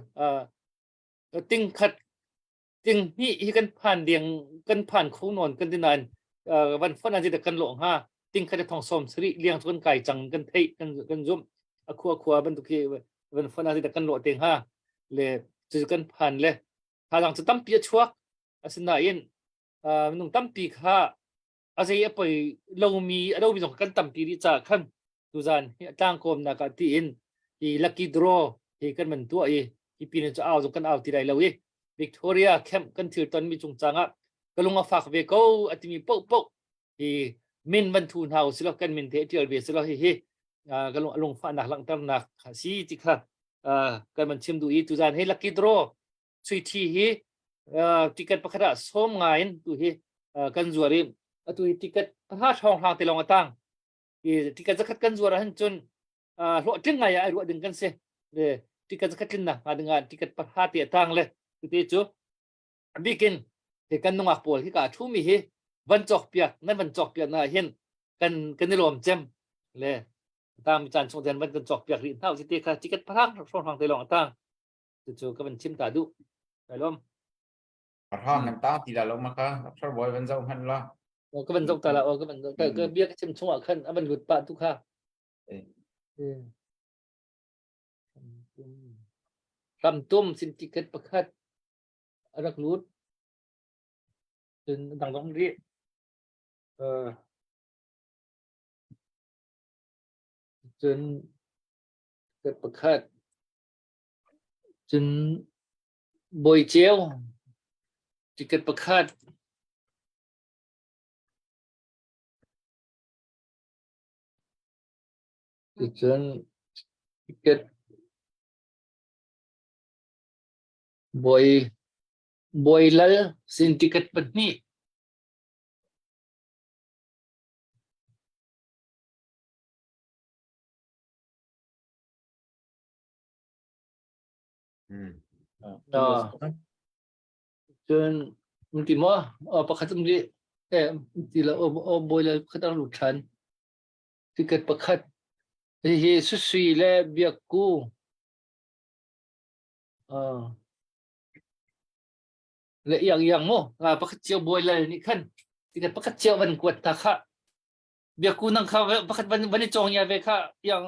A: ting khat ting hi kan phan diang kan phan khou non kan dinanวันฝนอันจะกันหลงฮะติ้งขัดทองสมสรีเลี้ยงชนไก่จังกันเทกันจุ่มขัวบรรทุกวันฝนอันจะกันหลงเตียงฮะเลยจะกันผ่านเลยถ้าหลังจะตั้มปีชัวสินะยินนุ่งตั้มปีค่ะอาศัยไปเรามีสองกันตั้มปีที่จะขั้นดูจานจ้างกรมนักตีอินลักกี้ดรอกันมันตัวปีนี้จะเอาจงกันเอาที่ใดเราวิกตอเรียแคมป์กันถือตอนมีจงจังอ่ะก็ลงมาฝากเวก็อาจจะมีปุ๊กมินบรรทุนเฮาสิลกันมินเทเทียลเบสลก็ลงฝากหนักหลังตำหนักสีจิค่ะกันมันชิมดูตุจานให้ลักกี้ดรอสุยทีติเกตประคดาส้มงานดูกันจวริมตุติเกตประทัดทองทางเตลองตั้งติเกตจะคัดกันจวรหันจนรถจึงไงรถดึงกันเสียติเกตจะคัดกันนะมาดึงติเกตประทัดเตียตั้งเลยตุเตจูบิกินที่กันนงอักปวดที่กาทุ่มีวันจอกเปียกนั่นวันจอกเปียกนะเห็นกันในรวมเจมเลยตามจานชงเดนวันกันจอกเปียกรินเท่าสิเตค่ะจิกตพลังช่องทางเตลองตั้งจู่ๆก็มันชิมตาดูไปล้ม
F: ห้องกันตาตีละลงมาค่ะชอบบอยวันเจ้าพันละ
A: ก็มันจอกตาละก็มันก็เบี้ยก็ชิมช่วงขึ้นมันหลุดปะทุกข้าลำตุ้มสินจิกตประคัดรักรูดจนดังตรงนี้จนเกิดประคัดจนบอยเจียวจิเกิดประคัดจนเกิดบอยแล้วสินติกัดปัดนี้จนมันที่มั่วประคัดตรงนี้ที่เราบอยแล้วเขาต้องหลุดชันติกัดประคัดที่สุดๆแล้วเบียกูle yang mo pakatio boiler ni kan tikat pakatio ban kuat ta kha bia ku nang kha pakat ban chong ya ve kha yang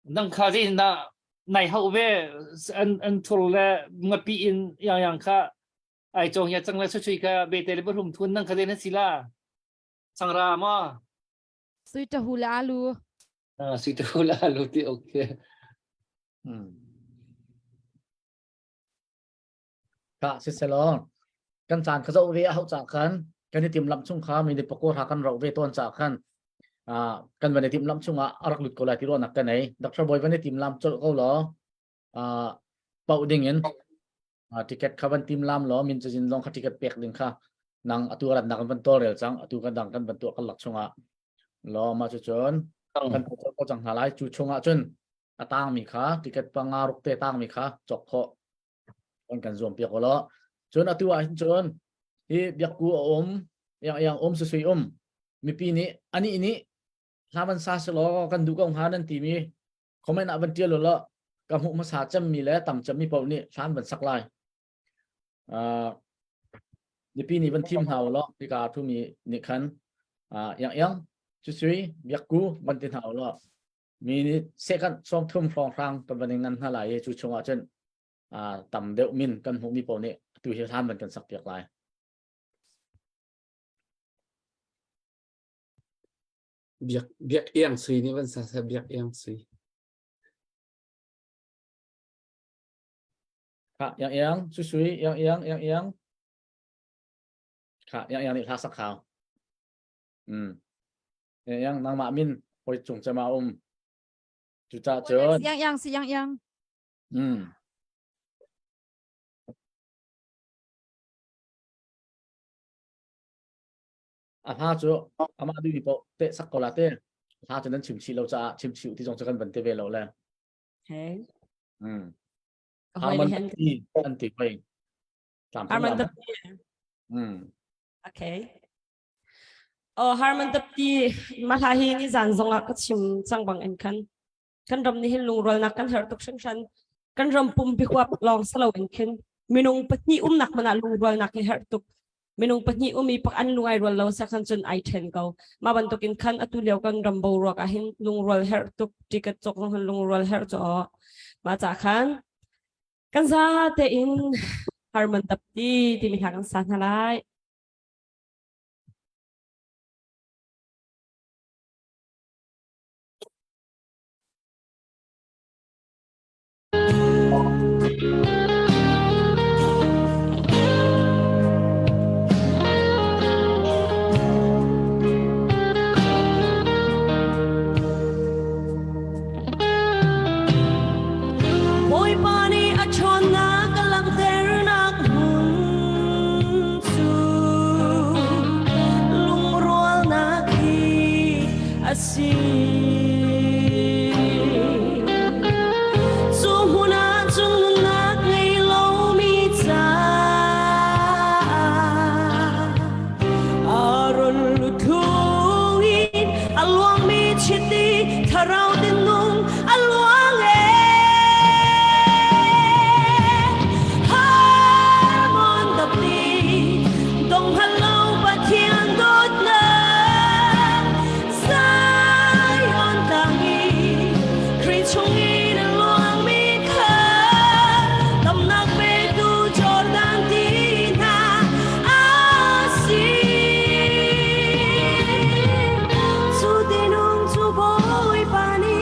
A: nang kha ri na này hậu về anh thul là ngập in yang kha ai trong nhà chẳng là xuất suy cả bê tê bất hùng thun năng khá đến sila sang ra mà
D: suy cho hula alu
A: suy tu là lúc thì ok
C: cả sẽ sẽ lo căn chán khá dậu về hậu trả khăn cái này tìm lắm chung khá mình đi bọc qua khăn rậu về tuần trả khăn căn vấn đề tìm lắm chung arak lụt câu lại thì lo nạc cái này đặc biệt vấn đề tìm lắm cho câu lo bảo đình yên ticket khá vấn tìm lắm lo mình chỉ long khá ticket bẹc đình khá nang atu rat nak ban to rel chang atu kan dang kan ban to kalak chunga lo ma chu chon kan ko chang halai chu chunga chun atang mi kha ticket pangaruk te tang mi kha chok kho on kan zom pi ko lo chun atu a chun hi biak ku yang su sui mi pi ni ani ni laban sa se lo kan du kong ha nan ti mi comment a ban tia lo kam hu ma sa cham mi le tam cham mi pau ni san ban sak lai di pi ni ban team hau lo di ka thu mi ni khan yang chu sui biak ku ban tin hau lo mi ni second som thum phong rang kan ban nan ha lai chu chunga chen tam deuh min kan hu mi pau ni tu hi than ban kan sak piak lai
E: biak yang sui ni ban sa biak yang sui
C: ka yang chu sui yangค่ะยังนี่ทักสักข่าวยังนางมามินไปจุงจะมาจุจ่าเจอ
D: ยังสิยัง
C: พาจูอามาดูดิโปเตะสักกอลาเต้พาจนั้นชิมชิเราจะชิมชิวที่จงจะกันบันเทเวเราแล้วพามันตีอันติไปตามที่เรา
G: Okay. Harman tapti malahi ni zanzong ak chim changbang en kan ram ni hin lungrol nak kan her tok shan kan ram pum bi kwap long salo en khen minung patni nak mana lungrol nak her tok minung patni mi pak an lungai rol lo sa kan chun ai then ko ma ban tokin khan atu lew kan ram bo ro ka hin lungrol her tok ticket chok long lungrol her cho ma cha khan kan za te in Harman tapti ti mi kan san halai Pani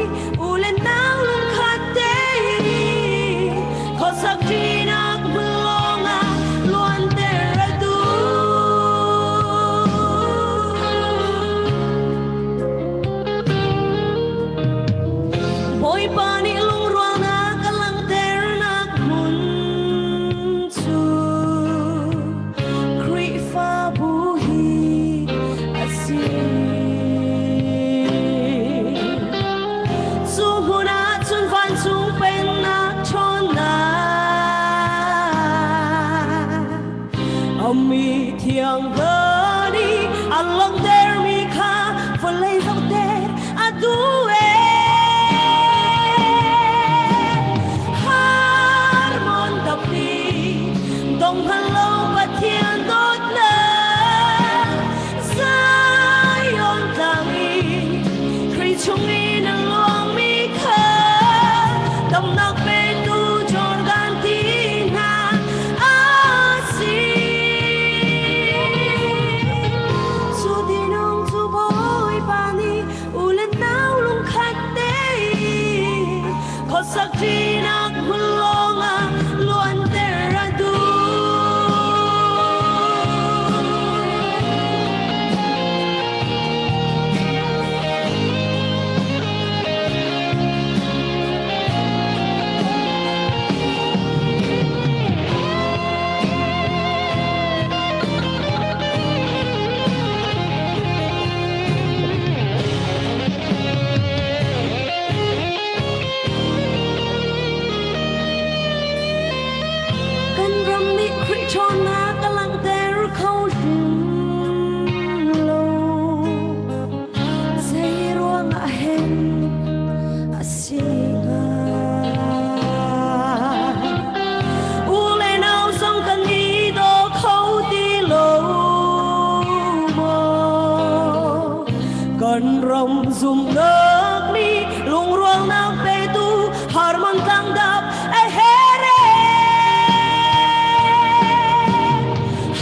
B: rồng dùng nước đi lung ruang nang pe tu harmon tang dap ai here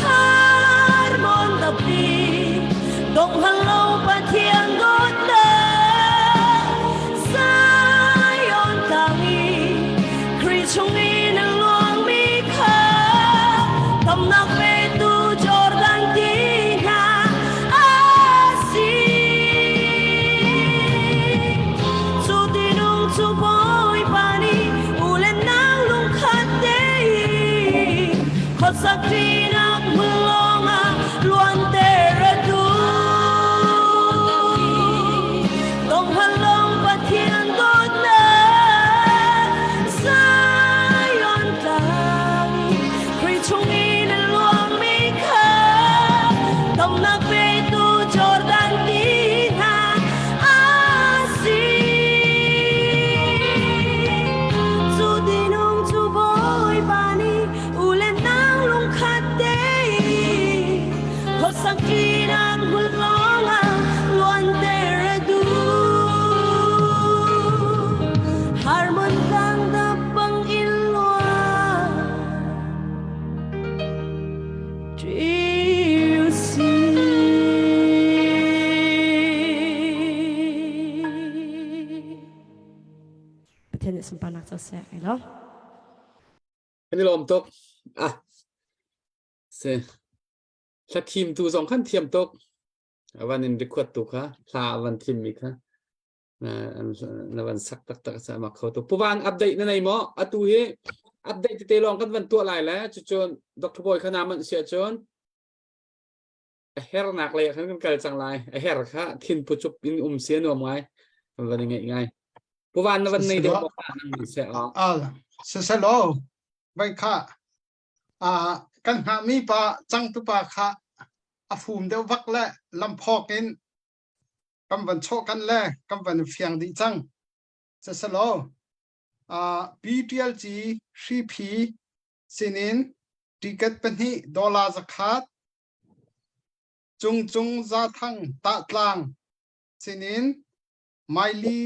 B: harmon dap đi dong hello pa thiang got na sayon tangi kri chung ni nang luang mi kha tam nak pe tu jordan ti na asi su ti nung su boy pani ulen nang lung khat de khot sak ti nak mulonga luan te ra tu dong halong pa thiang got na sayon tangi kri chung ni nang luang mi kha tam nak pe tu jordan ti na asi su ti nung su boy pani ulen nang lung khat de khot sak ti nak mulonga luan te ra du harmon tang da pang ilwa do you see ประเทศนี้สมปานักจะแสกไงเนาะ
E: อันนี้ลมตกอ่ะเสสักทีมตูสองขั้นเทียมตกวันนี้รีควดตุกฮะลาวันทีมมีค่ะในวันสักตักตักสามัคเขาตุกผู้วานอัปเดตในหมออัตุเฮอัปเดตเตลองกันวันตัวอะไรแล้วจนดรบอยขนาดมันเสียจนเฮร์นักเลยขั้นกันเกิดจังไรเฮร์ค่ะทินผู้จุบอินเสียนวมไงวันนี้ไงผู้วานวันนี้เดี๋ยวบอกเสียออก
H: สโลไว้ค่ะกันหามีปะจังตุปะค่ะอาฟูมเดียววักและลำพอกินกำวันโชกันและกำวันเฟียงดีจังสโลBTLG 3P สินินติเกตเป็นที่ดอลลาร์สกัดจุงซาทังตะตลางสินินไมลี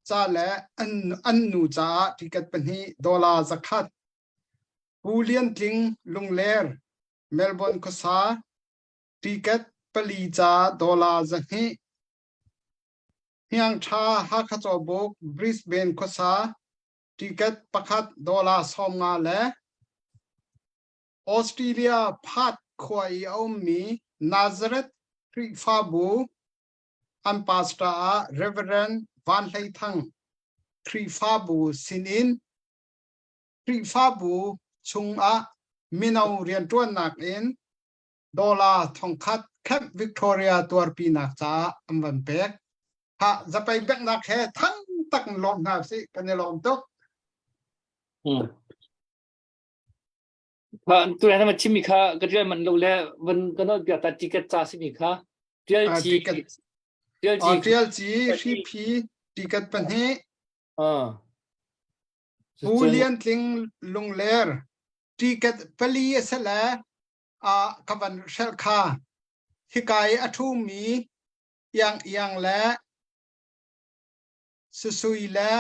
H: จ้าและอันนูจ้าติเกตเป็นที่ดอลลาร์สกัดบูเลียนทิงลุงเลร์เมลเบิร์นก็ซาติเกตปลีจ้าดอลลาร์สฮีเฮียงชาฮักจอบกบริสเบนก็ซาติเกตประคัดดอลลาร์สองงาและออสเตรเลียพัดควายเอามีนาซาเรตคริฟาบูอันปาสตาเรเวเรนวันไลทังคริฟาบูสินินคริฟาบูชุงมินาวเรียนตัวนักเอ็นดอลลาร์ทองคัดแคปวิกตอเรียตัวปีนักจ้าอันวันเป๊กฮะจะไปแบกนักแค่ทั้งตักลงนักสิกันในลงตก
A: พอตัวนั้นมันชิมิค่ะก็เรื่องมันลงแล้วมันก็ต้องเกี่ยวกับจิกจ้าสิมิค่ะเรื่องจีเรื่องจี
H: TLG 3P ติเกตเป็นที่ บูเลียนทิงลุงเลร์ติเกตเปลีเสลกวันเชลคาฮิกายอทูมียังและสุยและ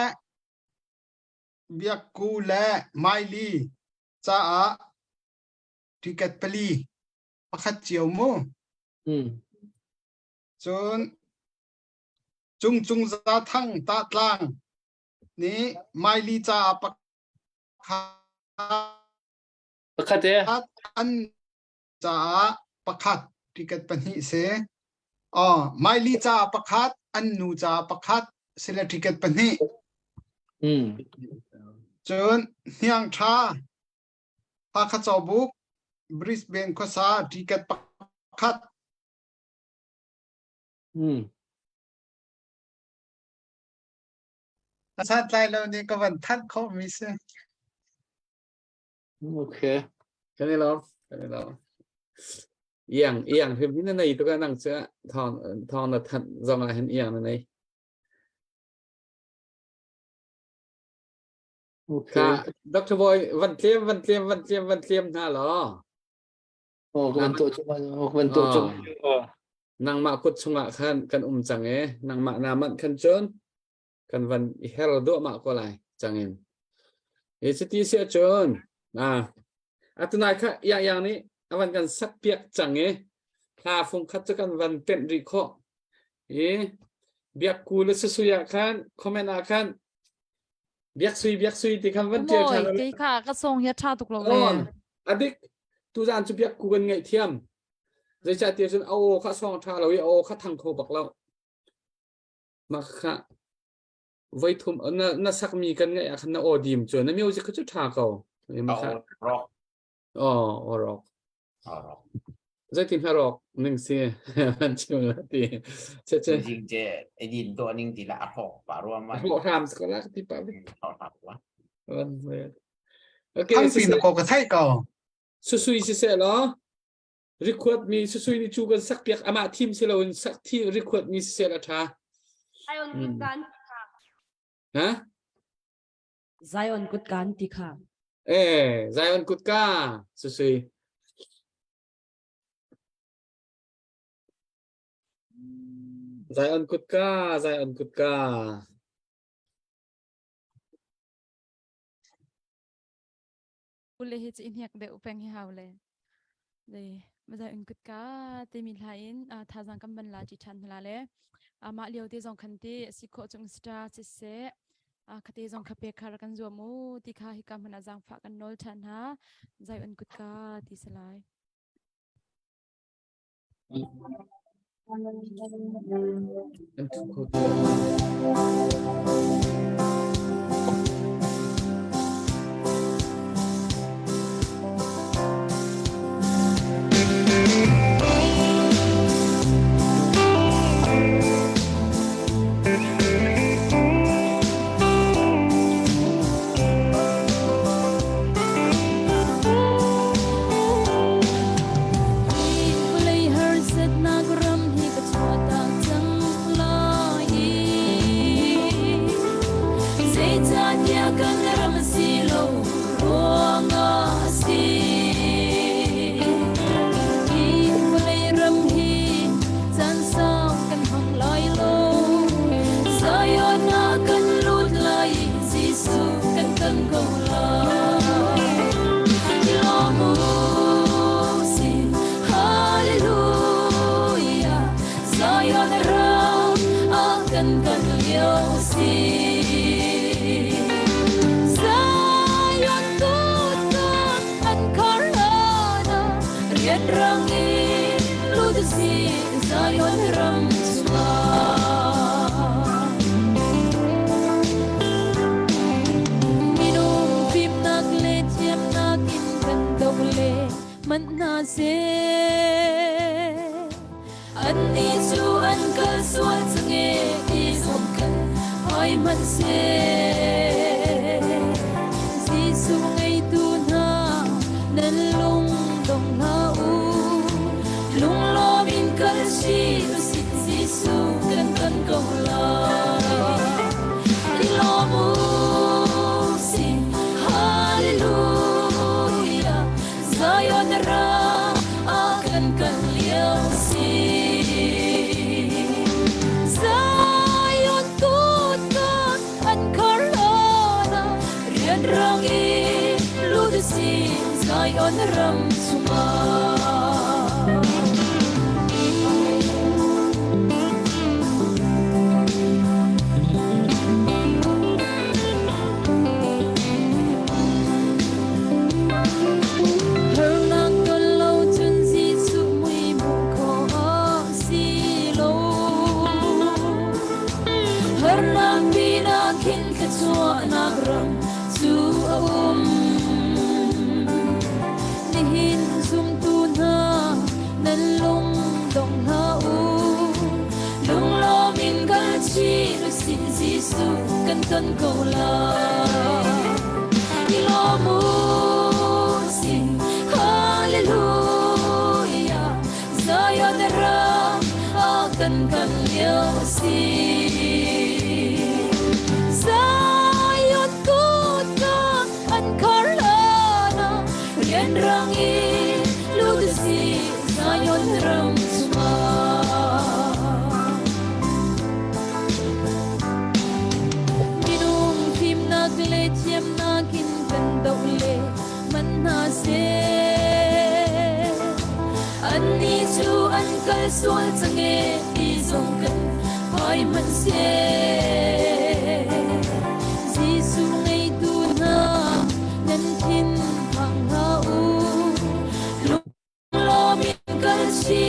H: เบียกูและไมลีจ้าติเกตเปลีประคัดเจียวมูจนจุงซาทังตาตลางนี่ไมลีจ้าประคัด
A: เด้อ
H: อันจ้าประคัดติเกตเป็นหิเสไมลีจ้าประคัดอันนูจ้าประคัดเสลติเกตเป็นหิจนเฮียงชาพาขจอบุกบริสเบนก็ซาติเกตประคัดภาษาไทยเรานี่ก็วันทัดเขามีเส
A: โอเค
E: กันนี้เราเอียงคือที่นั่นในตัวก็นั่งเสื้อทองน่ะทันจองอะไรเห็นเอียงนั่นเอง
A: โอเค
E: ค่ะดรบอยวันเตรียมน่าเหรอ
A: โอ้วันตัวจุวันตัวจุ
E: nang ma kut chunga khan kan change nang ma na man khan chon kan van her do ma ko lai changin ti se chon atunai kha yang ni awan kan sak piak change kha phung khat kan van pen ri kho biak ku le su ya khan comment a khan biak sui ti khan van tel
D: Môi
E: than
D: cái khá cái song hiết cha tục lộc
E: on
D: lệ
E: adik tu jan chu biak ku kan ngai thiam zai cha ti chun au kha song tha lo au kha thang kho bak lo ma kha vai thum na sak mi kan ngai a khan na odim chu na music kha chu tha ko ma kha
F: rock
E: rock
F: rock
E: zai tin ha rock ning se man chu la ti che che
F: จริงๆเจไอ้ดินตัวนึงทีละหกป่ารวมมัน
E: ho ram skala ti pa bi
F: เขาทำวะ
E: okay
H: ทั้งปีนก็กระไทยก็
E: su sui si se lo record mi su sui ni chu kan sak piak ama team se lo sak thi record mi se la tha
G: Zion Good Gan
E: ha
G: Zion Good Gan ti kha
E: Zion Kutka su sui Zion Kutka
D: ule hit in hiak de upeng hi haw le de maza in kut ka te mi lain tha jang kam ban la chi chan la le ama liu te jong khan te si kho chung star chi se khate jong khape khar kan zo mu ti kha hi kam hana jang pha kan nol chan ha zai in kut ka ti salai
B: Zion Ram Suma sual change ti song kan hoi man se Giêsu ngay tu na nan tin hang ha u lúc lo min kan si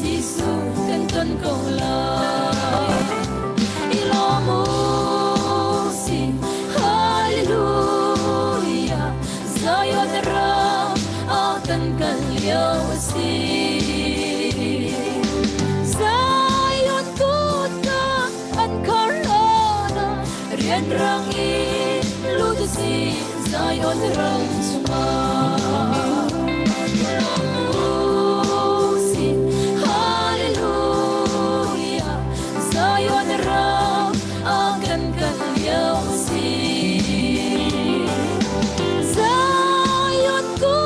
B: Giêsu kan ton kong lai ilo mo si hallelujah Zion ra akan kan liao si Zion tu ta an karana rian rang i lu tu si Zion rang suma si hallelujah Zion ra akan kan liao si Zion tu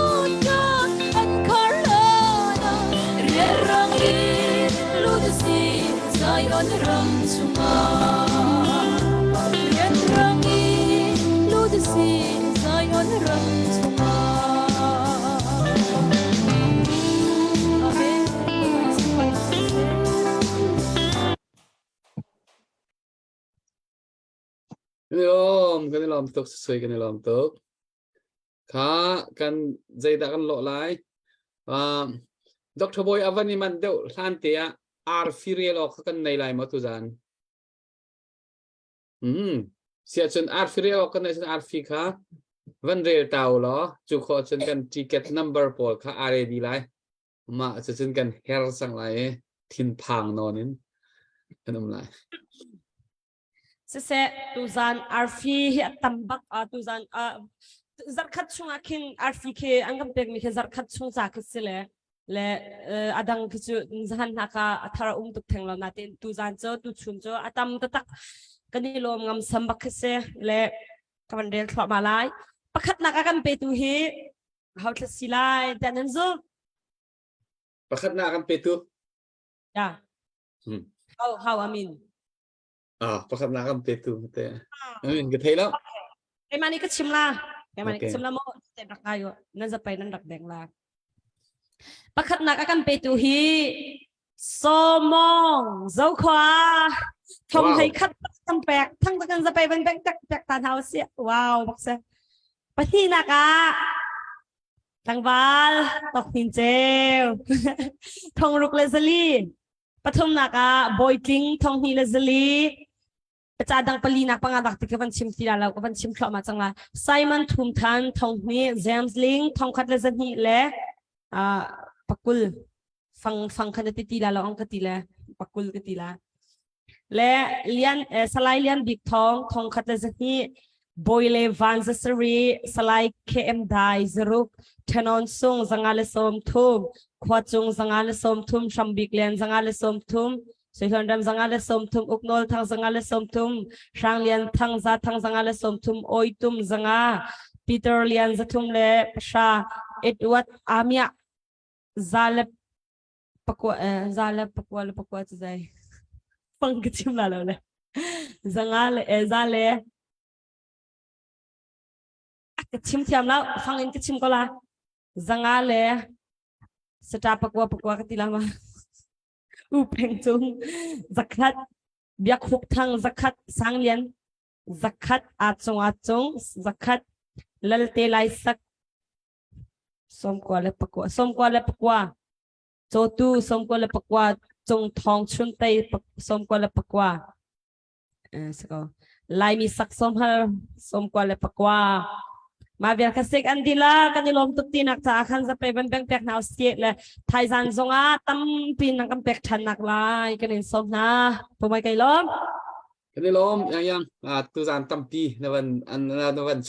B: ta an karana rian rang i lu tu si Zion rang suma rian rang i lu tu si Zion rang suma Amen.
E: Cái này lom tục soi cái này lom tục khá kan dây đã kan lộ lại Dr. Boy avani man deu san tia ar firiel ok kan nei lai ma tu zan sia chun ar firiel ok kan nei chun ar fi kha van rel tau lo chu kho chun kan ticket number pol kha are di lai ma chun kan her sang lai thin phang nonin kanum lai
G: se tuzan arfi tambak tuzan zarkhat chunga king arfi ke angam pek mi ke zarkhat chung za kisile le adang kichu zhan naka athara tuk thenglo na ten tuzan cho tu chun cho atam tak kani lom ngam sambak kise le kaman del thwa malai pakhat naka kan pe tu hi how to silai tanan zo
E: pakhat na kan pe tu
G: yeah how I mean
E: pakhat na kan pe tu te amin ke thei lo
G: cái mani cái chim la cái mani
E: Okay.
G: cái chim la mo tem rak ayo nan za pai nan rak deng la pakhat na ka kan pe tu hi somong zo khwa thom
E: Wow.
G: hai khat tam pek thang ta kan za pai bang bang tak tak tan hau sia wow bak se pati na ka thang wal tok tin cheu thong ruk le zali pathum na ka boy king thong hi le zali Pachadang palinak pangadak ti kapan chim tilalaw kapan chim khlo ma changa Simon Thumthan thong ni James Ling thong khat le zan hi le pakul fang khat ti tilalaw ang katila pakul katila le lian salai lian big thong khat le zan hi boile vanzasari salai km dai zeruk thenon sung zangale som thum khwachung zangale som thum shambik len zangale som thum Soilandam zangale somtum uknol thang zangale somtum Shanglian thang za thang zangale somtum oitum zanga Peter lian zatum le pasha Edward amia zale pakwa zai pang kichim la le zangale zale kichim tiam la fangin kichim ko la zangale seta pakwa katilama Upeng chung zakat biak huk thang zakat sanglian zakat achung zakat lalte lai sak som kwa le pakwa chotu som kwa le pakwa chung thong chun tai som kwa le pakwa sako lai mi sak som har som kwa le pakwa ma ver kasik andila kanilom tuktinak ta khan za pe ban bang pek naw sket le thaizan zonga tam pin nang kam pek thanak lai kanin som na pomai kai lom
E: Cái lom yang tu zan tampi na van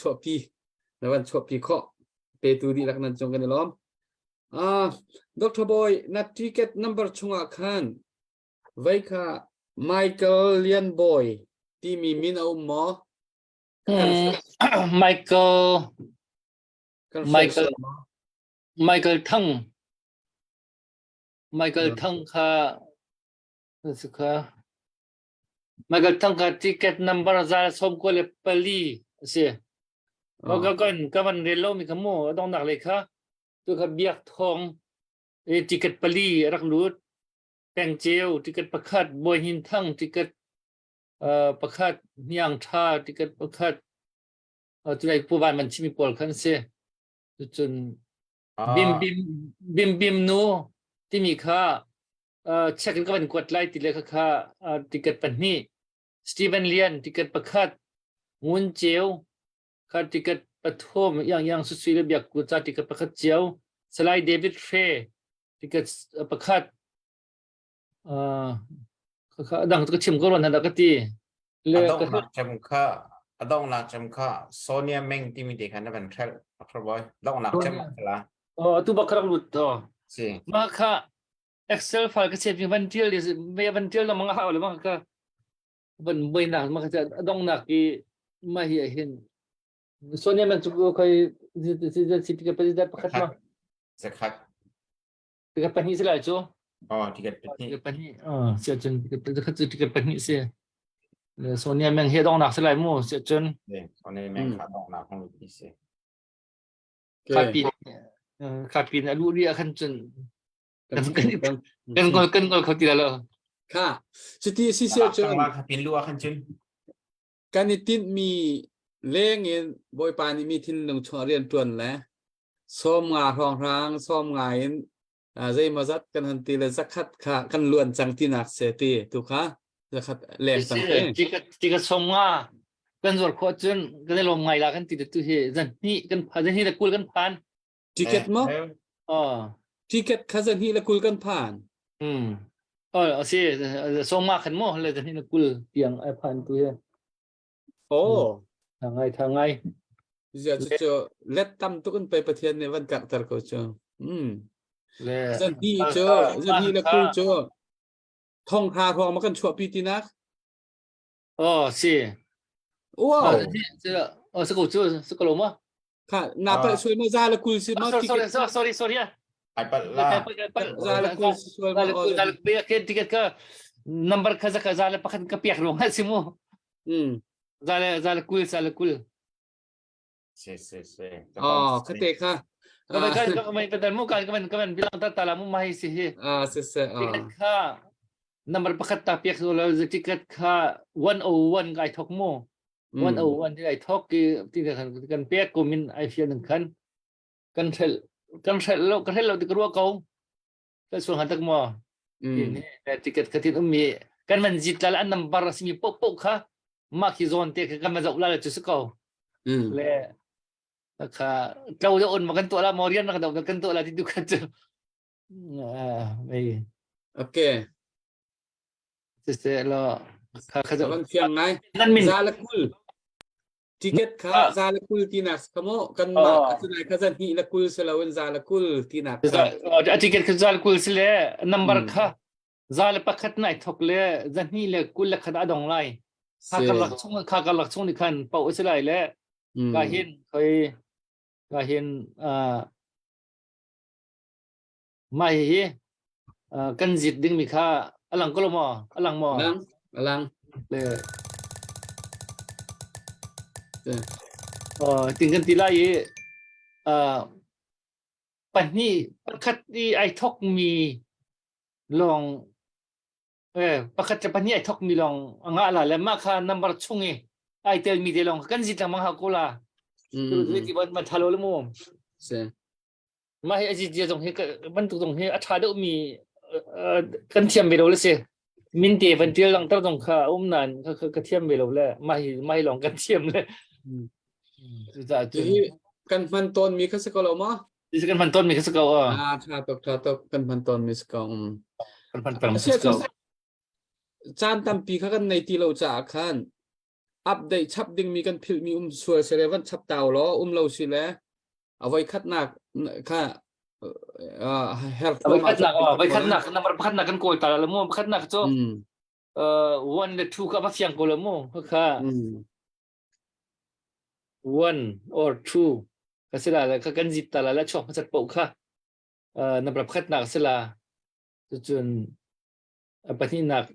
E: chopi kho pe tu di lak nan chong cái lom Dr. Boy na ticket number chunga khan vai kha Michael Lian Boy ti mi min au mo
A: Michael Thăng kha Michael Thăng kha ticket number za som ko le pali se ka man relo mi khamo dong nak le kha tu kha biak thong ticket pali rak lut แปงเจียวที่เกิดประคัดบวยหินทั้งที่เกิดประคัดย่างท่าที่เกิดประคัดจุดไหนผู้บ้านมันชิมีปอลคันเสียจน บิมบิมบิมนูที่มีค่าเช็คก็เป็นกดไลค์ติดเลยค่ะติเกตปันนี้สตีเวนเลียนติเกตประคัดงุนเจียวค่าติเกตปฐมอย่างสุดสุดเลยอยากกูจะติเกตประคัดเจียวสไลด์เดวิดเฟย์ติเกตประคัดดังก็ชิมก็ร้อนนะก็ตีเล
F: อย ต้อง
A: ก็
F: นักจำค่าต้องนักจำค่าโซเนียเมงที่มีเด็กนั้นเป็นแค่ครับบอยต้องนักจำละ
A: tu bakar luto
F: สิ
A: maka Excel file kasi ventil is may ventil na mga hawla maka ban boy na maka dong na ki mahihin so niya man tugo kay si tika pa da pakat ma
F: สักครั้ง
A: tika pa ni sila jo
F: อ๋อที่เกิดเป็นนี่
A: tika pa ni sia chen tika pa ni sia so niya man he dong na sila mo sia chen
F: เนี่ยตอนนี้แม่งขาต้องนักของลูกพี่สิ
A: kapin kapin alu dia kan chen
E: กัน
A: kan golเขาตีละ
E: ค่ะสุดที่สิ
F: จั
E: เสีย
F: ง
E: จน
F: หวะเป็นลัวขันจุน
E: การนิติมีเล่งเงินบอยปานี่มีทิ้นลงชัวเรียนจวนแล้วซ้อมงาทองรางซ้อมงาเงินใจมาจัดกันทันทีเลยสักคัดค่ะกันล้วนจังที่หนักเสียทีถูกค่ะสักคัดแรงสังเกต
A: jika semua kan zor ko chun kan lo ngai la kan ti tu he zan ni kan phajan hi la kul kan phan
E: ทิเก็ตมั้ง ทิเก็ตคาซันฮีละคุยกันผ่าน
A: si semua kan mo la zan hi la kul tiang ai phan tu he
E: โอ้
A: thangai
E: จะเล็ดตั้มตุกันไปประเทศในวันกักตะก็เจอ
A: le
E: ซันฮีเจอซันฮีละคุยเจอทองคาทองมากันชั่วปีตินัก
A: si
E: ว้าว
A: sekolah tu sekolah mo
E: ค่ะนาไปช่วยมาซาละคุยสิมาทิเก็ต
A: sorry
F: ไอ้ปัลล่า
E: ซาละคุยช่วยมา
A: zala tiket ka number kaza zala pakat ka piak lo simo zala kul
F: เซ่เซ่เซ่
E: อ๋อคเตค่ะ
A: Kamay pedal mo kaman bilang tatala mo mahisi he
E: เซ่เซ่
A: tiket ka number pakat tapiak so la tiket ka 101 kai thok mo 101 ที่ไอ้ทอกที่กันเปียกกูมินไอเฟียหนึ่งคันกันเทลเราติกรัวเขาก็ส่วนหันตักมอนี่แต่ติเกตกระตินมีกันมันจิตละอันนัมบาร์สมีปุ๊กค่ะมาคิโซนเตะกันมาจะอุลาเลยจุดสกาวเลยนะคะเราจะอ่อนมากันตัวละมอริอันกันตัวกันตัวละที่ดูกันจะไม่
E: โอเค
A: เสร็จแล้วเขาจะ
E: มันเพียงไง
A: นั่นมิน
E: ซาละคุลทิเก็ตค่ะซาละคุลที่นักขโมกันมาจะไหนคาซันฮีละคุลสลาวันซาละคุลที่นัก
A: tiket ke zal kul sile number kha zal pakhat nai thok le zani le kul le khada dong lai kha ka lak chung ni khan pau silai le ka hin khoi ka hin mai hi kan zit ding mi kha alang ko mo alang mo
E: ลัง
A: le ting kan tilaiปันนี่ประคัดที่ไอทอกมีลองประคัดจะปันนี่ไอทอกมีลองงาละแล้วมาค่ะนัมเบอร์ชงไอเตลมีเดลองกันจิตมังฮาโกลาคือที่มันทะลุละมุม
E: เซ่
A: มาให้ไอจิตจะตรงให้มันตรงให้อัฐาดมีกันเทียมไปแล้วสิมินเตวันเดียวลองตั้งตรงค่ะนันก็กระเทียมไปแล้วแหละไม่ลองกันเทียมเลยจะ
E: ที่กันพันต้นมีคัสกอลมั้ง
A: Di kan pantun mi kasakaw
E: Chatok kan panton mis kong
A: kan pantun kasakaw
E: จานตำปีเขากันในที่เราจะคันอัปเดตชับดึงมีกันพิลมีชัวเซเลวันชับเต่าล้อเราสิแล้วเอาไว้คัดหนักค่ะเฮลท์
A: ไปคัดหนักนับคัดหนักกันโกยตาละมั่วคัดหนักจ้one le two ก็มาเสียงโกละมั่วค่ะ one or two kasi la kan zip tala la chok masat po ka nabrapkat na kasi la jun pati nak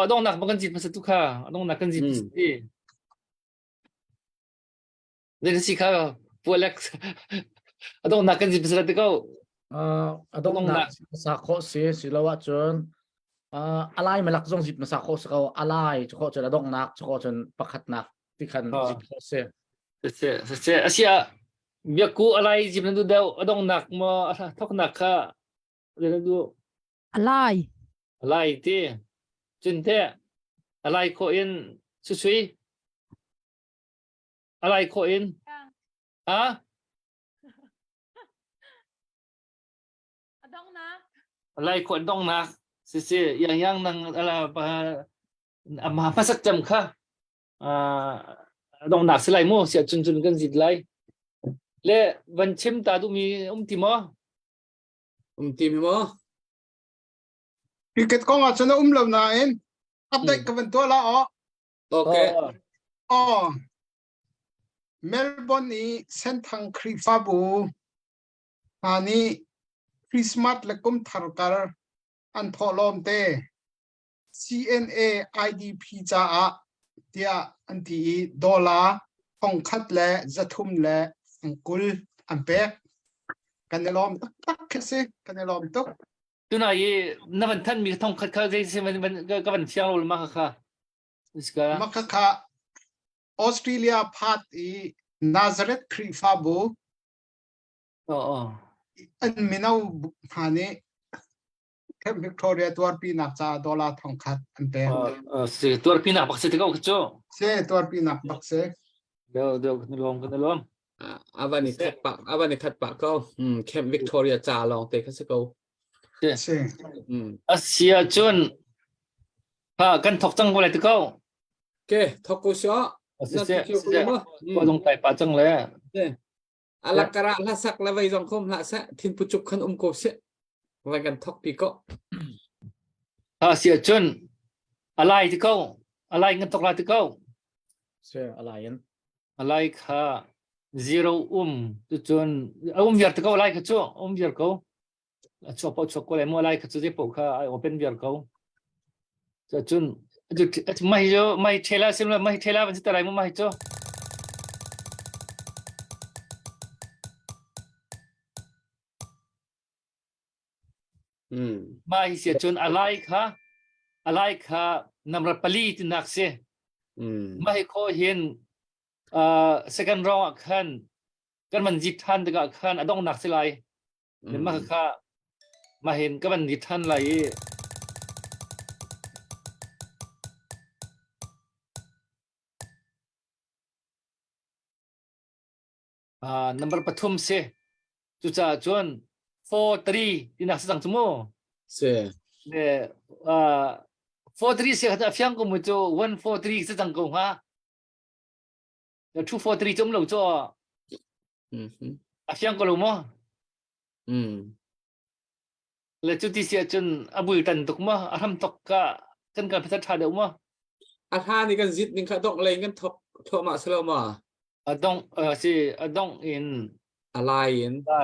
A: dong nak makan zip masat ka dong nak kan zip then si ka polek dong nak kan zip masat ka
C: adong nak sa ko si silawa chun อะไรมาหลักจงจิตมาสักโคสเขาอะไรจะเขาจะระดงนักจะเขาจะประคัดนักที่คันจิตเขาเสีย
A: เสียอาเซียเบียกูอะไรจิบนั้นดูเดาดงหนักมาทอกหนักค่ะเดี๋ยวดู
D: อะไร
A: อะไรที่จนแท้อะไรโคอินสุยๆอะไรโคอินฮะ
D: ดองนะ
A: อะไรโคอินดงหนักเสียอย่างนั่งอะไรมาพักจำค่ะดงหนักสลายมั่วเสียจนกันสิไลและวันชิมตาดูมีติมอ
E: team mo
H: cricket ko nga chana umlaw na in update ka bantu la
E: okay
H: Melbourne ni Senthang Krifabu ani Christmas lekum tharkar an tholom te CNA IDP cha a tia anti dollar hong khat le zathum le angkul ampek kanelom tak kese kanelom tok
A: ตัวไหนนั่นมันท่านมีทองคัดเขาได้ใช่ไหมมันก็มันเชียงเรามากค่ะนี่ก็
H: makaka Australia phat i Nazareth Krifabu
A: อ๋อ
H: an minau hani Camp Victoria tuar pi nak cha dollar thong khat ampek
A: สิตัวพี่หน้าปักเสร็จก็คือ
H: se tuar pi nak bak se
A: เดี๋ยวลองกันลอง
E: avani khat pa ko Camp Victoria cha long te khase ko
H: se
A: อาเซียจนกันถกจังอะไรตัวเขา
E: okay thokko sha
A: เสียก็ต้องไปป่าจังเลย
E: ala kara la sak la vai jong khom la sa thin puchuk khan ko se vai kan thok pi ko
A: อาเซียจนอะไรตัวเขาอะไรเงินตกอะไรตัวเขา
C: se alayan
A: อะไรค่ะ zero จนเวียร์ตัวเขาอะไรค่ะจู่เวียร์เขาชอบอะไรมั่วอะไรค่ะจู่ที่ปกค่ะโอเป็นเวียร์เขาจนไม่เทล่าสิไม่เทล่ามันจะอะไรมั่วไม่จู่ มาเสียจนอะไรค่ะนำรับผลิตนักเสียไม่ขอเห็นsecond round ขันกันมันจิตทันแต่ก็ขันต้องหนักสิไรเนี่ยมาค่ะมาเห็นก็มันจิตทันไรnumber ปฐมเสียจุดจ้าจน4-3ที่นักสังสมอ
E: se
A: เนี่ย4-3เสียจะฟังก็มุ่งจะ1-4-3สังก็ฮะแล้ว2-4-3จมลงจ้ะฟังก็ลงมั้งแล้วจุดที่เสียจนอบุยตันตกมั้งทำตกก็กันการพิจารณาเดี๋ยวมั้ง
E: atha ni kan zit ning kha dok leng kan thok ma selo ma
A: สิต้องอิน
E: alain
A: ได้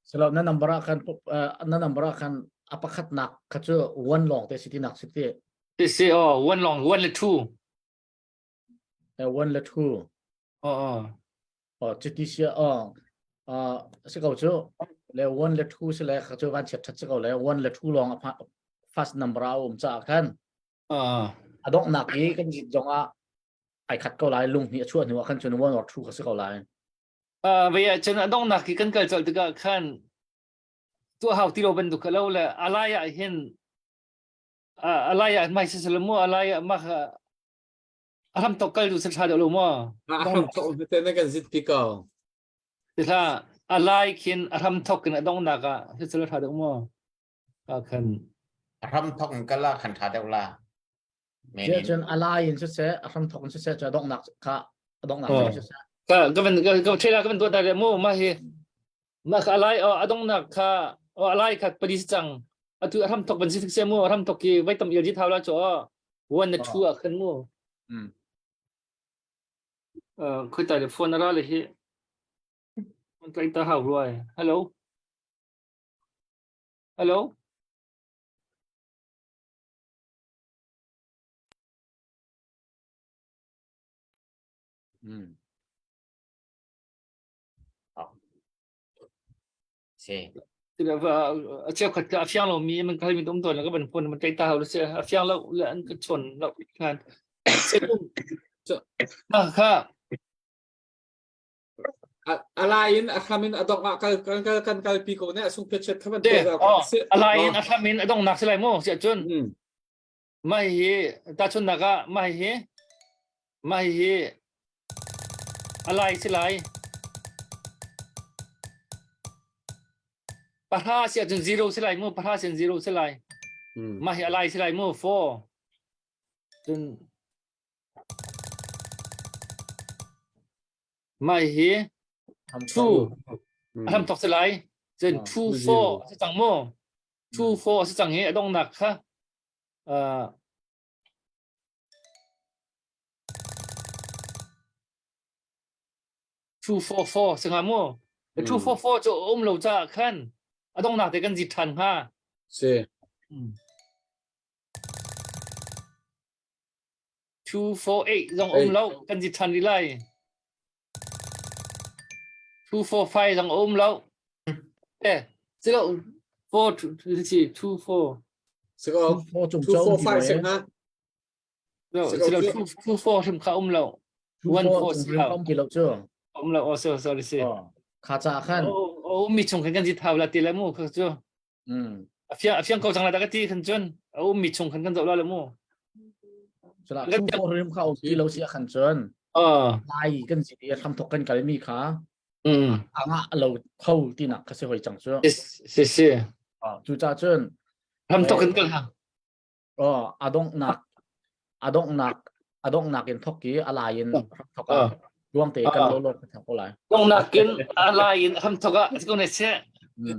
C: selalu na nambara kan apa khat nak kacu one long te city nak city
A: สิวันลองวันละ2
C: one le two
A: อ๋อ
C: city sia se kau chu le one le two se le kacu van chat chat se kau le one le two long apa fast nambara cha kan adok nak i kan jit jonga ai khat kau lai lung ni chuan ni wa kan chun one or two ka se kau lai
A: เวียจนต้องหนักกันเกิดจากตัวขันตัวหาวที่เราเป็นตุกเราเลยอะไรเห็นอะไรไม่ใช่สลมัวอะไรมาทำตกกันดูสักชาเดียวรู้มั้ง
E: thok te na kan zit pi ko
A: แต่ถ้าอะไรเขียนทำตกกันต้องหนักที่สักชาเดียวมั้งขัน
F: ทำทอกกันละขันถาเดวละเม
C: je
F: นิน
C: chen alayan se se aram thok se se cha dok nak ka dok nak se se
A: ก็เป็นเทล่าก็เป็นตัวแต่เมื่อมาเห็นมาอะไรต้องหนักค่ะอะไรค่ะปฏิสังถือทำตกเป็นสิ่งเสียมั่วทำตกกี่ไว้ตำเอียที่เท้าแล้วจ่อวันนั้นชั่วขึ้นมั่วคุยแต่โฟนอะไรเลยที่มันไกลตาหาวรวยฮัลโหลฮัลโหล
F: เช่
A: thì là treo khật cái phiangเรามีมันเคยมีต้มตัวแล้วก็เป็นคนมันใจตาเราเสียphiangเราแล้วอันก็ชนเราคันเสร็จค่ะ
E: alain akamin adok nga kan kalpi ko ne sung pechet kaman to
A: Deh,
E: ga
A: oh, alain akamin adong nak selai mo sia chun.
E: Hmm.
A: Mai hi ta chun naga mai hi alai selai. Patha sia chun 0 selai mo patha sia 0 selai.
E: Hmm.
A: Mai alai selai mo 4. Chun mai hi 2 ทำตกสไลด์จน two four 是จังโม่ two four 是จังเฮดงหนักค่ะtwo four four สงาโม่ two four four จะเราจะขั้นดงหนักแต่กันจิตทันค่ะ
E: se
A: two four eight จงเรากันจิตทันดีไลtwo four five จงเราเอ๊ะ这个 four two four
E: se ko
C: 4 chung
E: 2
C: châu
E: 4 5 se ha
A: 这个 two four 是เขาเรา one four 是
C: chung
A: เขา
C: không kỳ lộc chưa
A: เราอ๋อ sorry สิ
C: khá cha khan
A: โอ้มีชงกันจิตาวละตีละมู่คือจ้ะเฟียงเขาจังละตะกะตีคันจนโอ้มีชงกันจังละมู่
C: cho là chung phố rim khao kỳ lộc xia khăn chân ไล่กันสิทำทกกันกันมีขาอ่างเราเข้าที่นักก็จะหอยจังเชื่อ
A: สิ
C: จูจ่าเจิ้น
A: ทำตกกันกันฮะ
C: อาดงหนักเห็นทกกี้อะไรเห็นทกดวงเตะกันโลกกันทั้งหลาย
A: ต้องนักกินอะไรทำตกอ่ะก็เนี่ยเช่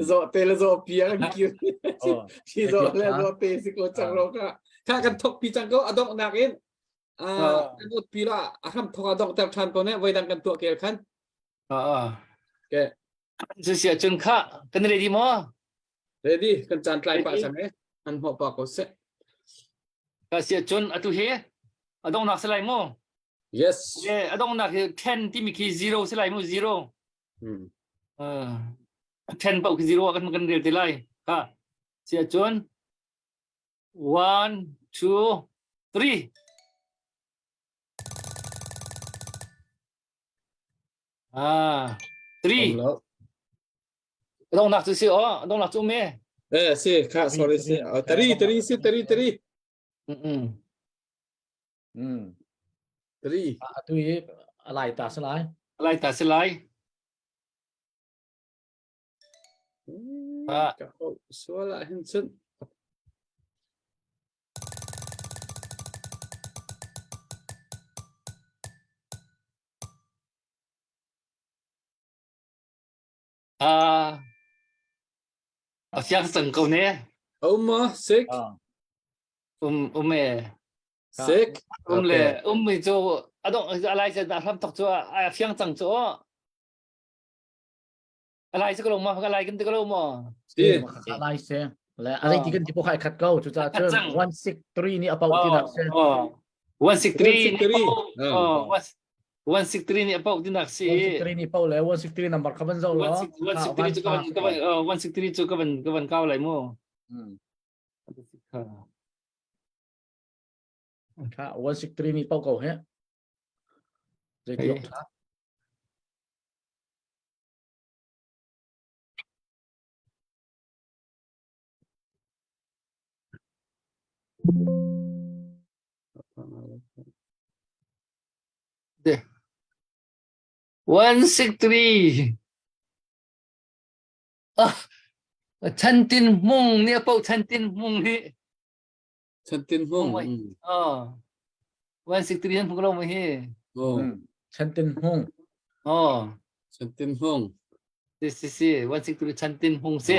E: zo tele zo pia mi ki si zo le zo te si ko chang ro ka kan thok pi chang ko adok nakin kan ut pi la aham thok adok tak than ko ne wai dang kan tu kel khan ke
A: จะเสียจนข้ากันเลยดีมั้ง
E: ready kan chan trai pa sa me an ho pa ko se
A: ก็เสียจนอตุเฮต้องนักสไลม์มั้ง
E: yes
A: ต้องนัก10ที่มีคีย์0สไลม์มั้ง0 10 bau ke 0 akan makan real tilai ha sia chun 1 2 3 3 dong nak tu si dong nak tu me
E: si ka sorry si tari si tari
C: ตุยอะไรตาสลาย
A: lai ta selai
E: ka swala hin chun
A: fiang seng kau ne
E: oma sick
A: me
E: sick
A: le me jo adong alai se da tham tok jo fiang chang jo alai se ko lo ma ka alai kan te ko lo mo
C: อะไรเสียและอะไรที่กันที่พวกใครขัดเก้าจูจ่าเจิ้น163นี่เอาเป่าที่นักเสีย
A: 163 ni apa din nak si
C: 163นี่เป่าแล้ว163 number คำมันเจ้าเหรอ
A: 163 chu163 chu ka ban kau lai mo
C: ค่ะ163นี่เป่าเก่าเฮ้ยจะยกท่า
A: 163 chantin mung ni apa chantin mung ni
E: chantin hong
A: 163 han pukul mo he
C: ฉันเป็นห้อง
E: chantin hong
A: si 163 chantin mung si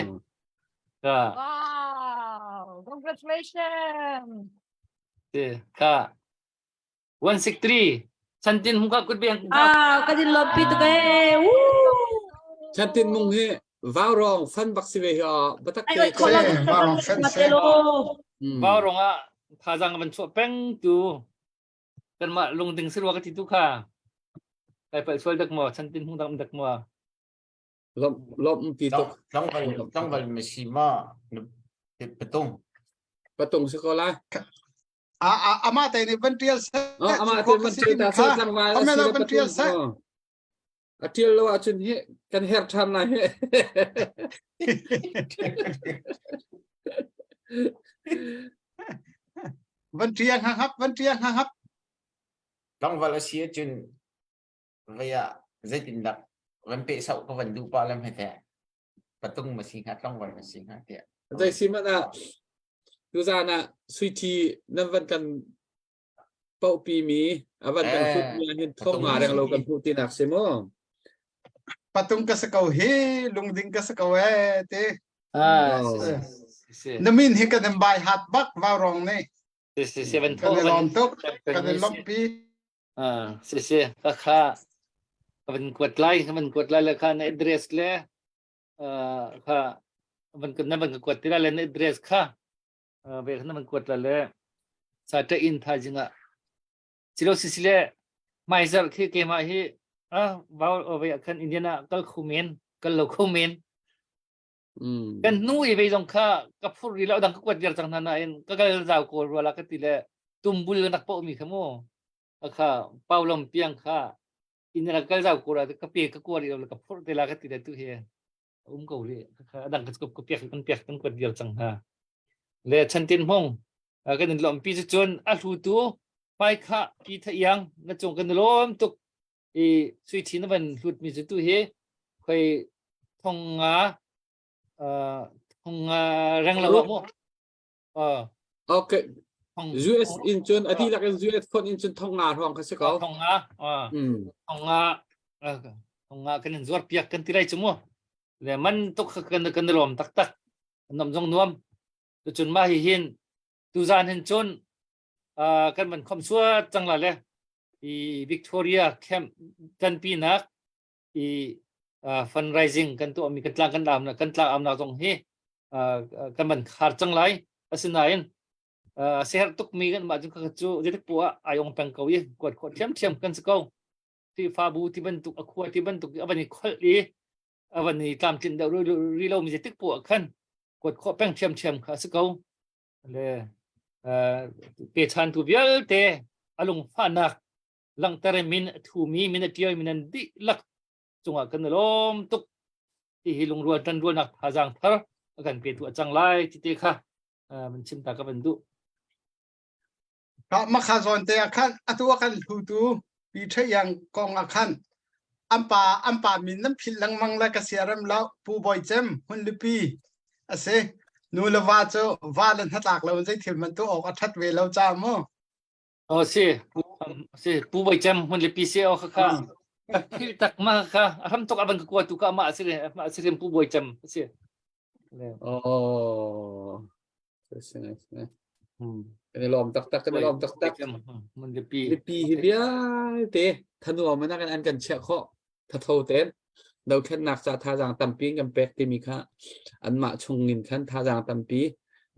D: Wow, congratulations.
A: ka 163 chantin mung ka kut biang
G: kadin lobby to kay.
E: chantin mong he vào rong fan bak si ve ha batak
G: Ay,
E: ke
G: ko lang matelo.
A: bao rong a phajang ban chu peng tu kan ma lung ding sirwa ka ti tu kha kai pa chol dak mo chantin mung dak mo
E: lom pi to
F: long val mesima petung
E: patung sekolah
H: ama tay ni ventrial sa
E: ama tu mencerita tentang wala
H: Amela
E: sila
H: ventrial sa
E: patung atil lo achun he kan her than la he
H: ventrial hang hap
F: long val asia chun vaya zaitin dak ven pe sau ko van du pa lam he te patung mesingat long val mesingat te
E: Dai simana tu sana suiti nan van kan pau pi mi avan kan put mi hin thong ma rang lo kan putin ak semo
H: patung ka sa kau he lungding ka sa kau te namin hi ka bai hat bak va rong ne
A: seven
H: ka ne lom tok ka ne lom pi
A: se khaมันกดไลค์แล้วค่ะใน address เลยค่ะมันก็นั่นมันก็กดที่ได้เลยใน address ค่ะเวลานั้นมันกดเลยสาจะอินทาจิงอ่ะสิโลสิเลยไม่สักที่เกมที่บ่าวเอาไปกันอินเดียน่ะก็คุเมนก็โลคุเมนกันนู้ยไปตรงค่ะก็พูดดีแล้วดังก็กดยาจังนั้นเองก็จะเอาโกรธเวลาก็ตีเลยตุ้มบุลนักโปมีขโมยค่ะเป้าลมเปียงค่ะini nak kalau kau ada kepiak kekuat dia nak kapur dia lakat tidak tu he kau le kadang kepiak kan kuat dia cang ha le chantin hong kan lom pi chon alu tu pai kha pi tha yang na chong kan lom tuk i sui thin ban lut mi tu he khoi thong nga rang la mo
E: okay US in chun adi lak US phone in chun thong nga thong ka se ko
A: thong nga kan zuar piak kan tirai chumo le man tok kan lom tak nom jong nuam tu chun ma hi hin tu zan hin chun kan man khom chua chang la le i Victoria camp kan pi nak i fundraising kan tu mi kan tlang kan dam na kan tlang am na jong hi kan man khar chang lai asinain seher tuk mi kan ma jung ka chu jetik pu ayong pang kau ye kwat thiam kan sekau ti fa bu ti bentuk akwa ti bentuk abani khol li abani tam chin da ri lo mi jetik pu khan kwat kho pang thiam kha sekau le pe chan tu bial te alung fa nak lang tare min thu mi min tioi min di lak chunga kan lom tuk ti hilung ruan tan ruan nak phajang phar kan pe tu chang lai ti te khaมันชิมตากับมันดู
H: ka makhazon te akhan atua kan hutu pi the yang kong akhan ampa min nam phil lang mang la ka siaram la pu boy chem hun lipi ase nu lawa cho walan hatak lo jai thil man to ok athat ve lo cha mo
A: si pu boy chem hun lipi se o kha phil tak ma kha ham tok aban ko tu ka ma asire pu boy chem si
E: kan lom tak
A: มันจะปี
E: lipi hi bia te thanu ma na kan an kan che kho tha tho ten dau khan nak sa tha jang tam pi kan pek ti mi kha an ma chung ngin khan tha jang tam pi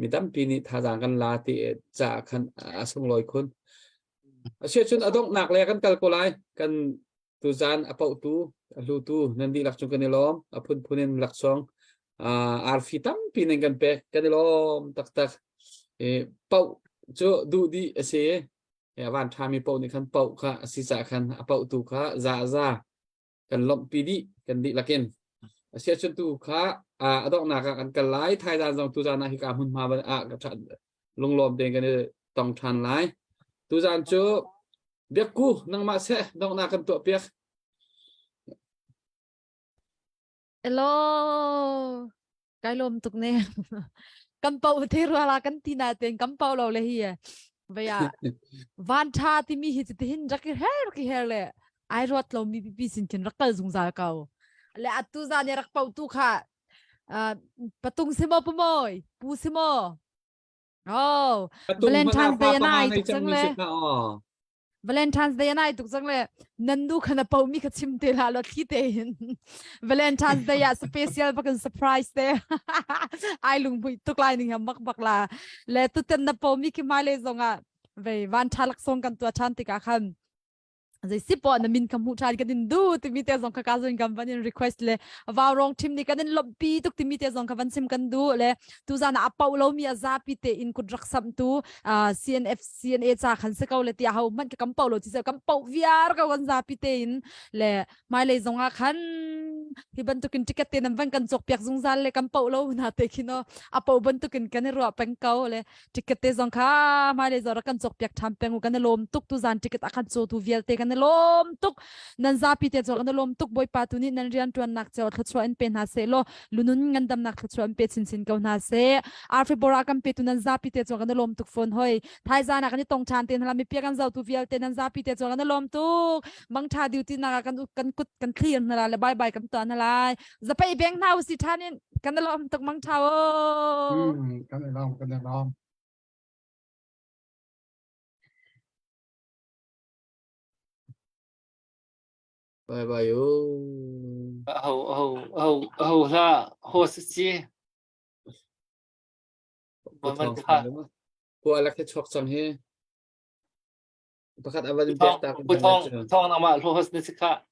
E: mi tam pi ni tha jang kan la ti cha khan asung loi khun ase chun adong nak le kan kal ko lai kan tu zan apau tu lu tu nan di lak chung kan lom apun punin lak song arfi tam pi nen kan pek kan lom tak pau cho du di ase ya van tha mi pau ni khan pau kha si sa khan pau tu kha za kan lom pi di kan di laken ase chun tu kha adok na ka kan kan lai thai da jong tu za na hi ka hun ma ba ka tha long lom den kan tong than lai tu zan cho biak ku nang ma se dong na kan to piak
D: hello cái lom tục nè cầm bao thế rồi là cái tin này tiền cầm bao lâu lấy à bây giờ van cha thì mi hít thì hin rắc cái hair lệ ai rót lâu mi bị xin tiền rắc cái dùng giá cao lệ tu ra nhà rắc bao tu khá patung xem bao mồi pu xem Valentine's Day này tục chẳng lệ Valentine's Day này tục chẳng lệ nên du khana bao mi cái chim tê là lót khí tê Valentine's Day à special bakan surprise tê ai lung bụi tục lại nè mắc là lệ tu tên na bao mi cái mai lệ zong à về van cha lắc song kan tua chan tê cả khăn Zai sipo na min kamu chan kanin du timite zong ka kazun kampanin request le warong tim ni kanin lobby tuk timite zong ka vansim kan du le tu zana apau lo mi azapi te in kudrak sam tu CNF CNA cha khan se kaw le ti hau man ka kampau lo ti se kampau viar ka wan zapi te in le mai le zonga khan hi ban tukin ticket te nam van kan chok piak zung zal le kampau lo na te kino apau ban tukin kan ro peng kaw le ticket te zong kha mai le zora kan chok piak tham peng kan lom tuk tu zan ticket akhan cho tu vial te kan lom tuk nan zapi te chok kan lom tuk boy pa tu ni nan rian tuan nak chaw thachwa en pen ha se lo lunun ngandam nak thachwa en pe chin chin kaw na se arfi bora kam pe tu nan zapi te chok kan lom tuk phone hoi thai za na kan tong chan te na mi pia kan zau tu vial te nan zapi te chok kan lom tuk mang tha duty na kan kut kan clear na la bye bye kam ta na lai za pai beng now si thanin kan lom tuk mang tha o
H: กันได้ลอง
E: bye bye yo
A: hầu là hồ sĩ
E: Cô
A: mình
E: thong
A: khá
E: đúng không? Cô là cái chọc xong he. Bắt khát avadin
A: thong
E: ta cũng
A: bùi
E: chẳng
A: thong thong nào mà hồ sĩ sĩ khá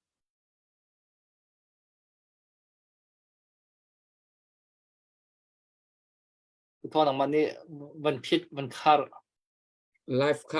A: bùi thong nào mà ni vẫn phít vẫn khá
E: life